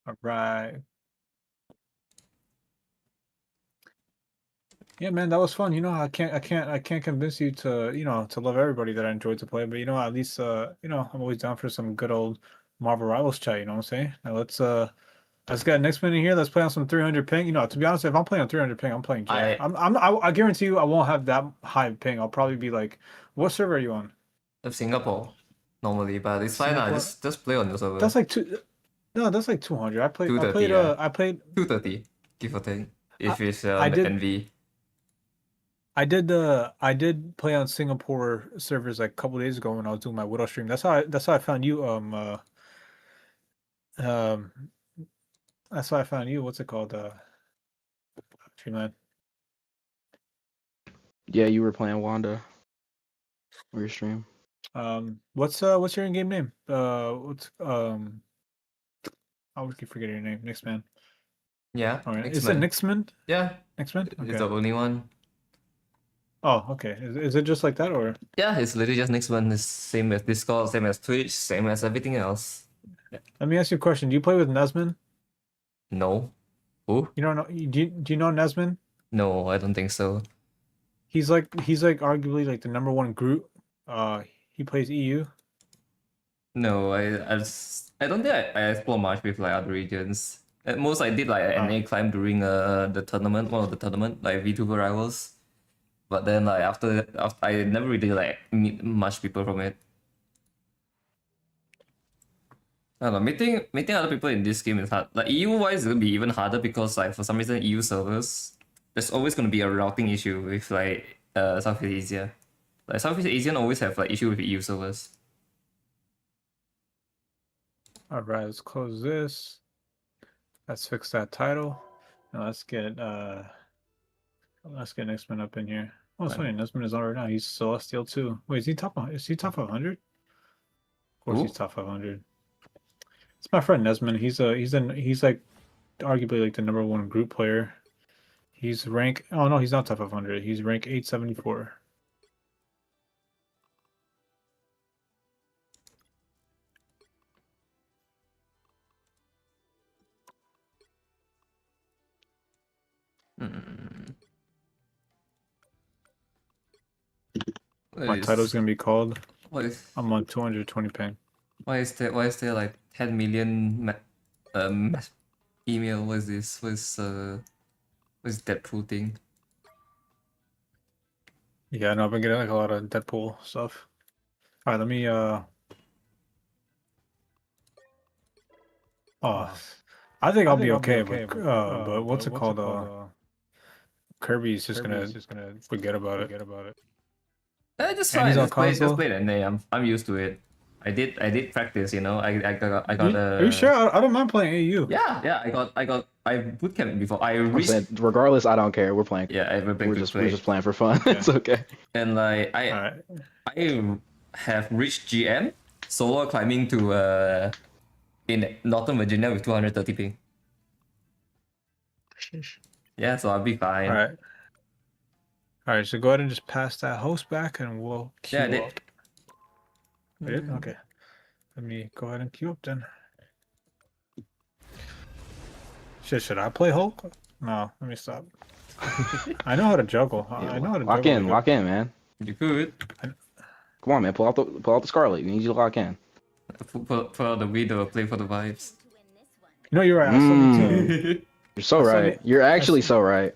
All right. Yeah, man, that was fun. You know, I can't convince you to, to love everybody that I enjoyed to play, but at least, I'm always down for some good old Marvel Rivals chat. You know what I'm saying? Now let's get next minute here. Let's play on some 300 ping. To be honest, if I'm playing on 300 ping, I'm playing J. I guarantee you, I won't have that high ping. I'll probably be like, what server are you on?
Of Singapore normally, but it's fine.
Singapore?
Just play on your server.
That's like two. No, that's like 200. I
230, yeah.
played
230, give or take. If it's
I did-
NV.
I did play on Singapore servers like a couple days ago when I was doing my Widow stream. That's how I found you. That's how I found you. What's it called? Streamline.
Yeah, you were playing Wanda. Or your stream.
What's your in-game name? What's I always keep forgetting your name. Nixman.
Yeah.
All right.
Nixman.
Is it Nixman?
Yeah,
Nixman?
it's
Okay.
the only one.
Oh, okay. Is it just like that or?
Yeah, it's literally just Nixman. It's same as Discord, same as Twitch, same as everything else.
Let me ask you a question. Do you play with Nesman?
No. Who?
You don't know? Do you know Nesman?
No, I don't think so.
He's like arguably like the #1 Groot. He plays EU.
No, I don't think I explore much with like other regions. At most, I did like an NA climb during the tournament, one of the tournament, like VTuber Rivals. But then like after I never really like meet much people from it. I don't know, meeting other people in this game is hard. Like EU wise, it'll be even harder because like for some reason EU servers, there's always gonna be a routing issue with like Southeast Asia. Like Southeast Asian always have like issue with EU servers.
All right, let's close this. Let's fix that title, and let's get Nextman up in here. Oh, it's funny. Nextman is on right now. He's Celestial too. Wait, is he top 500? Of course,
Who?
he's top 500. It's my friend Nesman. He's like arguably like the #1 group player. He's rank. Oh no, he's not top 500. He's rank 874. My title's gonna be called
What is
I'm on 220 ping.
why is there like 10 million email? What is this? What's Deadpool thing?
Yeah, no, I've been getting like a lot of Deadpool stuff. All right, let me I think I'll be okay, but what's it called? Kirby's just gonna forget about it.
Just
And
fine.
he's on
Just play
console?
NA. I'm used to it. I did practice, you know. I got
Are you sure? I don't mind playing AU.
Yeah, I bootcamped before. I
I'm
reached
saying, regardless, I don't care. We're playing.
yeah, I went back
We're
to
just
play.
playing for fun. It's okay.
And like
All right.
I have reached GM solo climbing to in Northern Virginia with 230 ping. Yeah, so I'll be fine.
All right. All right. So go ahead and just pass that host back, and we'll queue
Yeah, I did.
up. You did? Okay. Let me go ahead and queue up then. Should I play Hulk? No, let me stop. I know how to juggle. I know how to
Lock
juggle.
in, lock in, man.
You could
Come on, man. Pull out the Scarlet. We need you to lock in.
put out the video, play for the vibes.
No, you're right. I still need to.
You're so
I saw
right.
it.
You're actually so right.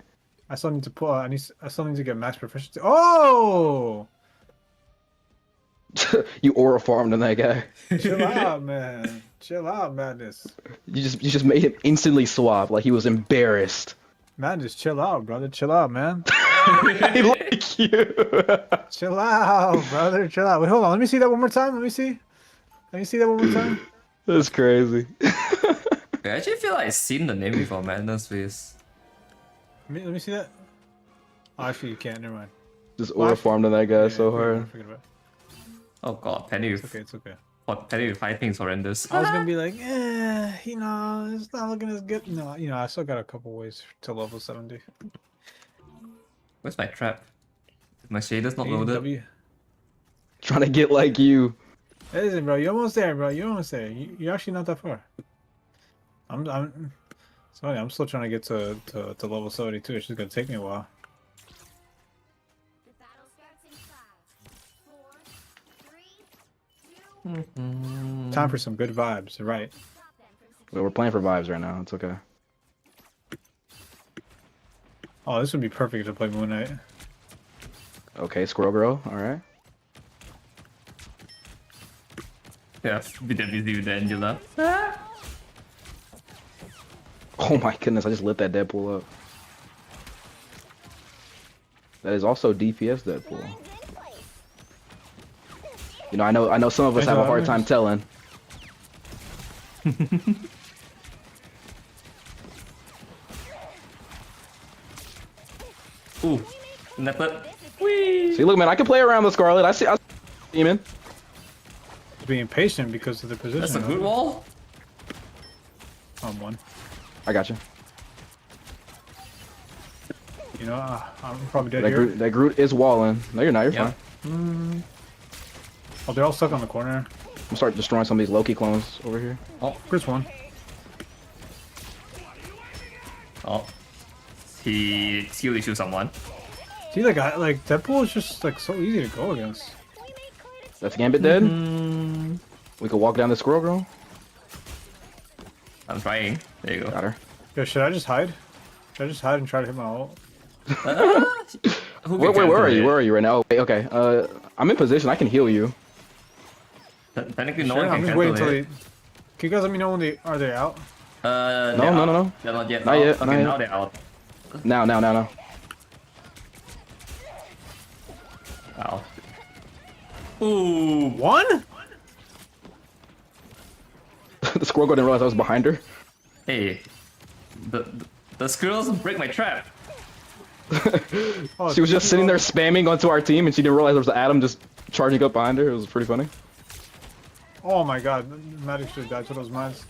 I still need to pull. I still need to get max proficiency. Oh,
You aura farmed on that guy.
chill out, man. Chill out, Madness.
You just made him instantly swap. Like he was embarrassed.
Madness, chill out, brother. Chill out, man.
I like you.
Chill out, brother. Chill out. Wait, hold on. Let me see that one more time. Let me see that one more time.
That's crazy.
I actually feel like I've seen the name before, Madness Face.
Let me see that. Oh, actually, you can't. Never mind.
Just aura farmed on that guy so hard.
Forget about it.
Oh god, Penny with
It's okay.
Penny with 5 ping is horrendous.
I was gonna be like, it's not looking as good. No, I still got a couple ways to level 70.
Where's my trap? My shader's not loaded.
W.
Trying to get like you.
Listen, bro, you're almost there, bro. You're almost there. You're actually not that far. I'm sorry, I'm still trying to get to level 72. It's just gonna take me a while. Time for some good vibes, right?
We're playing for vibes right now. It's okay.
Oh, this would be perfect to play Moon Knight.
Okay, Squirrel Girl. All right.
Yeah, be that busy with the Angela.
Oh my goodness! I just lit that Deadpool up. That is also DPS Deadpool. You know, I know some of us have a hard time telling.
Ooh, Nepet. Whee!
See, look, man, I can play around the Scarlet. I see Demon.
Being patient because of the position.
That's a good wall.
On one.
I got you.
You know, I'm probably dead
That
here.
Groot is walling. No, you're not. You're
Yep.
fine.
Oh, they're all stuck on the corner.
I'm gonna start destroying some of these Loki clones over here.
Oh,
Chris one.
oh. He skill issue someone.
See, like Deadpool is just like so easy to go against.
That's Gambit dead.
Mm,
We could walk down the Squirrel Girl.
I'm trying. There you go.
Got her.
Yo, should I just hide? Should I just hide and try to hit my ult?
Who
Where
can
are
cancel
you?
it?
Where are you right now? Okay. I'm in position. I can heal you.
Technically, no
Sure,
one
I'm
can
just waiting
cancel
till
it.
they. Can you guys let me know when they are they out?
No,
no.
They're not yet.
Not
out.
yet,
Okay,
not yet.
now they're out.
Now.
Wow. Ooh.
One?
The Squirrel Girl didn't realize I was behind her.
Hey. The squirrels break my trap.
Oh,
She was just sitting there spamming onto our team, and she didn't realize there was an Adam just charging up behind her. It was pretty funny.
Oh my god, Matic should have died to those mines.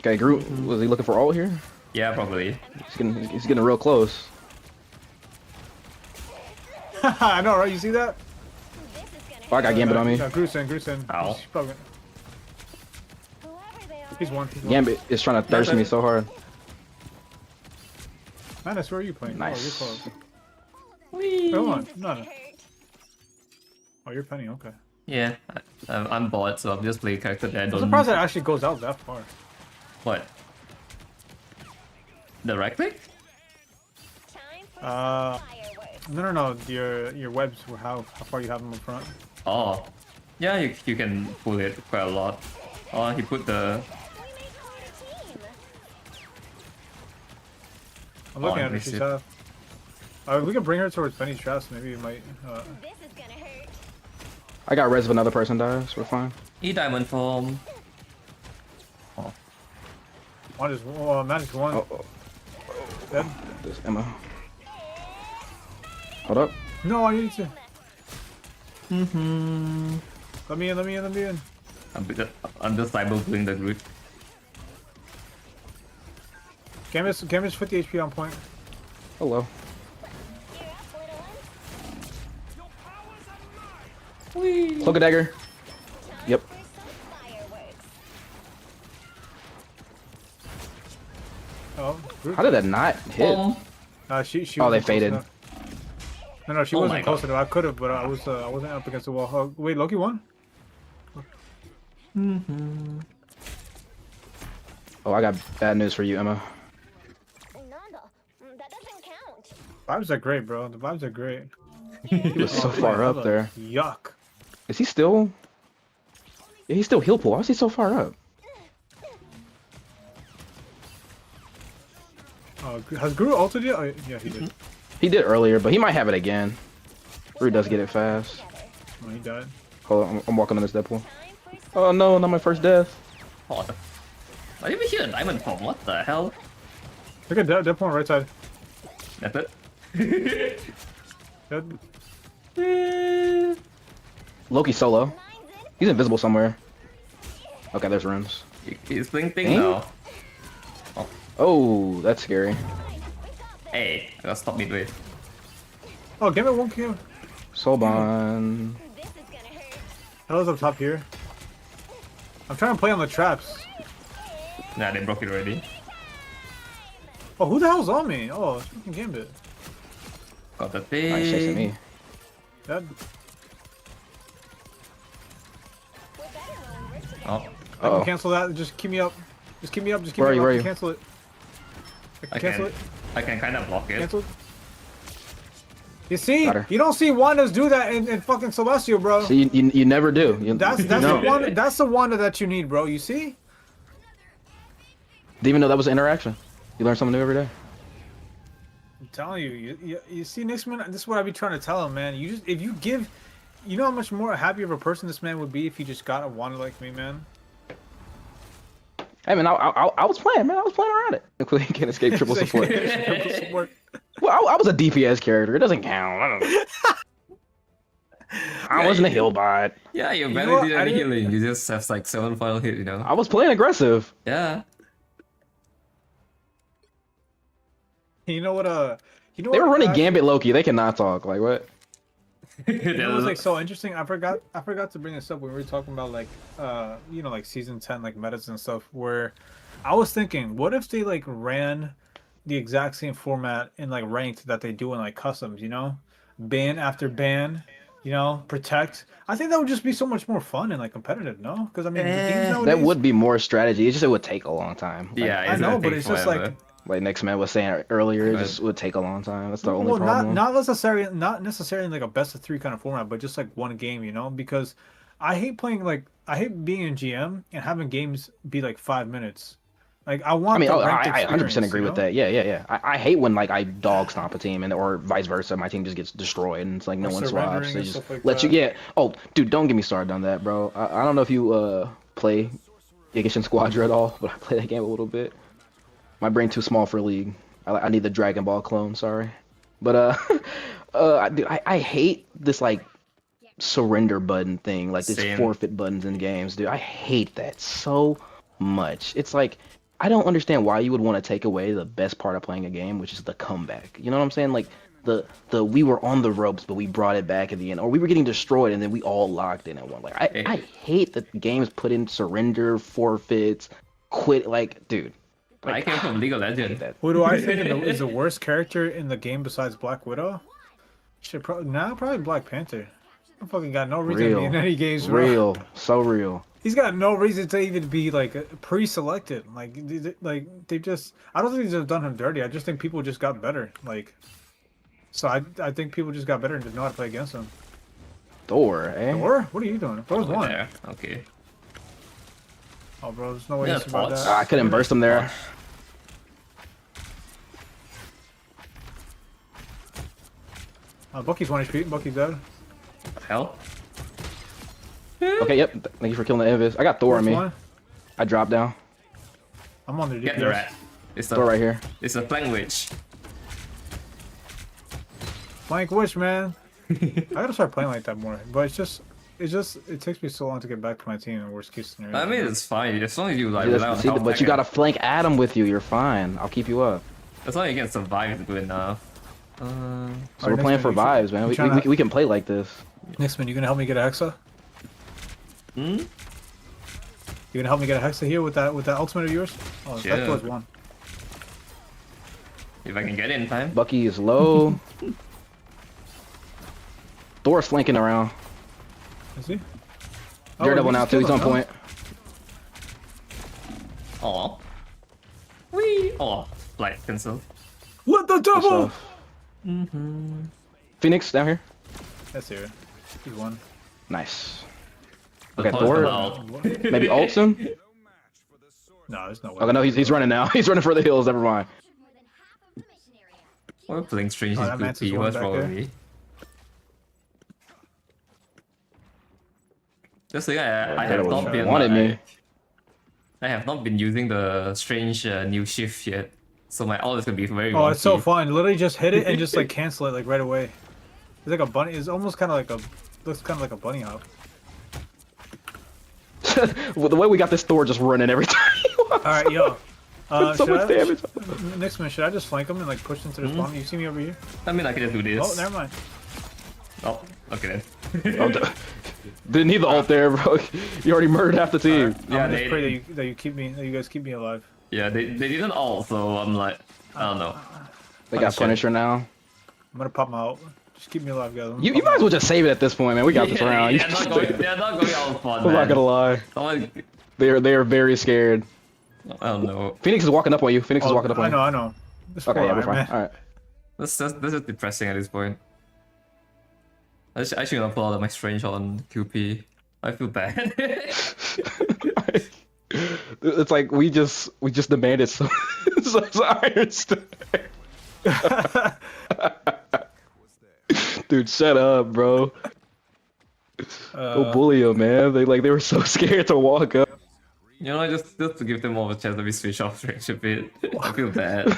Okay, Groot, was he looking for ult here?
Yeah, probably.
He's getting real close.
I know, right? You see that?
Oh, I got Gambit on me.
Yeah, Groot's in.
Ow.
He's probably- He's one.
Gambit is trying to thirst me so hard.
Manus, where are you playing?
Nice.
Oh, you're close.
Whee!
Come on, no. Oh, you're Penny, okay.
Yeah, I'm bored, so I'm just playing character that I
I'm
don't.
surprised it actually goes out that far.
What? The right click?
No. Your webs, how far you have them up front.
Oh. Yeah, you can pull it quite a lot. Oh, he put the.
I'm looking
I
at it.
missed
She's
it.
half. If we can bring her towards Penny's traps, maybe it might.
I got res if another person dies. We're fine.
E-diamond form.
One is Manus one.
Oh,
Dead.
there's Emma. Hold up.
No, I need to.
Mm-hmm.
Let me in.
I'm just cyber pulling the Groot.
Gambit's 50 HP on point.
Hello. Cloak a dagger. Yep.
Oh, Groot.
How did that not hit?
She
Oh,
wasn't
they
close
faded.
enough. No, she
Oh my
wasn't close
God.
enough. I could have, but I wasn't up against the wall. Wait, Loki won?
Oh, I got bad news for you, Emma.
That doesn't count.
Vibes are great, bro. The vibes are great.
He was so far up there.
Yuck.
Is he still? Yeah, he's still heal pool. Why is he so far up?
Has Guru ulted yet? Oh, yeah, he did.
He did earlier, but he might have it again. Rue does get it fast.
Oh, he died.
Hold on, I'm walking on this Deadpool. Oh no, not my first death.
Oh, I even hear a diamond form. What the hell?
Look at Deadpool on right side.
That's it.
Dead.
Loki solo. He's invisible somewhere. Okay, there's runes.
He's blinking
Dang.
now.
Oh, that's scary.
Hey, I got stopped midway.
Oh, Gambit won't kill.
Soulbon.
This is gonna hurt.
Hello's up top here. I'm trying to play on the traps.
Nah, they broke it already.
Oh, who the hell's on me? Oh, it's fucking Gambit.
Got the
Nice chasing
thing.
me.
That,
We're better when we're together.
Oh,
I can
Uh-oh.
cancel that. Just keep me up. Just keep me up. Just keep
Where are
me
you?
up.
Where
I
are
can
you?
cancel it. I
I
can cancel
can.
it.
I can kind of block it.
Cancel it. You see?
Got her.
You don't see Wandas do that in fucking Celestial, bro.
See, you never do.
That's
no.
the one. That's the Wanda that you need, bro. You see?
Didn't even know that was an interaction. You learn something new every day.
I'm telling you. You see, Nixman. This is what I be trying to tell him, man. You just if you give, you know how much more happy of a person this man would be if he just got a Wanda like me, man.
Hey man, I was playing, man. I was playing around it. Quickly can't escape triple support.
Triple support.
Well, I was a DPS character. It doesn't count. I don't know. I wasn't a heal bot.
Yeah, you
know
barely
what?
did
I
any
didn't-
healing. You just have like 7 final hit, you know?
I was playing aggressive.
Yeah.
You know what? You know
They
what?
were running
actually-
Gambit Loki. They cannot talk. Like what?
You know what's like so interesting? I forgot to bring this up when we were talking about like you know, like season 10 like metas and stuff, where I was thinking, what if they like ran the exact same format in like ranked that they do in like customs, you know? Ban after ban, you know, protect. I think that would just be so much more fun and like competitive, no? Because I mean the games nowadays,
That would be more strategy. It just would take a long time. Like,
Yeah,
I
it's
know,
gonna
but
take
it's just
forever.
like
like Next Man was saying earlier, it
Right.
just would take a long time. That's the only
well,
problem.
not necessarily like a best of 3 kind of format, but just like one game, you know? Because I hate playing like I hate being in GM and having games be like 5 minutes. Like I want.
I mean,
the
oh,
ranked
I 100%
experience,
agree
you
with
know?
that. Yeah. I hate when like I dog stomp a team and or vice versa. My team just gets destroyed and it's like no
Or
one
surrendering
swaps. They
and
just
stuff like
let you
that.
get. Oh, dude, don't get me started on that, bro. I don't know if you play Gigashin Squadra at all, but I play that game a little bit. My brain too small for League. I need the Dragon Ball clone. Sorry, but dude, I hate this like surrender button thing, like this
Same.
forfeit buttons in games, dude. I hate that so much. It's like I don't understand why you would want to take away the best part of playing a game, which is the comeback. You know what I'm saying? Like the we were on the ropes, but we brought it back at the end, or we were getting destroyed and then we all locked in at one. Like I hate that games put in surrender, forfeits, quit. Like, dude,
I
like,
came from League of
I hate
Legends.
that.
Who do I think is the worst character in the game besides Black Widow? Probably Black Panther. I fucking got no reason to be in any games, bro.
Real, so real.
He's got no reason to even be like pre-selected. Like they just. I don't think they've done him dirty. I just think people just got better. Like, so I think people just got better and didn't know how to play against him.
Thor, eh?
Or what are you doing? Thor's
Over
one.
there. Okay.
Oh, bro, there's no way
Yeah,
to about
thoughts?
that.
I couldn't burst him there.
Bucky's 1 HP. Bucky's dead.
Hell.
Okay, yep. Thank you for killing the Invis. I got Thor on
First
me.
one.
I dropped down.
I'm on the DPS.
Get the rat. It's
Thor
a
right here.
it's a flank witch.
Flank Wish, man. I gotta start playing like that more. But it takes me so long to get back to my team in worst case scenario.
I mean, it's fine as long as you like rely on
See,
health
but you
packet.
gotta flank Adam with you. You're fine. I'll keep you up.
As long as you can survive, it's good enough.
So
Alright,
we're
next
playing
man,
for
you
vibes, man.
you
We,
tryna-
we can play like this.
Nixman, you gonna help me get a Hexa?
Hmm?
You gonna help me get a Hexa here with that ultimate of yours? Oh,
Sure.
that was one.
If I can get it in time.
Bucky is low. Thor's flanking around.
Is he?
Daredevil
you
now
just
too. He's
killed
on
him,
point.
Aw. Wee. Oh, like cancel.
no? Let the
Good
devil!
stuff. Phoenix down here.
That's here. He's one.
Nice.
The
Okay,
point is
Thor.
about-
Maybe ults him.
No, there's no way.
Okay, no, he's running now. He's running for the hills. Never mind.
More than half of the mission area.
We're playing strange
Oh,
is
that
good
Mantis
P.
one
What's
back
wrong with
there.
me? Just like I have
Daredevil
not been
wanted me.
I have not been using the strange new shift yet, so my ult is gonna be very.
Oh, it's so
wonky.
fun. Literally just hit it and just like cancel it like right away. It's like a bunny. It's almost kind of like looks kind of like a bunny hop.
Well, the way we got this Thor just running every time.
All right, yo.
so
should
much damage.
Nixman, should I just flank him and like push into the spawn? You see me over here?
I mean, I can just do this.
Oh, never mind.
Oh, okay then.
Didn't need the ult there, bro. You already murdered half the team.
Yeah,
I'm just
they-
pray that you guys keep me alive.
Yeah, they didn't ult, so I'm like, I don't know.
They got
Punisher.
Punisher now.
I'm gonna pop my ult. Just keep me alive, guys.
You might as well just save it at this point, man. We got this round.
They're not going out fun,
I'm
man.
not gonna lie.
Someone,
They are very scared.
I don't know.
Phoenix is walking up on you. Phoenix is walking up on you.
I know. This
Okay,
poor
yeah, we're
Iron
fine.
Man.
All right.
This is depressing at this point. I actually gonna pull out my strange on QP. I feel bad.
It's like we just demanded so Iron Star. Dude, shut up, bro. Don't bully them, man. They were so scared to walk up.
You know, just to give them more of a chance, let me switch off range a bit. I feel bad.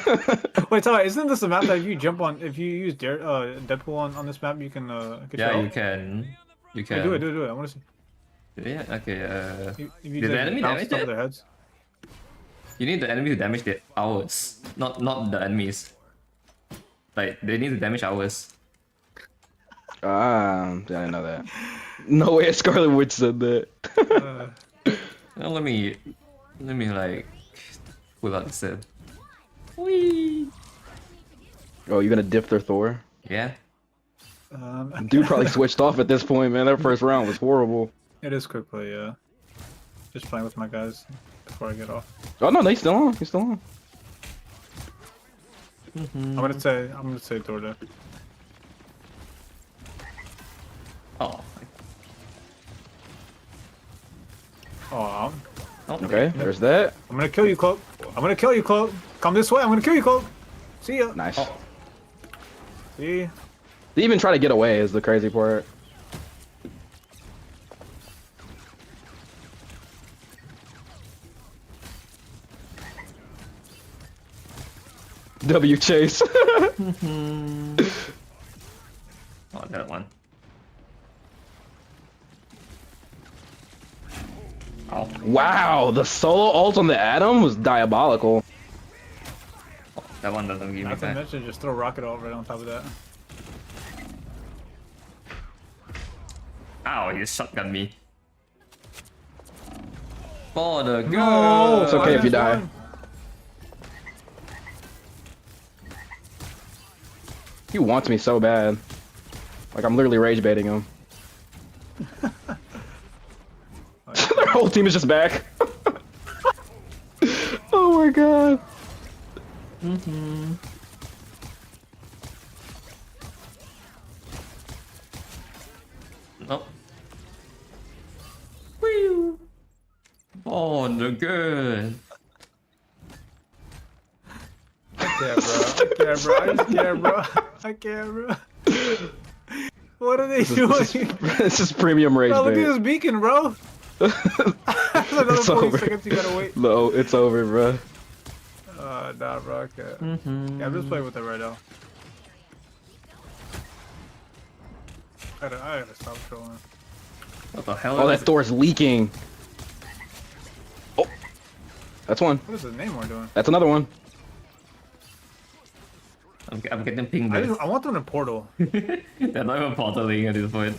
Wait, tell me, isn't this a map that if you jump on, if you use Deadpool on this map, you can get
Yeah,
your
you
ult?
can. You
Wait,
can.
do it. I want to see.
Yeah. Okay.
If you
Did the
just
enemy
bounce
damage
top of
it?
their heads.
You need the enemy to damage ours, not the enemies. Like they need to damage ours.
I didn't know that. No way, Scarlet Witch said that.
Now let me like pull out the set. Whee!
Oh, you gonna dip their Thor?
Yeah.
Dude probably switched off at this point, man. That first round was horrible.
It is quick play, yeah. Just playing with my guys before I get off.
Oh no, he's still on. He's still on.
I'm gonna say Dorda.
Oh.
Oh,
Okay, there's that.
I'm gonna kill you, Cloak. Come this way. I'm gonna kill you, Cloak. See ya.
Nice.
Oh.
See.
They even try to get away is the crazy part. W chase.
Oh, that one. Oh.
Wow, the solo ult on the Atom was diabolical.
That one doesn't give me
Not to
that.
mention, just throw rocket ult right on top of that.
Ow, he just shotgun me. For the good.
No,
It's okay if you die.
won.
He wants me so bad. Like I'm literally rage baiting him. Their whole team is just back. Oh my god.
Nope. Whee! For the good.
I can't, bro. What are they doing?
This is premium rage
Bro, look at
bait.
this beacon, bro. That's another
It's
40
over.
seconds you gotta wait.
No, it's over, bro.
Nah, bro, I can't. Yeah, I'm just playing with it right now. I gotta stop trolling.
What the hell
Oh, that
is
Thor's leaking. Oh, that's one.
What is his name we're doing?
That's another one.
I'm getting pinged.
I want them to portal.
They're not even portaling at this point.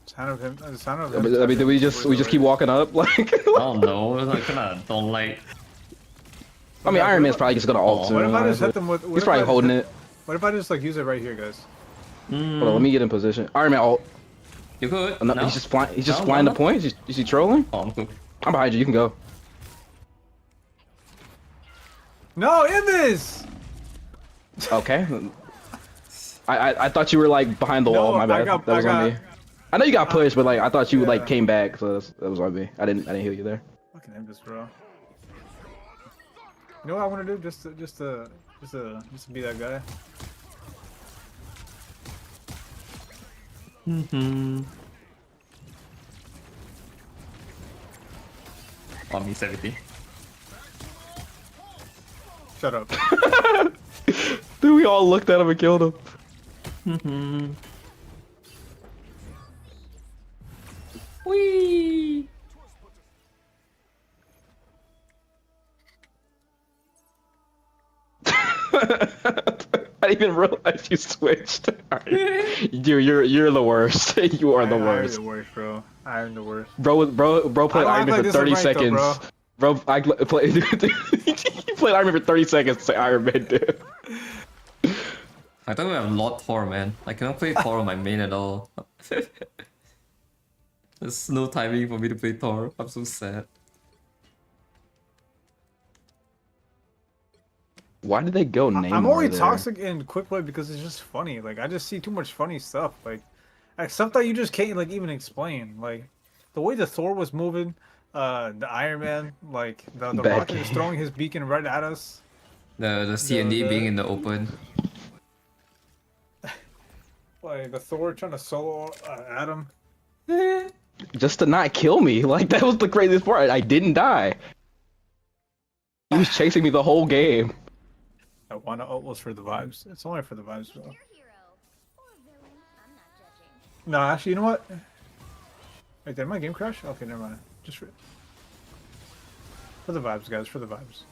Sound of him. The sound of
I
him.
mean, do we just keep walking up? Like,
I don't know. I kinda don't like.
I mean, Iron Man's probably just gonna ult
Oh,
soon.
What if I just
honestly.
hit them with?
He's probably holding it.
What if I just like use it right here, guys?
Hold on, let me get in position. Iron Man ult.
You could.
Oh, no,
No?
he's just flying. He's just
No,
flying
no,
the point. Is he trolling?
Oh, I'm cool.
I'm behind you. You can go.
No, Invis!
Okay. I thought you were like behind the wall.
No,
My bad.
I
That was on me. I know you got pushed, but like I thought you
Yeah.
like came back, so that was on me. I didn't heal you there.
Fucking Invis, bro. You know what I want to do? Just to be that guy.
Oh, me 70.
Shut up.
Dude, we all looked at him and killed him.
Whee!
I didn't even realize you switched. Dude, you're the worst. You are the
I'm
worst.
the worst, bro. I'm the worst.
Bro played
I
Iron
don't
Man
act
for
like
30
this is right, though,
seconds. Bro, I played. He played Iron Man for 30 seconds to say Iron Man, dude.
I don't even have Lord Thor, man. I cannot play Thor on my main at all. There's no timing for me to play Thor. I'm so sad.
Why did they go Neymar
I'm only
there?
toxic in quick play because it's just funny. Like I just see too much funny stuff. Like stuff that you just can't like even explain. Like the way the Thor was moving, the Iron Man, like the
Back.
rocket is throwing his beacon right at us.
The C&D
the-
being in the open.
Like the Thor trying to solo Adam.
Just to not kill me. Like that was the craziest part. I didn't die. He was chasing me the whole game.
I want to was for the vibes. It's only for the vibes though.
Your hero or villain, I'm not judging.
No, actually, you know what? Wait, did my game crash? Okay, never mind. Just for the vibes, guys. For the vibes.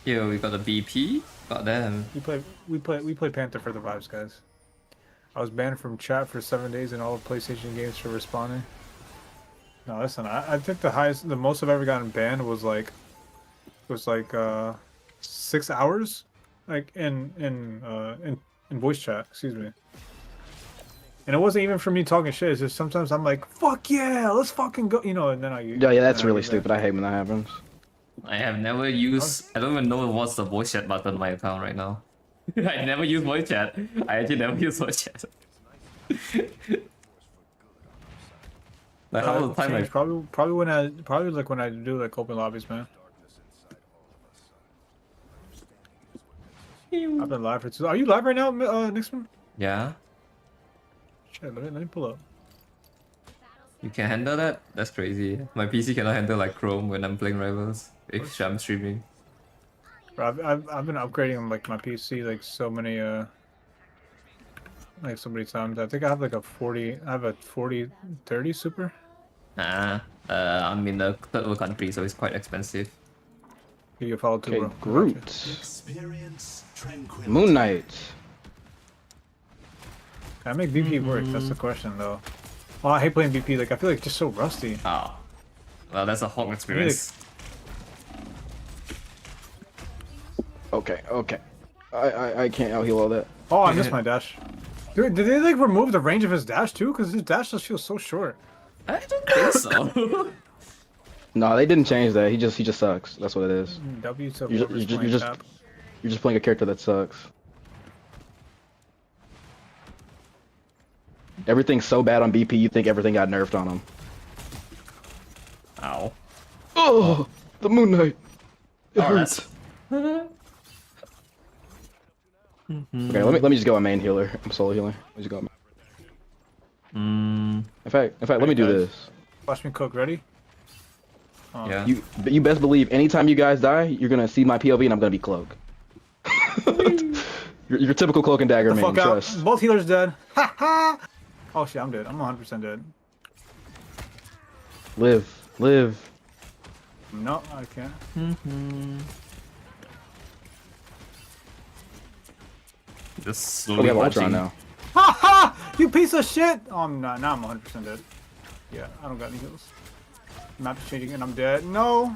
Here we got the BP. God damn.
We play Panther for the vibes, guys. I was banned from chat for 7 days in all PlayStation games for responding. No, listen. I think the most I've ever gotten banned was like 6 hours, like in voice chat. Excuse me. And it wasn't even for me talking shit. It's just sometimes I'm like, "Fuck yeah, let's fucking go," you know. And then
Yeah, that's
then I
really
get banned.
stupid. I hate when that happens.
I have never used. I don't even know what's the voice chat button on my account right now. I never use voice chat. I actually never use voice chat. Like half the time I
Change, probably when I do like open lobbies, man. I've been live for 2. Are you live right now, Nixman?
yeah.
Shit, let me pull up.
You can handle that? That's crazy. My PC cannot handle like Chrome when I'm playing Rivals. If I'm streaming.
Bro, I've been upgrading like my PC like so many times. I think I have like a 40. I have a 4030 super.
I'm in a third world country, so it's quite expensive.
Give you a follow too,
Okay,
bro.
Groot.
Experience tranquility.
Moon Knight.
Can I make BP work? That's the question though. Oh, I hate playing BP. Like I feel like it's just so rusty.
Oh. Well, that's a Hawk experience.
Okay, okay. I can't out heal all that.
Oh, I missed my dash. Dude, did they like remove the range of his dash too? Because his dash just feels so short.
I don't think so.
No, they didn't change that. He just sucks. That's what it is.
W to
You're
whoever's
just-
playing
you're just-
tap.
You're just playing a character that sucks. Everything's so bad on BP, you think everything got nerfed on him.
Ow.
Oh, the Moon Knight. It
Oh,
hurts. Okay, let me just go on main healer. I'm solo healer. Let me just go on main. In fact, let me do
guys.
this.
Watch me cook. Ready?
Yeah.
You best believe anytime you guys die, you're gonna see my POV and I'm gonna be cloak. your typical cloak and dagger
The
main.
fuck out.
Trust.
Both healers dead. Ha ha! Oh shit, I'm dead. I'm 100% dead.
Live.
No, I can't.
Just
Oh,
slowly
we have
watching.
Ultron now.
Ha ha! You piece of shit! Oh, I'm not. Now I'm 100% dead. Yeah, I don't got any heals. Map is changing and I'm dead. No!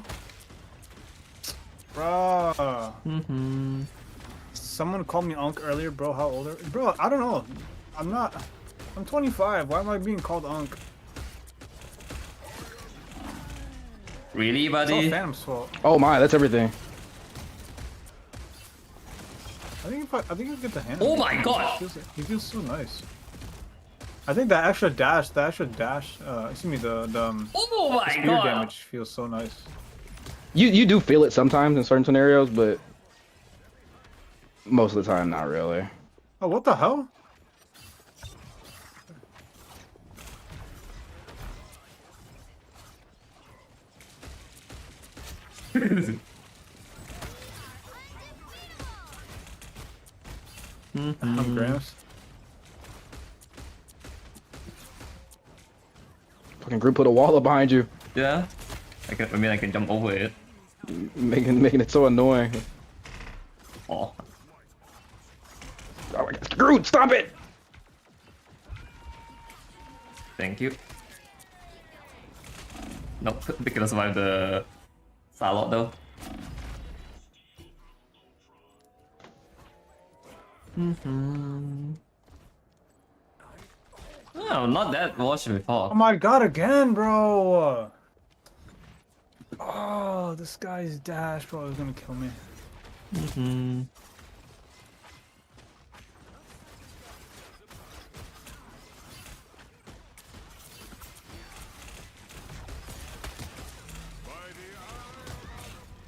Bruh. Someone called me Unk earlier, bro. How old are Bro, I don't know. I'm not. I'm 25. Why am I being called Unk?
Really,
It's all
buddy?
Phantom's fault.
Oh my, that's everything.
I think I get the hand.
Oh my god!
He feels so nice. I think that extra dash, excuse me, the
Oh my
spear
god!
damage feels so nice.
You do feel it sometimes in certain scenarios, but most of the time, not really.
Oh, what the hell? I'm Grams.
Fucking group put a wall up behind you,
Yeah. I mean, I can jump over it.
making it so annoying.
Oh.
Oh my God. Groot, stop it!
Thank you. Nope, they cannot survive the Starlord though. Oh, not that watched
Oh
before.
my god, again, bro! Oh, this guy's dash, bro, is gonna kill me.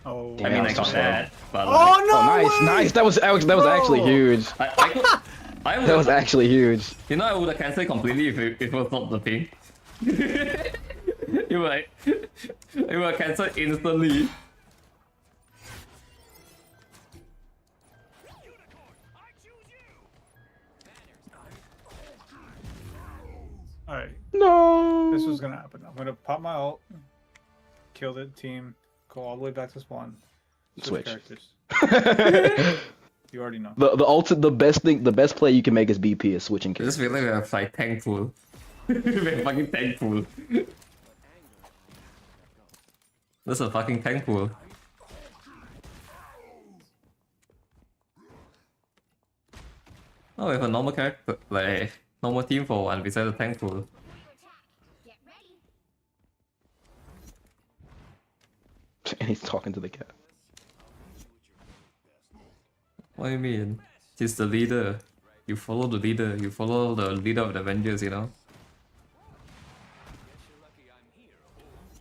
Oh,
I mean, I
Damn,
got
so
that, but
oh
like,
no!
Oh, nice,
way!
nice. That was actually
Bro.
huge.
I could, I
That was
would,
actually huge.
you know, I would have cancelled completely if it was not the ping. You like, it would have cancelled instantly.
Alright,
No.
this was gonna happen. I'm gonna pop my ult, kill the team, go all the way back to spawn.
Switch.
Characters. You already know.
The best play you can make as BP is switching
I
characters.
just feel like we have like tank pool. We're fucking tank pool. That's a fucking tank pool. Oh, we have a normal character, like normal team for one besides the tank pool.
Get ready.
And he's talking to the cat.
What do you mean? He's the leader. You follow the leader. You follow the leader of the Avengers, you know?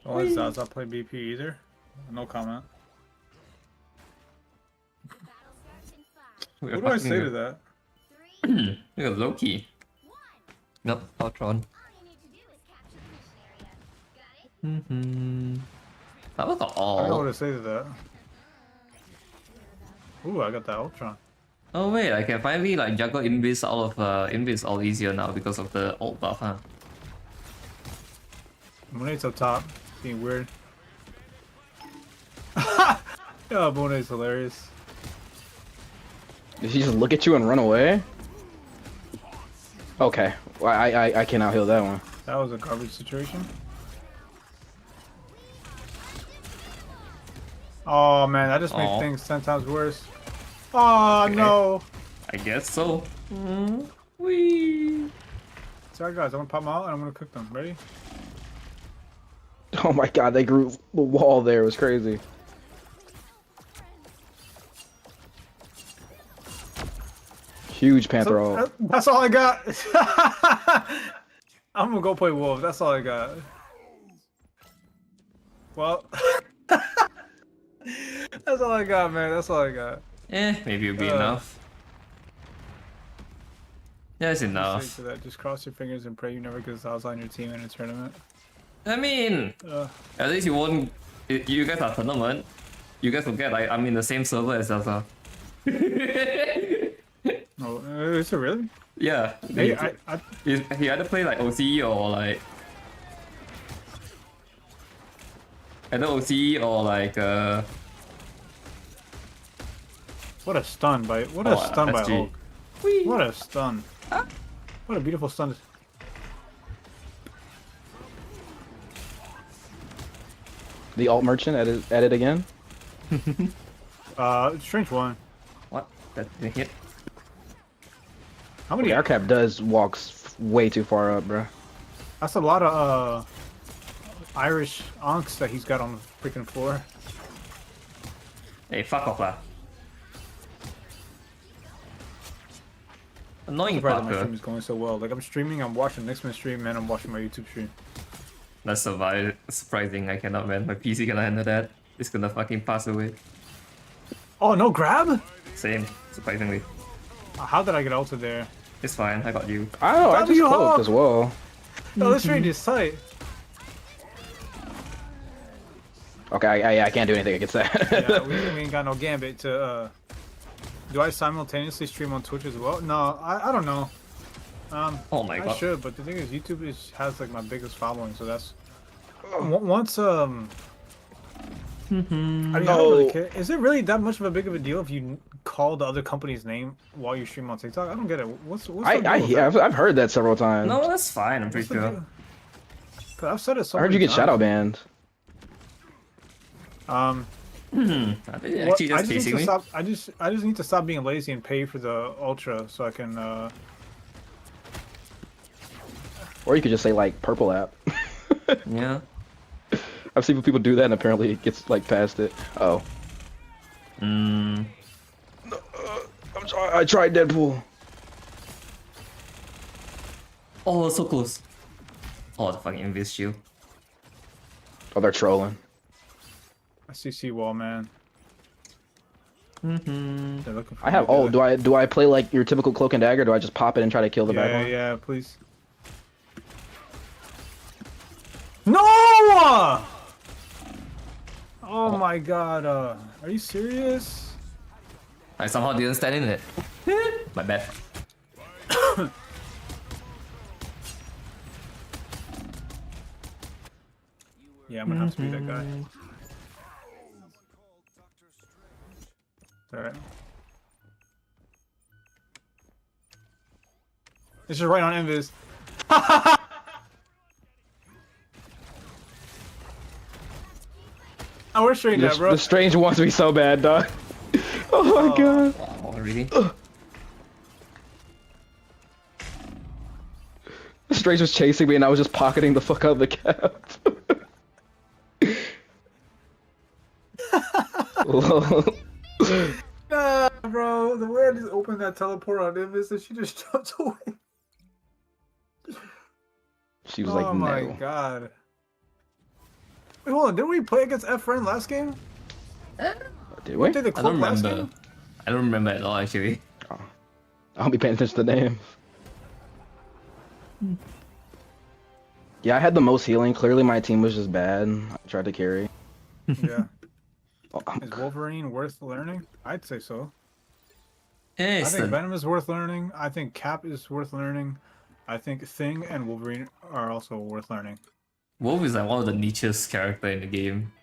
Oh, it does not play BP either. No comment.
Battle starts in 5,
We're
What do I
fucking-
say to that?
3,
We got Loki.
1.
Yep, Ultron.
All you need to do is capture the mission area. Got it?
That was
I don't know what
all.
to say to that. Ooh, I got that Ultron.
Oh wait, I can finally like juggle invis out of invis all easier now because of the ult buff, huh?
Monet's up top, being weird. Yeah, Monet's hilarious.
Did he just look at you and run away? Okay, well, I can out-heal that one.
That was a garbage situation. Oh man, that just
Aw.
makes things 10 times worse. Oh no!
I guess so. Wee.
Sorry guys, I'm gonna pop them out and I'm gonna cook them. Ready?
Oh my god, they grew the wall there. It was crazy. Huge Panther ult.
That's all I got. I'm gonna go play Wolf. That's all I got. Well, that's all I got, man. That's all I got.
Maybe it'll be
Uh,
enough. Yeah, it's
Say
enough.
to that, just cross your fingers and pray you never get Zaza on your team in a tournament.
I mean, at least you won't. You guys are tournament. You guys will get like I'm in the same server as Zaza.
Oh, is it really?
Yeah.
Hey,
He either play like OCE or like either OCE or like
what a stun by what a
Oh,
stun by
SG.
Hulk. What a stun. What a beautiful stun.
The alt merchant at it again.
Strange one.
what? That didn't hit.
How many?
The aircap does walks way too far up, bro.
That's a lot of Irish onks that he's got on the freaking floor.
Hey, fuck off lah. Annoying
Surprised that my
fucker.
stream is going so well. Like I'm streaming, I'm watching Nixman stream, and I'm watching my YouTube stream.
That's surprising. I cannot, man. My PC cannot handle that. It's gonna fucking pass away.
Oh no, grab!
Same, surprisingly.
How did I get ulted there?
It's fine. I got you.
Oh, I just
W
cloaked
Hawk.
as well.
No, this range is tight.
Okay, I can't do anything against that.
Yeah, we ain't got no gambit to. Do I simultaneously stream on Twitch as well? No, I don't know.
Oh my
I
god.
should, but the thing is, YouTube has like my biggest following, so that's. Once I don't really care. Is it really that much of a big of a deal if you call the other company's name while you stream on TikTok? I don't get it. What's the deal with that?
yeah, I've heard that several times.
No, that's fine. I'm pretty
What's the
sure.
deal? 'Cause I've said it so
I heard you
many
get shadow
times.
banned.
Are they
Well,
actually
I
just
just need
chasing
to
me?
stop. I just need to stop being lazy and pay for the ultra so I can.
Or you could just say like purple app.
Yeah.
I've seen people do that and apparently it gets like past it. Oh.
Mm.
I'm sorry, I tried Deadpool.
Oh, so close. Oh, the fucking invis shield.
Oh, they're trolling.
I see Seawall, man.
Mm-hmm.
They're looking for
I have.
me
Oh,
to-
do I play like your typical cloak and dagger? Or do I just pop it and try to kill the bad
Yeah,
one?
yeah, please. No! Oh my god, are you serious?
I somehow didn't stand in it. My bad.
Yeah, I'm gonna have to be that guy. Alright. It's just right on Invis. Oh, we're straight now, bro.
The strange wants me so bad, dog. Oh my god.
Oh, really?
The strange was chasing me and I was just pocketing the fuck out of the cap. Lol.
Nah, bro. The way I just opened that teleport on Invis and she just jumped away.
She was
Oh
like,
my
no.
god. Wait, hold on. Didn't we play against F-Friend last game?
Did we?
Did the
I
cloak
don't
last
remember.
game?
I don't remember at all, actually.
I'll be paying attention to the names. Yeah, I had the most healing. Clearly my team was just bad. I tried to carry.
Yeah.
Oh,
Is Wolverine worth learning? I'd say so.
Yeah,
I
it's
think
the,
Venom is worth learning. I think Cap is worth learning. I think Thing and Wolverine are also worth learning.
Wolf is like one of the nichest character in the game.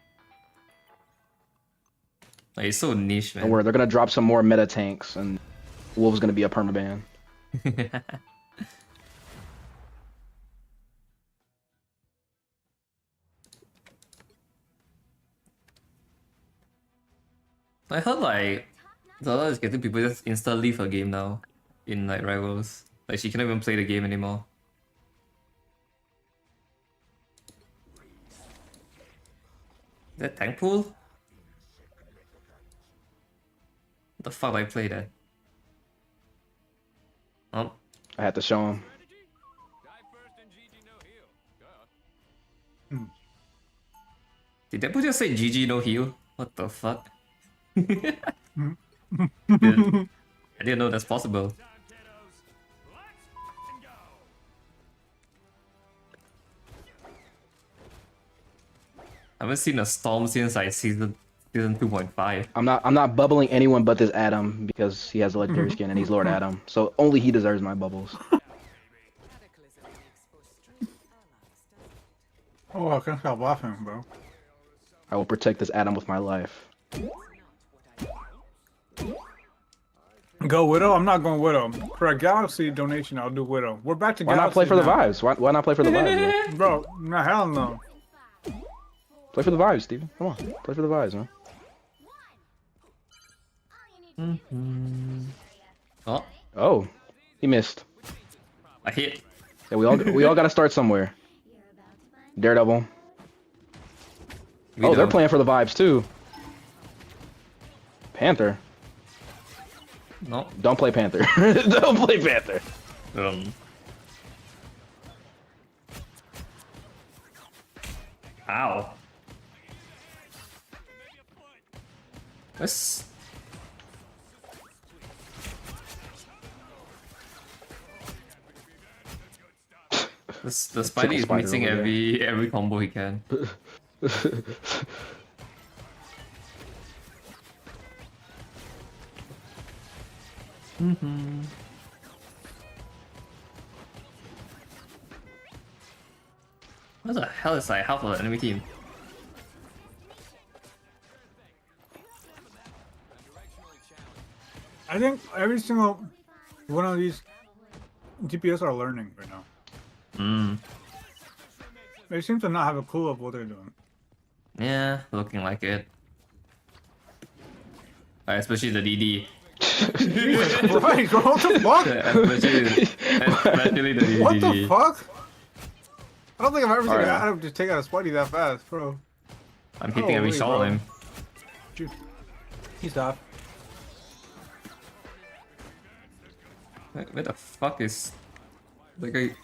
Like, it's so niche, man.
don't worry, they're gonna drop some more meta tanks and Wolf's gonna be a permaban.
I heard like Zala is getting people just insta leave her game now in like Rivals. Like she cannot even play the game anymore. Is that tank pool? What the fuck did I play that? Oh,
I had to show him.
did that just say GG no heal? What the fuck? I didn't know that's possible. I haven't seen a storm since like season 2.5.
I'm not bubbling anyone but this Adam because he has a legendary skin and he's Lord Adam. So only he deserves my bubbles.
Oh, I can't stop laughing, bro.
I will protect this Adam with my life.
Go Widow? I'm not going Widow. For a Galaxy donation, I'll do Widow. We're back to
Why
Galaxy
not play for the
now.
vibes? Why not play for the vibes, bro?
Bro, no, hell no.
Play for the vibes, Steven. Come on. Play for the vibes, man.
Oh,
Oh, he missed.
I hit.
Yeah, we all gotta start somewhere. Daredevil.
We
Oh, they're
know.
playing for the vibes too. Panther.
No.
Don't play Panther. Don't play Panther.
Ow. This. The Spidey is
spider
mixing
over there.
every combo he can. What the hell is like half of the enemy team?
I think every single one of these DPS are learning right now.
Hmm.
They seem to not have a clue of what they're doing.
Yeah, looking like it. Especially the DD.
Right, bro, what the fuck?
Especially the DD.
What the fuck? I don't think I've ever seen
Alright.
Adam just take out a Spidey that fast, bro.
I'm hitting every
Holy,
shot
bro.
on him.
Shoot. He's off.
Where the fuck is the guy?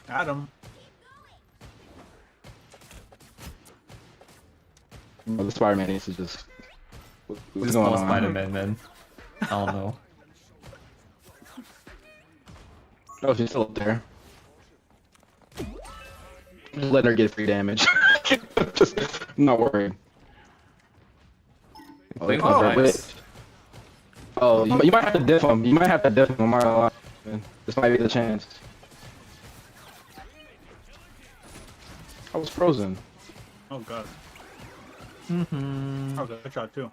Adam.
No, the Spider-Man needs to just. What's
This
going
poor
on?
Spider-Man, man. I don't know.
Oh, she's still up there. Just letting her get free damage. Just I'm not worried.
Playing
oh,
for
wait.
Vibes.
Oh, you might have to diff him. You might have to diff him. I'm not gonna lie, man. This might be the chance. I was frozen.
Oh god. Mm-hmm. Okay, I shot too.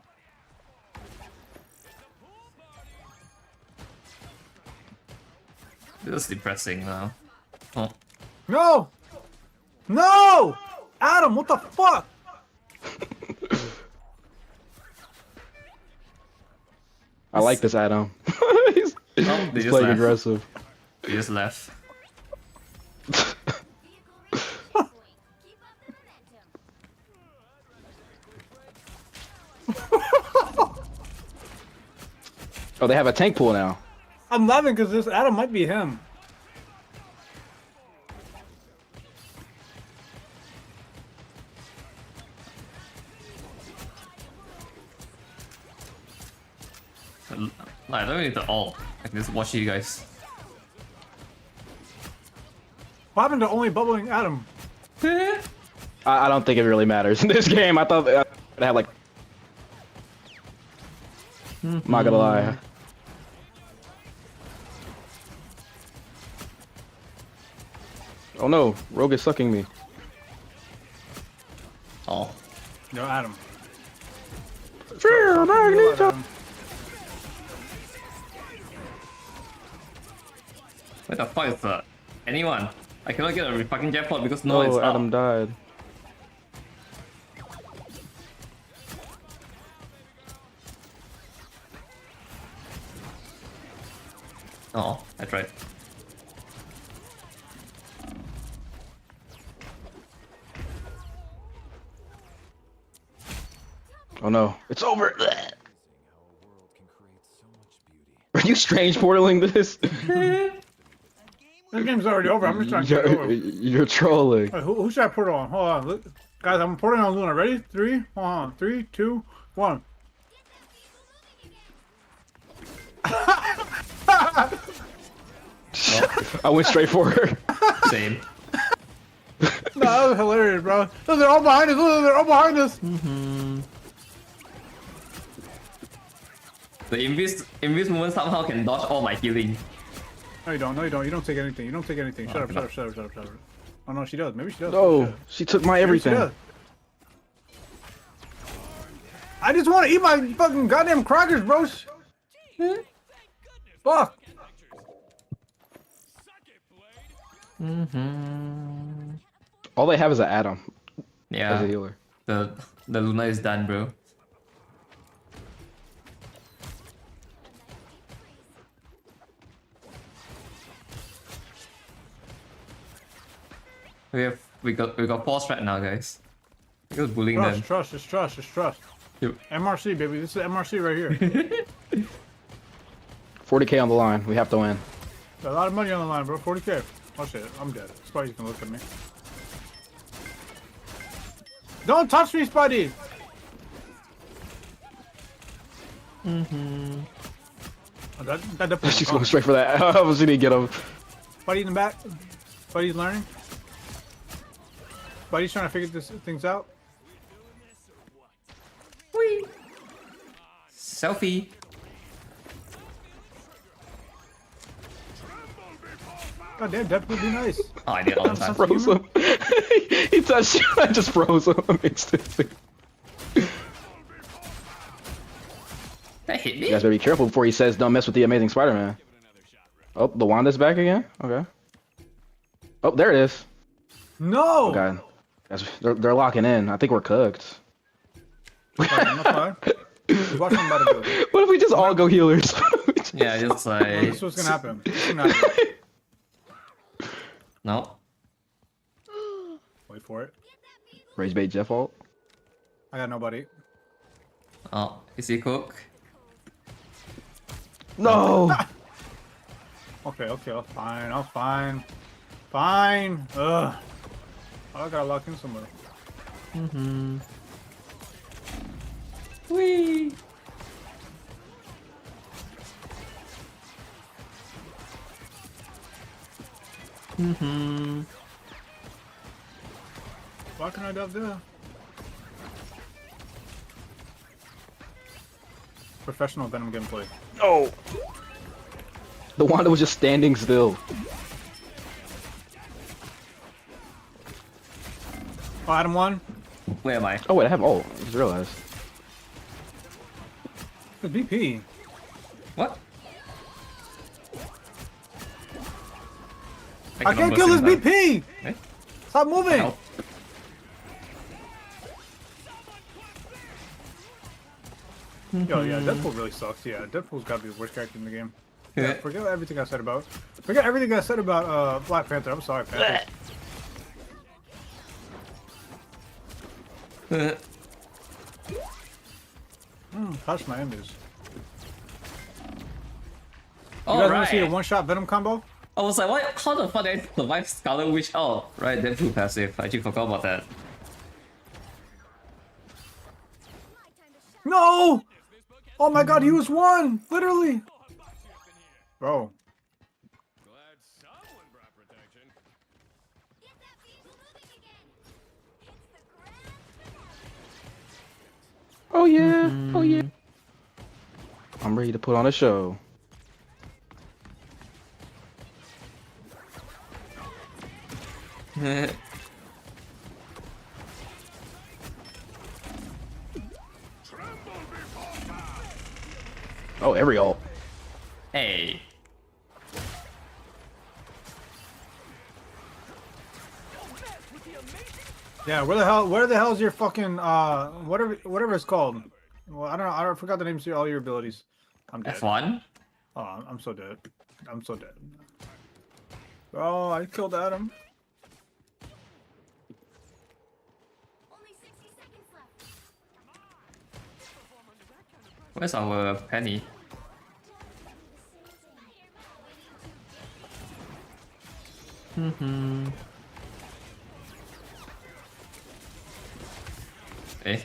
This is depressing now. Oh.
No! No! Adam, what the fuck?
I like this Adam. he's
They
he's
just
playing
left.
aggressive.
He just left.
Oh, they have a tank pool now.
I'm laughing because this Adam might be him.
I don't need to ult. I can just watch you guys.
What happened to only bubbling Adam?
I don't think it really matters in this game. I thought I'd have like. I'm not gonna lie. Oh no, Rogue is sucking me.
Oh.
No, Adam.
Fear Magneto.
Adam.
Where the fuck is that? Anyone? I cannot get a fucking jackpot because no one's
Oh, Adam
up.
died.
Oh, I tried.
Oh no, it's over. Are you strange portaling this?
This game's already over. I'm just trying to get it over.
You're trolling.
Wait, who should I put it on? Hold on. Look. Guys, I'm putting on Luna. Ready? Hold on. 3, 2, 1.
I went straight for her.
Same.
No, that was hilarious, bro. Look, they're all behind us. Look, they're all behind us.
The invis movement somehow can dodge all my healing.
No, you don't. No, you don't. You don't take anything. You don't take anything. Shut up,
Okay.
shut up, shut up, shut up, shut up. Oh, no, she does. Maybe she does.
No,
Shit.
she took my
Maybe she
everything.
does. I just want to eat my fucking goddamn crackers, bro. Fuck.
All they have is an Adam as a
Yeah.
healer.
The Luna is done, bro. We got force right now, guys. We're just bullying them.
Trust, it's trust, it's trust.
Yep.
MRC, baby. This is MRC right here.
40k on the line. We have to win.
A lot of money on the line, bro. 40k. Oh shit, I'm dead. Spidey's gonna look at me. Don't touch me, Spidey! Oh, that definitely
She's going straight for that. I was gonna get him.
Spidey in the back. Spidey's learning. Spidey's trying to figure things out.
Selfie.
God damn, Depp would be nice.
Oh, I did it all the time.
Froze him. He touched you. I just froze him instantly.
That hit
You
me?
guys better be careful before he says don't mess with the Amazing Spider-Man. Oh, the Wanda's back again? Okay. Oh, there it is.
No!
Oh, God. They're locking in. I think we're cooked.
I'm not fine. Just watch what I'm about to do.
What if we just all go healers?
Yeah, just
No,
like
this is what's gonna happen. This is gonna happen.
no.
Wait for it.
Rage bait Jeff ult.
I got nobody.
Oh, is he cook?
No.
Okay, I'm fine. I'm fine. Fine. Ugh. I gotta lock in somewhere.
Whee!
Why can I dub there? Professional Venom gameplay.
No. The Wanda was just standing still.
Oh, Adam won.
Where am I?
Oh wait, I have ult. I just realized.
The BP.
What?
I can't kill this BP.
Eh?
Stop moving.
Help.
Yo, yeah, Deadpool really sucks. Yeah, Deadpool's gotta be the worst character in the game. Yeah,
Yeah.
forget everything I said about. Forget everything I said about Black Panther. I'm sorry, Panther. Touch my enemies. You guys want to see a one-shot Venom combo?
I was like, what? How the fuck did I survive Scarlet Witch? Oh, right, then too passive. I actually forgot about that.
No! Oh my God, he was one, literally. Bro,
Glad someone brought protection.
Get that beast moving again. Hits the ground.
Oh yeah. Oh yeah. I'm ready to put on a show. Oh, every ult.
Hey.
yeah, where the hell is your fucking whatever it's called? Well, I don't know. I forgot the names of all your abilities. I'm dead.
F1?
Oh, I'm so dead. I'm so dead. Oh, I killed Adam.
Only 60 seconds left.
Where's our Penny? Eh?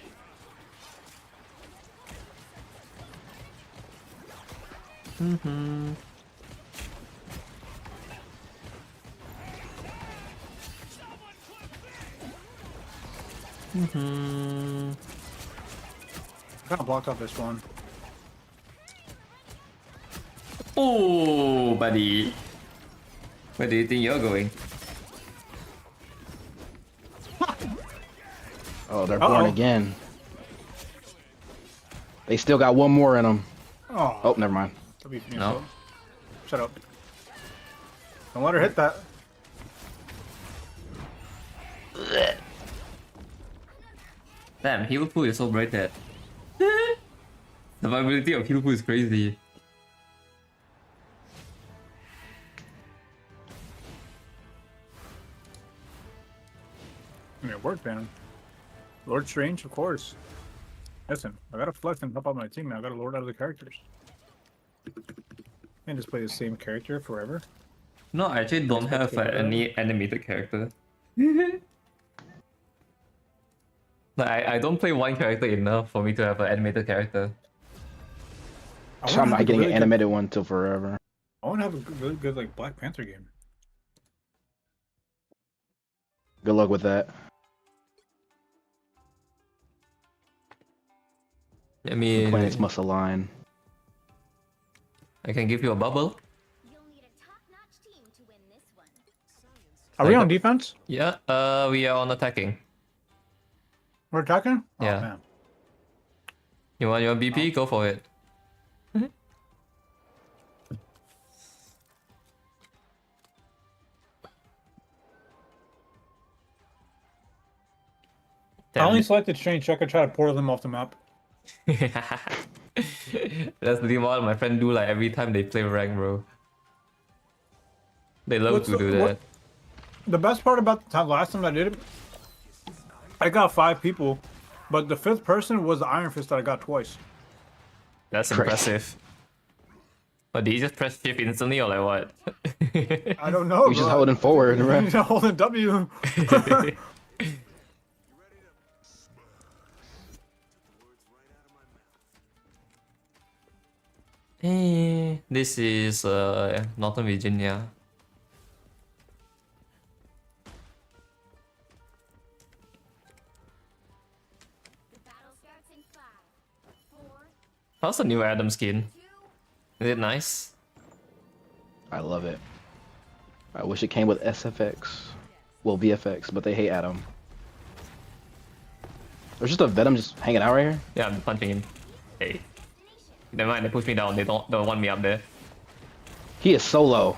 I kind of blocked off this one.
Oh, buddy. Where do you think you're going?
Oh, they're born
Uh-oh.
again. They still got one more in them.
Oh,
Oh, never mind.
that'd be for
No.
yourself. Shut up. Don't let her hit that.
Damn, heal pool is so bright that. The viability of heal pool is crazy.
I mean, it worked, man. Lord Strange, of course. Listen, I gotta flex and help out my team now. I gotta lord out of the characters. Can't just play the same character forever.
No, I actually don't have any animated character. Like, I don't play one character enough for me to have an animated character.
So I'm not getting an animated one till forever.
I want to have a really good like Black Panther game.
Good luck with that.
I mean,
Planets must align.
I can give you a bubble.
You'll need a top-notch team to win this one.
Are we on defense?
Yeah, we are on attacking.
We're attacking?
Yeah.
Oh, man.
You want your BP? Go for it.
I only selected Strange so I could try to portal them off the map.
That's the what my friend do like every time they play rank, bro. They love
What's
to do
the-
that.
what- The best part about the time last time I did it, I got 5 people, but the 5th person was the Iron Fist that I got twice.
That's
Crazy.
impressive. But did you just press shift instantly or like what?
I don't know.
He's just
bro.
holding forward,
He's
right?
just holding W.
This is Northern Virginia.
The battle starts in 5, 4,
How's the new Adam skin?
2.
Is it nice?
I love it. I wish it came with SFX. Well, VFX, but they hate Adam. There's just a Venom just hanging out right here.
Yeah, I'm punching him. Hey. Never mind, they push me down. They don't want me up there.
He is so low.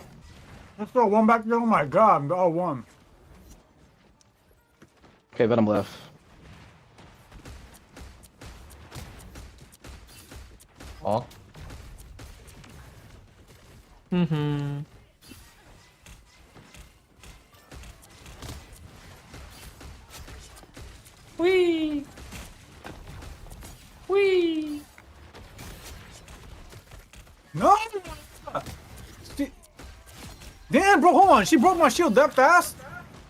Let's throw one back there. Oh my god, I'm all one.
Okay, Venom left.
Oh. Mm-hmm. Wee. Wee.
No! She- Damn, bro, hold on. She broke my shield that fast?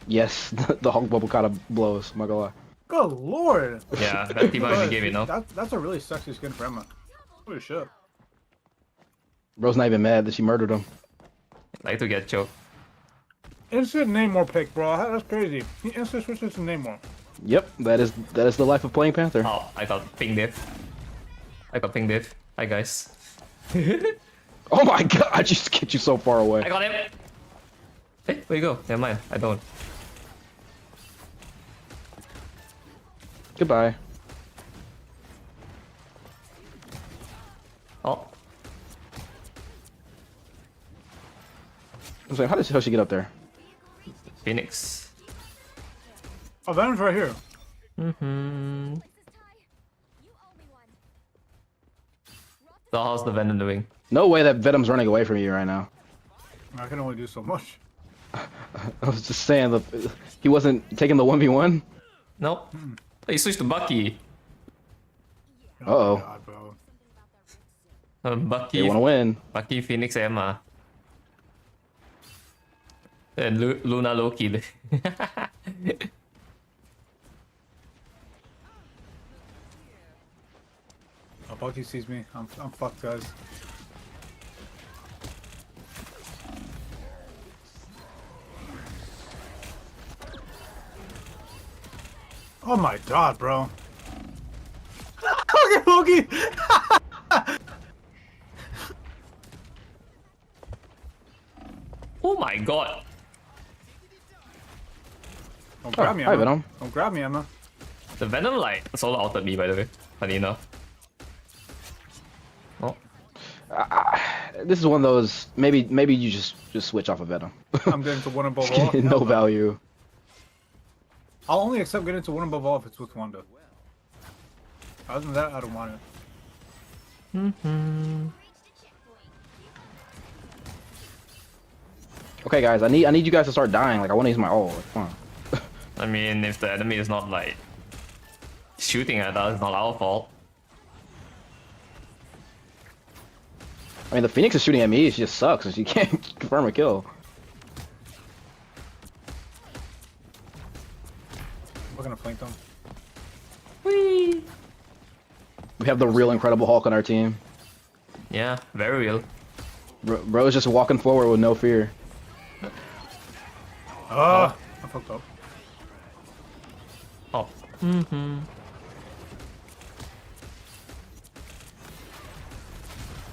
Yes, the Hulk bubble kind of blows. I'm not gonna lie.
Good lord.
Yeah, that team actually gave it, no?
That's a really sexy skin for Emma. Holy shit.
Bro's not even mad that she murdered him.
Like to get choked.
Instant Namor pick, bro. That's crazy. He instant switches to Namor.
Yep, that is the life of playing Panther.
Oh, I got ping diff. I got ping diff. Hi guys.
Oh my god, I just get you so far away.
I got him. Hey, where you go? Never mind. I don't.
Goodbye.
Oh,
I'm saying, how did she get up there?
Phoenix.
Oh, Venom's right here.
Mm-hmm.
This is Ty. You owe me one.
So how's the Venom doing?
No way that Venom's running away from you right now.
I can only do so much.
I was just saying that he wasn't taking the 1v1.
Nope. Oh, you switched to Bucky.
Uh-oh.
God, bro.
Bucky.
They want to win.
Bucky, Phoenix, Emma. And Luna Loki.
Oh, Bucky sees me. I'm fucked, guys. Oh my god, bro. Look at Loki!
Oh my god.
Don't grab me,
hi,
Emma.
Venom.
Don't grab me, Emma.
The Venom like solo outed me by the way. Funny enough. Oh.
This is one of those. Maybe you just switch off of Venom.
I'm getting to one above all.
no
Hell
value.
I'll only accept getting to one above all if it's with Wanda. Other than that, I don't want it.
Reached a checkpoint.
Okay, guys, I need you guys to start dying. Like I want to use my ult. Like, come on.
I mean, if the enemy is not like shooting at us, it's not our fault.
I mean, the Phoenix is shooting at me. She just sucks, and she can't confirm a kill.
We're gonna flank them.
We have the real Incredible Hulk on our team.
Yeah, very real.
Bro's just walking forward with no fear.
I fucked up.
Oh.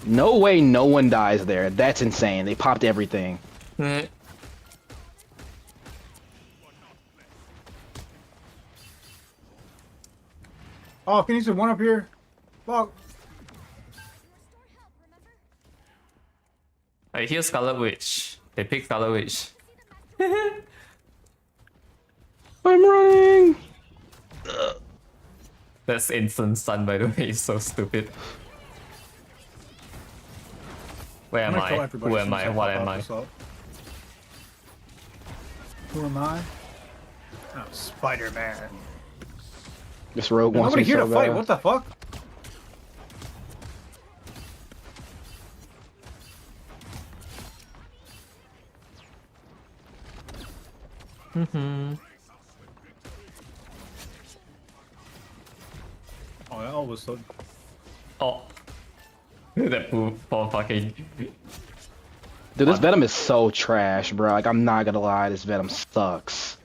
No way no one dies there. That's insane. They popped everything.
Oh, can you see one up here? Fuck.
Restore help, remember?
I hear Scarlet Witch. They pick Scarlet Witch.
I'm running.
That's instant stun, by the way. It's so stupid. Where
I'm
am
gonna kill
I?
everybody
Who
as
am
soon as
I? What
pop
am
out
I?
this up. Who am I? Oh, Spider-Man.
This rogue
There's
wants
nobody
me
here
so
to fight.
bad.
What the fuck? Oh, that all was so.
Oh. That poor fucking.
Dude, this Venom is so trash, bro. Like, I'm not gonna lie, this Venom sucks.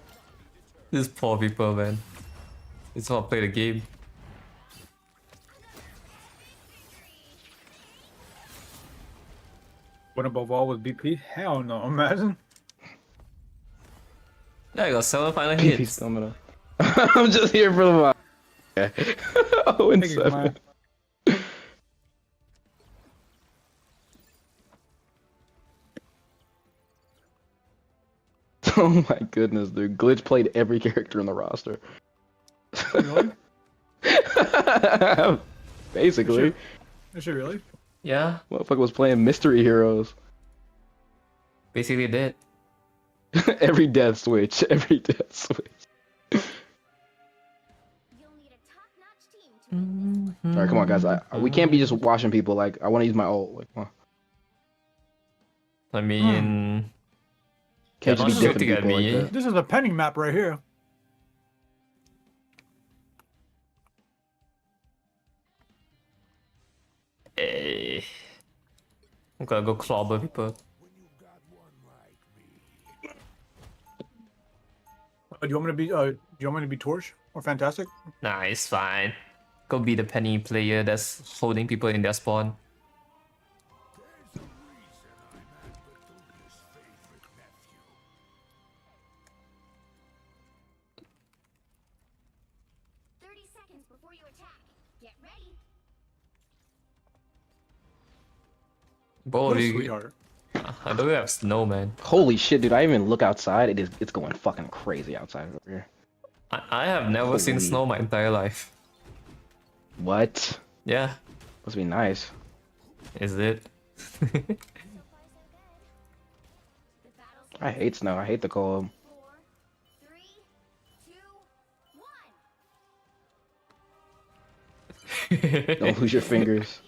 These poor people, man. It's how I play the game.
Win above all with BP? Hell no, imagine.
Yeah, I got 7 final
PP
hits.
stamina. I'm just here for the vibe. Okay. Oh, and
Thank you,
7.
man.
Oh my goodness, dude. Glitch played every character in the roster.
Really?
Basically.
Is she really?
Yeah,
Motherfucker was playing Mystery Heroes.
basically did.
Every death switch. Every death switch.
You'll need a top-notch team to win this.
Alright, come on, guys. We can't be just watching people. Like, I want to use my ult. Like, come on.
I mean,
Can't
Yeah,
just
not
be dipping
shooting at
people like
me.
that.
This is a penny map right here.
eh. I'm gonna go clobber people.
Do you want me to be? Do you want me to be Torch or Fantastic?
Nah, it's fine. Go be the penny player that's holding people in their spawn.
30 seconds before you attack. Get ready.
Bro,
What a
you,
sweetheart.
I don't have snow, man.
Holy shit, dude. I even look outside. It's going fucking crazy outside over here.
I have never seen
Holy.
snow my entire life.
What?
Yeah,
Must be nice.
is it?
So far, so good. The battle's
I hate snow. I hate the cold.
4, 3, 2, 1.
Don't lose your fingers.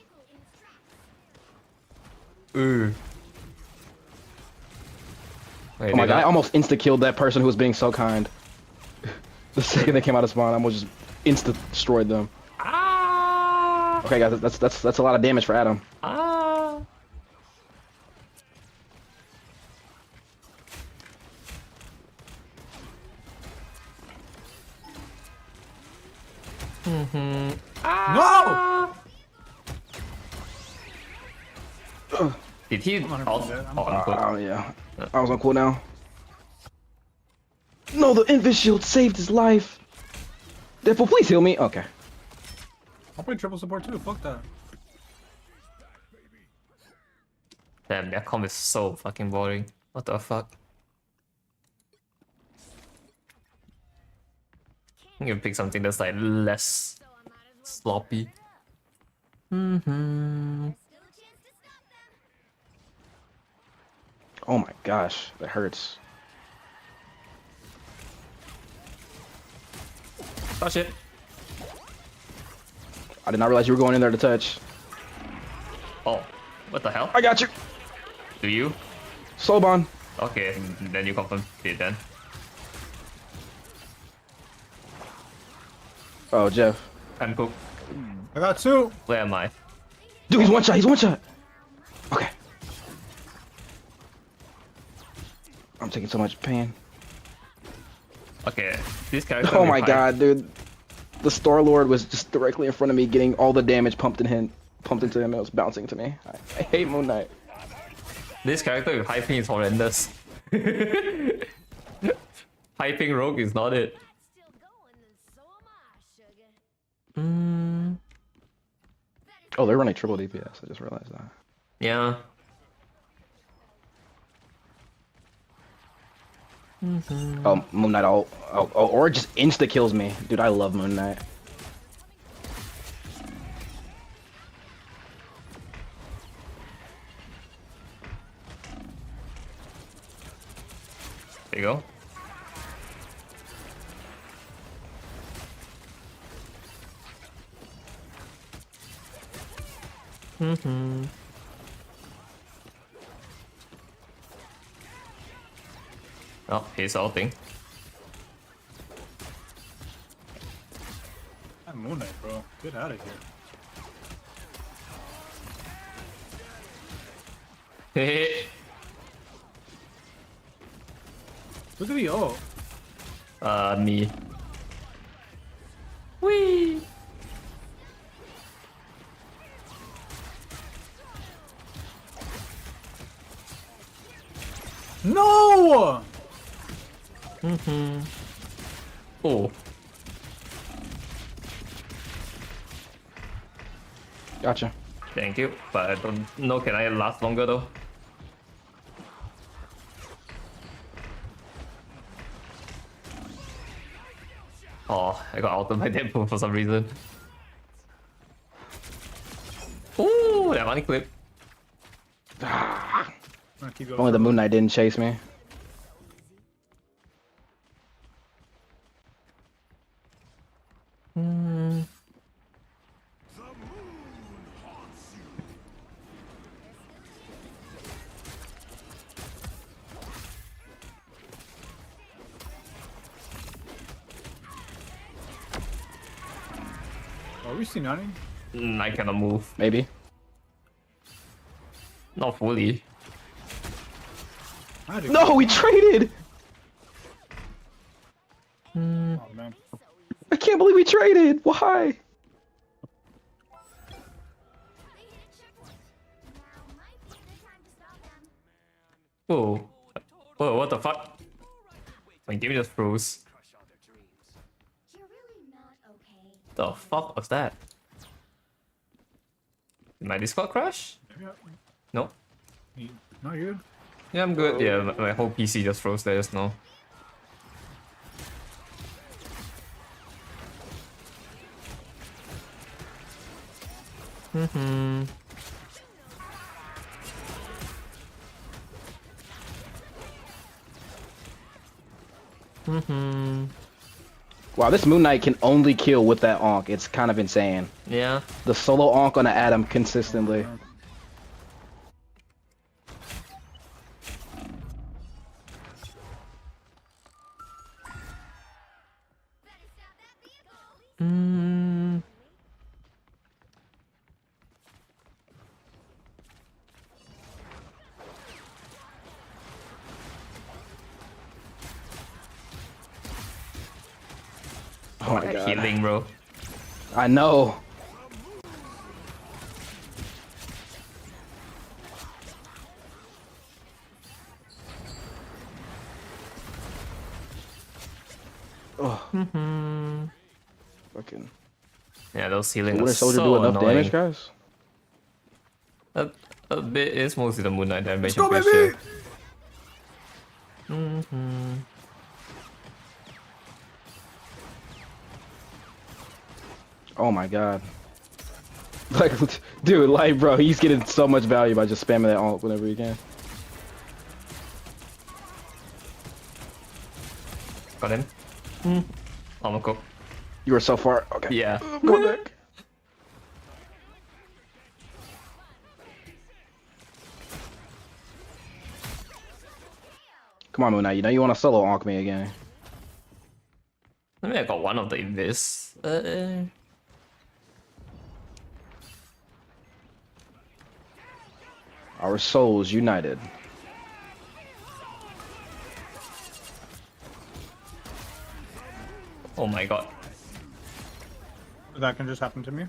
Ooh. Wait,
Oh my
did
god, I
I-
almost insta-killed that person who was being so kind. The second they came out of spawn, I almost just insta-destroyed them.
Ah!
Okay guys, that's a lot of damage for Adam.
Ah!
No!
Did he
I'm
out?
dead. I'm
Oh yeah. I was on cooldown. No, the Invis shield saved his life. Deadpool, please heal me. Okay.
I'll play triple support too. Fuck that.
Damn, their comp is so fucking boring. What the fuck? I'm gonna pick something that's like less
So I might as well.
sloppy.
There's still a chance to stop them.
Oh my gosh, that hurts.
Touch it.
I did not realize you were going in there to touch.
Oh, what the hell?
I got you.
Do you?
Soulbon.
Okay, then you confirm it then.
Oh, Jeff.
And cook.
I got 2.
Where am I?
Dude, he's one shot. He's one shot. Okay. I'm taking so much pain.
Okay, this character.
Oh
with
my
high-
god, dude. The Star Lord was just directly in front of me, getting all the damage pumped into him. And it was bouncing to me. I hate Moon Knight.
This character with high ping is horrendous. High ping rogue is not it.
Still going, then so am I, sugar.
Oh, they're running triple DPS. I just realized that.
Yeah.
Oh, Moon Knight. Or just insta kills me, dude. I love Moon Knight.
There you go. Oh, he's ulting.
That Moon Knight, bro. Get out of here.
Hehe.
Look at the ult.
Me. Whee!
No!
Oh,
Gotcha.
thank you. But I don't know, can I last longer though? Oh, I got ulted by Deadpool for some reason. Ooh, that money clip.
I'm gonna keep going.
Only the Moon Knight didn't chase me.
Are we C9ing?
I cannot move.
Maybe.
Not fully.
Magic.
No, we traded.
Oh, man.
I can't believe we traded. Why?
They hit checkpoint. Now might be the time to stop them.
Whoa. Whoa, what the fuck? My game just froze.
You're really not okay.
The fuck was that? Did my Discord crash?
Maybe
No.
no, you're good.
Yeah, I'm good. Yeah, my whole PC just froze there just now.
Wow, this Moon Knight can only kill with that Onk. It's kind of insane.
Yeah.
The solo Onk on the Adam consistently.
Better stop that vehicle.
Oh my god.
Healing, bro.
I know. Oh. Fucking.
Yeah, those healing
Would
are
a soldier
so
do enough
annoying.
damage, guys?
A bit. It's mostly the Moon Knight damage.
Let's go,
I'm pretty
baby!
sure.
Oh my god. Like, dude, like, bro, he's getting so much value by just spamming that Onk whenever he can.
Got him. I'm a cook.
You were so far. Okay.
Yeah.
Go back. Come on, Moon Knight. You know you want to solo Onk me again.
I mean, I got one of the invis.
Our souls united.
Oh my god.
That can just happen to me.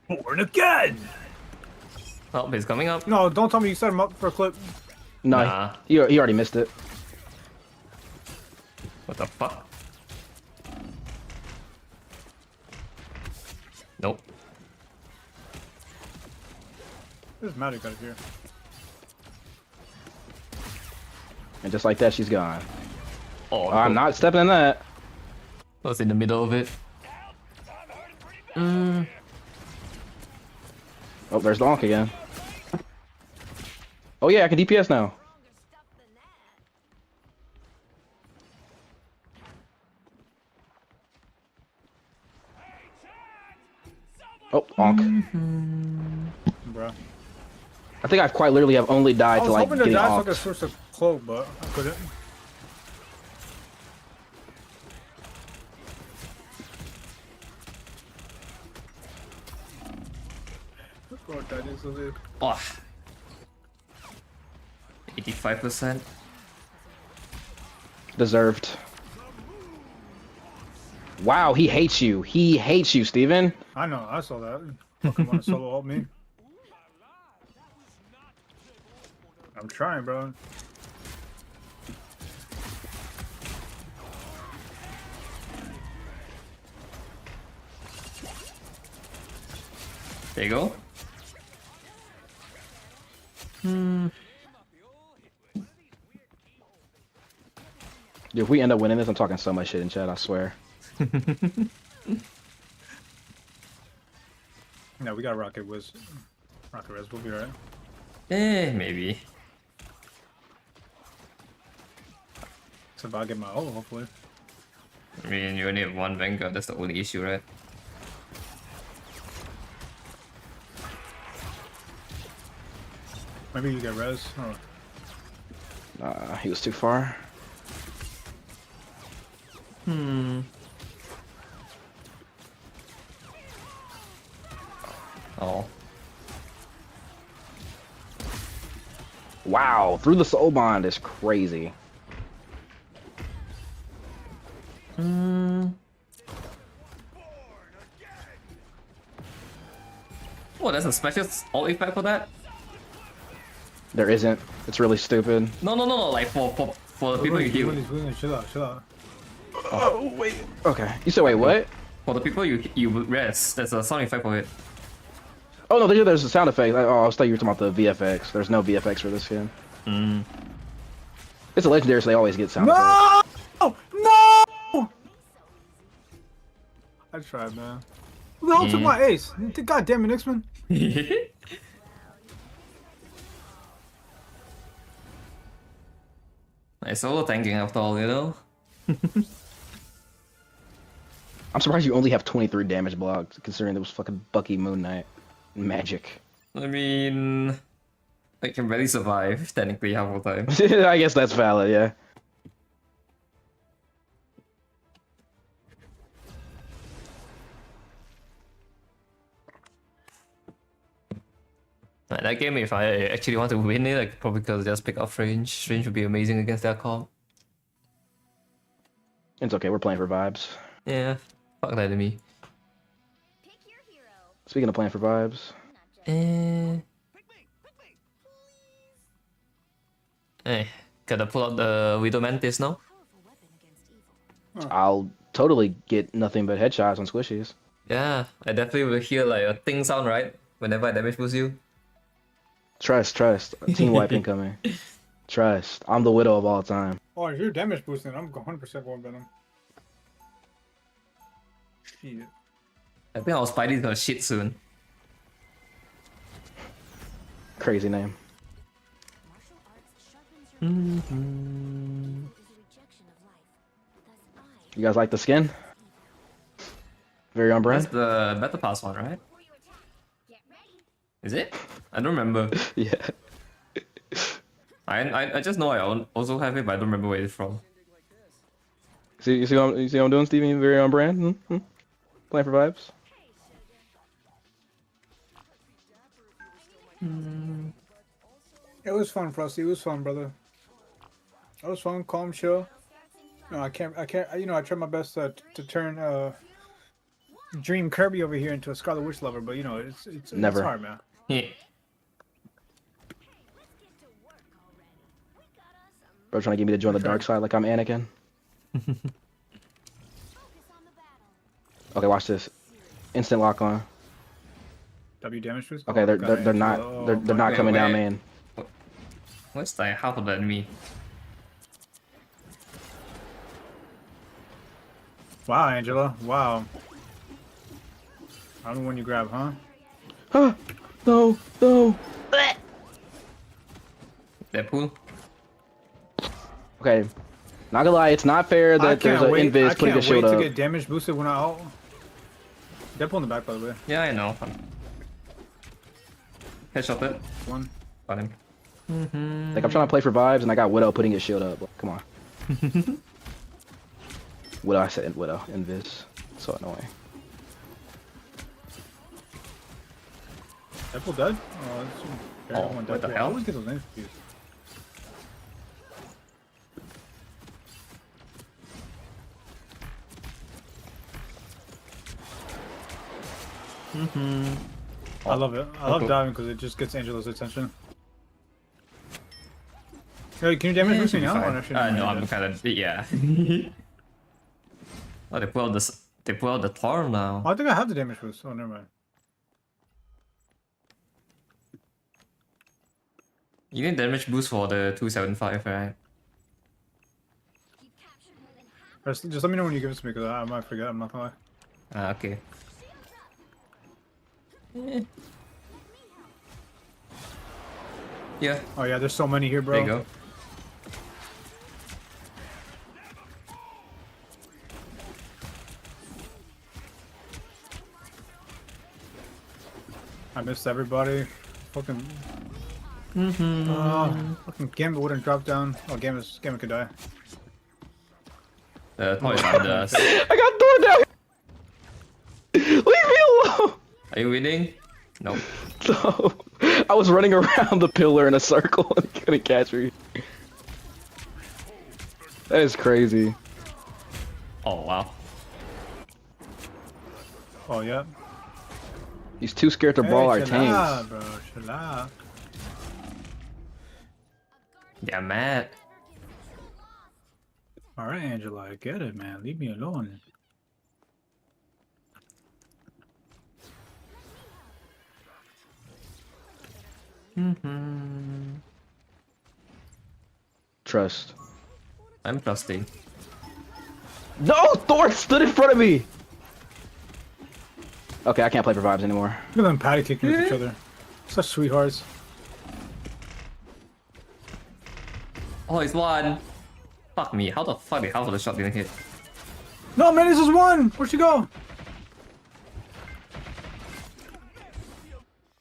Born again!
Oh, he's coming up.
No, don't tell me you set him up for a clip.
No,
Nah.
he already missed it.
What the fuck? Nope.
There's magic out of here.
And just like that, she's gone.
Oh,
I'm not stepping in that.
I was in the middle of it.
Oh, there's the Onk again. Oh yeah, I can DPS now. Oh, bonk.
Bro.
I think I've quite literally have only
I
died
was
to like
hoping to
getting
die so I could
onked.
switch to cloak, but I couldn't. Oh, that is so good.
Oh. 85%.
Deserved. Wow, he hates you. He hates you, Steven.
I know, I saw that. Fucking want to solo help me. I'm trying, bro.
There you go.
Dude, if we end up winning this, I'm talking so much shit in chat, I swear.
No, we got Rocket Wiz. Rocket Res, we'll be alright.
Maybe.
So if I get my ult, hopefully.
I mean, you only have one Vanguard, that's the only issue, right?
Maybe you get res. Oh.
He was too far.
Oh.
Wow, through the soul bond is crazy.
Oh, there's a special ult effect for that?
There isn't. It's really stupid.
No, like for the people you heal.
Chill out, chill out.
Oh, wait. Okay. You said, wait, what?
For the people you rest, there's a sound effect for it.
Oh, no, there's a sound effect. Oh, I was thought you were talking about the VFX. There's no VFX for this skin. It's a legendary, so they always get sound effects.
No! No! I tried, man. Who the hell took my ace? God damn it, X-Men.
Nice solo tanking after all, you know?
I'm surprised you only have 23 damage blocked, considering there was fucking Bucky Moon Knight magic.
I mean, I can barely survive technically half the time.
I guess that's valid, yeah.
Like, that game, if I actually want to win it, I could probably could just pick up Strange. Strange would be amazing against their comp.
It's okay, we're playing for vibes.
Yeah, fuck that to me.
Pick your hero.
Speaking of playing for vibes,
Not just
Hey, gotta pull out the Widow Mantis now.
powerful weapon against evil.
I'll totally get nothing but headshots on squishies.
Yeah, I definitely will hear like a ting sound, right? Whenever I damage boost you.
Trust. Team wipe incoming. Trust. I'm the widow of all time.
Oh, if you're damage boosting, I'm 100% going Venom. Shit.
I think our Spidey's gonna shit soon.
Crazy name.
Martial arts sharpens your mind. Is a rejection of life. Thus I
You guys like the skin? Very on
That's
brand?
the Battle Pass one, right?
before you attack. Get ready.
Is it? I don't remember.
Yeah.
I just know I also have it, but I don't remember where it's from.
You see what I'm doing, Steven? Very on brand? Playing for vibes?
It was fun, Frosty. It was fun, brother. It was fun, calm, chill. No, I can't. You know, I tried my best to turn Dream Kirby over here into a Scarlet Witch lover, but you know, it's
Never.
hard, man.
Yeah.
Bro, trying to get me to join the dark side like I'm Anakin.
Focus on the battle.
Okay, watch this. Instant lock on.
W damage boost.
Okay,
Oh,
they're
God,
they're not
Angela.
they're
Oh,
not
Wait,
coming down,
wait.
man.
What's like half of the enemy?
Wow, Angela. Wow. I'm the one you grab, huh?
Ah, no.
Deadpool?
Okay, not gonna lie, it's not fair
I
that there's
can't
an
wait.
invis
I
putting a
can't wait
shield
to
up.
get damage boosted when I ult. Deadpool in the back, by the way.
Yeah, I know. Headshot it.
One.
Got him.
Like, I'm trying to play for vibes, and I got Widow putting his shield up. Like, come on. Widow, I said Widow. Invis. So annoying.
Deadpool dead? Oh, that's
Oh,
one
what the
Deadpool. I
hell?
always get those names confused. I love it. I love
cool.
diving because it just gets Angela's attention. Hey, can you damage boost me now? Or actually,
No,
you're
I'm
dead?
kind of yeah. Oh, they pull out this. They pull out the Thor now.
Oh, I think I have the damage boost. Oh, never mind.
You need damage boost for the 275, right?
Just let me know when you give it to me because I might forget. I'm not gonna lie.
Ah, okay. Yeah,
Oh yeah, there's so many here, bro.
there you go.
I missed everybody. Fucking. Fucking Gambit wouldn't drop down. Oh, Gambit could die.
The Thor is under us.
I got Thor down! Leave me alone!
Are you winning? No.
No. I was running around the pillar in a circle and he couldn't catch me. That is crazy.
Oh wow.
Oh yeah.
He's too scared to brawl our
chill out,
tanks.
bro. Chill out.
They're mad.
All right, Angela, I get it, man. Leave me alone.
Trust.
I'm trusting.
No! Thor stood in front of me! Okay, I can't play for vibes anymore.
Look at them patty kicking with each other. Such sweethearts.
Oh, it's one. Fuck me. How the fuck did half of the shot didn't hit?
No, man, this is one. Where'd she go?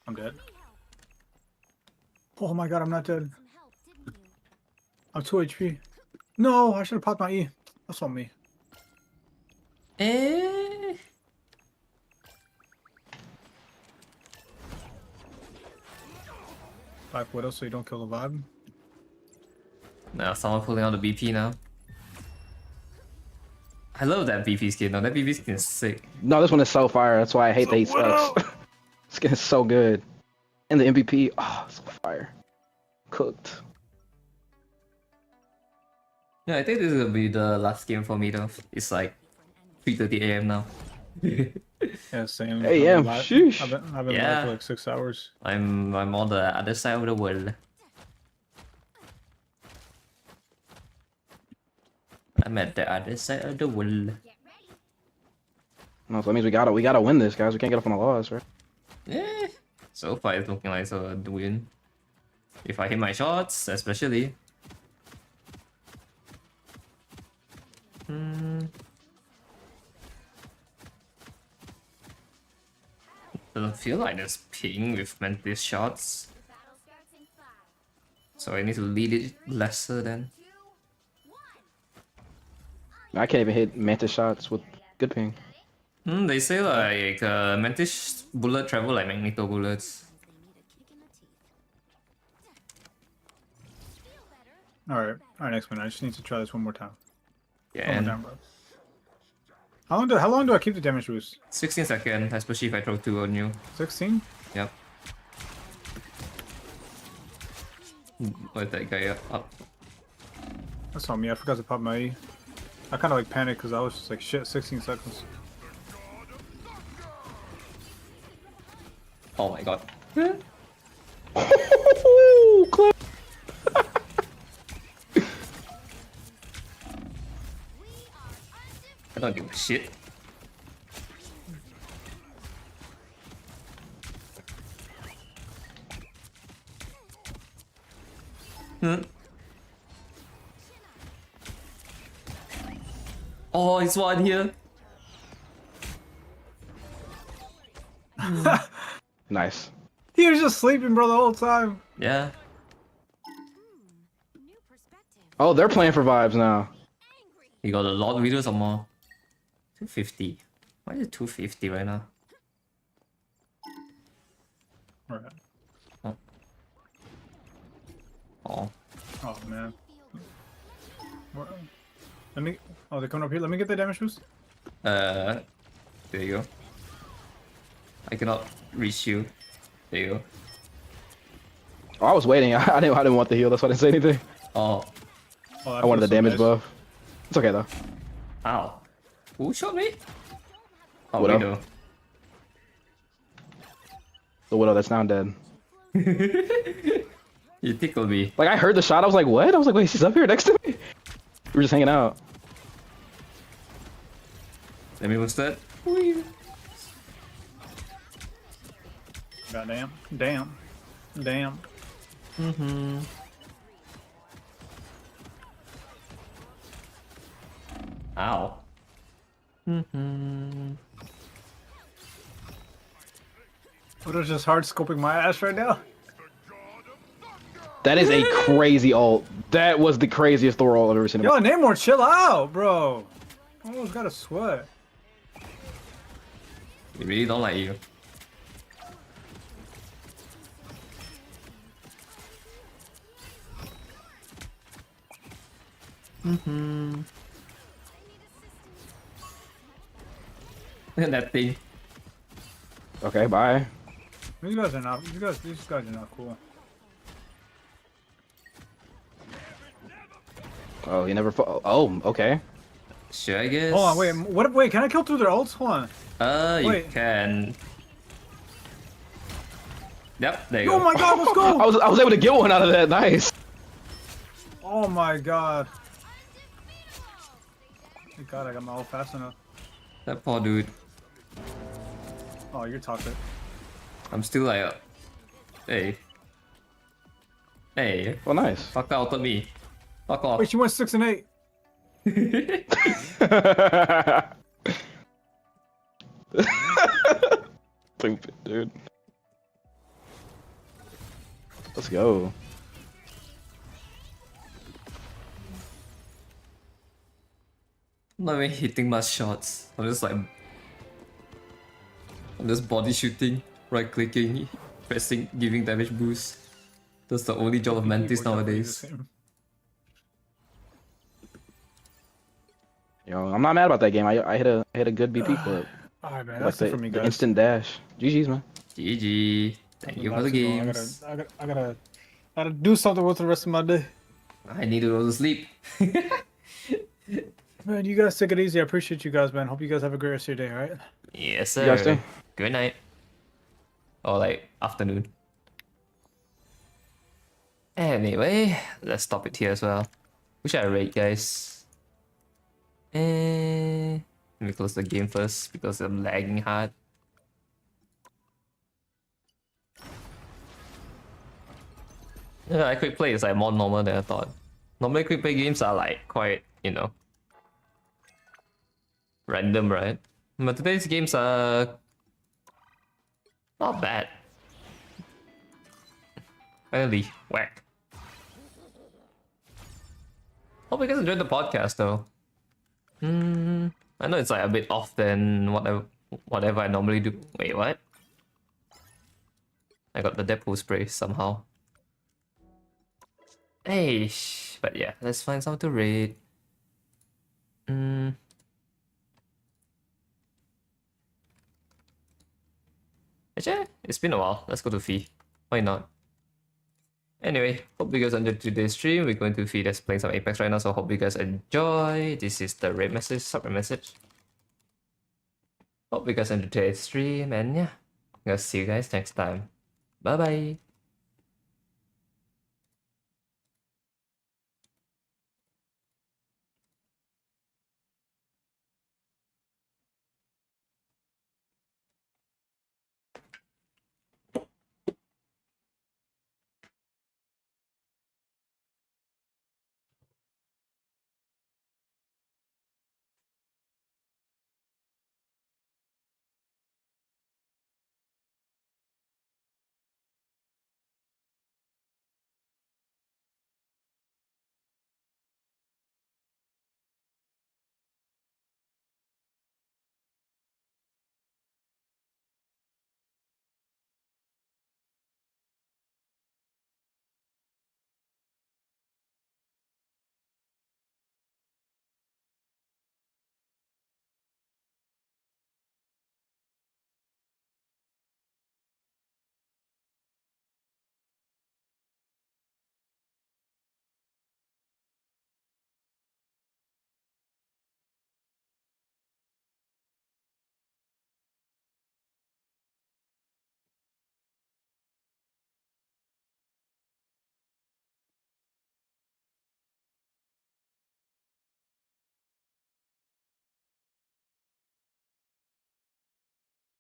I'm dead. Oh my god, I'm not dead.
Some help, didn't you?
I'm 2 HP. No, I should have popped my E. That's on me.
Eh.
Black Widow, so you don't kill the vibe.
Now someone pulling out the BP now. I love that BP skin though. That BP skin is sick.
No, this one is so fire. That's why I hate that he sucks. Skin is so good. And the MVP, oh, so fire. Cooked.
Yeah, I think this will be the last game for me though. It's like 3:30 AM now.
Yeah, same.
AM,
I've
sheesh.
I've been
Yeah.
live for like 6 hours.
I'm on the other side of the world. I'm at the other side of the world.
No, so that means we gotta win this, guys. We can't get up on a loss, right?
Yeah. So far it's looking like a win. If I hit my shots, especially. Doesn't feel like there's ping with Mantis shots.
Battle starts in 5,
So I need to lead it lesser then.
2, 1.
I can't even hit Mantis shots with good ping.
They say like Mantis bullet travel like Magneto bullets.
They need a kick in the teeth. Feel better?
All right, next minute. I just need to try this one more time.
Yeah,
One
and
more time, bro. How long do I keep the damage boost?
16 seconds, especially if I throw 2 on you.
16?
Yep. Let that guy up.
That's on me. I forgot to pop my E. I kind of like panicked because I was just like, shit, 16 seconds.
Oh my god.
Clip.
I don't give a shit. Oh, it's one here.
Nice.
He was just sleeping, bro, the whole time.
Yeah.
New perspective.
Oh, they're playing for vibes now.
You got a lot of videos or more. 250. Why is it 250 right now?
Right.
Oh.
Oh man. Where- Let me. Oh, they're coming up here. Let me get the damage boost.
There you go. I cannot reach you. There you go.
Oh, I was waiting. I didn't want the heal. That's why I didn't say anything.
Oh.
Oh,
I wanted the damage buff. It's okay though.
Ow. Who shot me? Oh,
Widow.
Widow.
The widow that's now dead.
You tickled me.
Like I heard the shot. I was like, what? I was like, wait, she's up here next to me. We were just hanging out.
Let me boost that.
Goddamn. Damn. Damn.
Ow.
Widow's just hard scoping my ass right now.
That is a crazy ult. That was the craziest Thor ult I've ever seen.
Yo, Namor, chill out, bro. I almost got a sweat.
They really don't like you. That thing.
Okay, bye.
These guys are not. These guys are not cool.
Oh, he never. Oh, okay.
Sure, I guess.
Hold on, wait. What? Wait, can I kill through their ults? Hold on.
You
wait.
can. Yep, there you
Oh
go.
my god, let's go!
I was able to get one out of that. Nice.
Oh my god. Thank god I got my ult fast enough.
That poor dude.
Oh, you're toxic.
I'm still like, hey. Hey,
Well, nice.
fuck out of me. Fuck off.
Wait, she went 6 and 8.
Stupid, dude. Let's go.
I'm not even hitting much shots. I'm just body shooting, right clicking, pressing, giving damage boost. That's the only job of Mantis nowadays.
Yo, I'm not mad about that game. I hit a good BP clip.
Alright, man.
Like
That's it for me,
the
guys.
instant dash. GG's, man.
GG. Thank you for the games.
I gotta do something with the rest of my day.
I need to go to sleep.
Man, you guys take it easy. I appreciate you guys, man. Hope you guys have a great rest of your day, alright?
Yes,
You guys
sir.
too.
Good night. Or like afternoon. Anyway, let's stop it here as well. Who should I rate, guys? Let me close the game first because I'm lagging hard. Yeah, quick play is like more normal than I thought. Normally quick play games are like quite, random, right? But today's games are not bad. Finally, whack. Hope you guys enjoyed the podcast though. I know it's like a bit off than whatever I normally do. Wait, what? I got the Deadpool spray somehow. Hey, but yeah, let's find something to rate. Actually, it's been a while. Let's go to Fee. Why not? Anyway, hope you guys enjoyed today's stream. We're going to Fee that's playing some Apex right now, so hope you guys enjoy. This is the raid message, sub message. Hope you guys enjoyed today's stream, and yeah, I'll see you guys next time. Bye bye.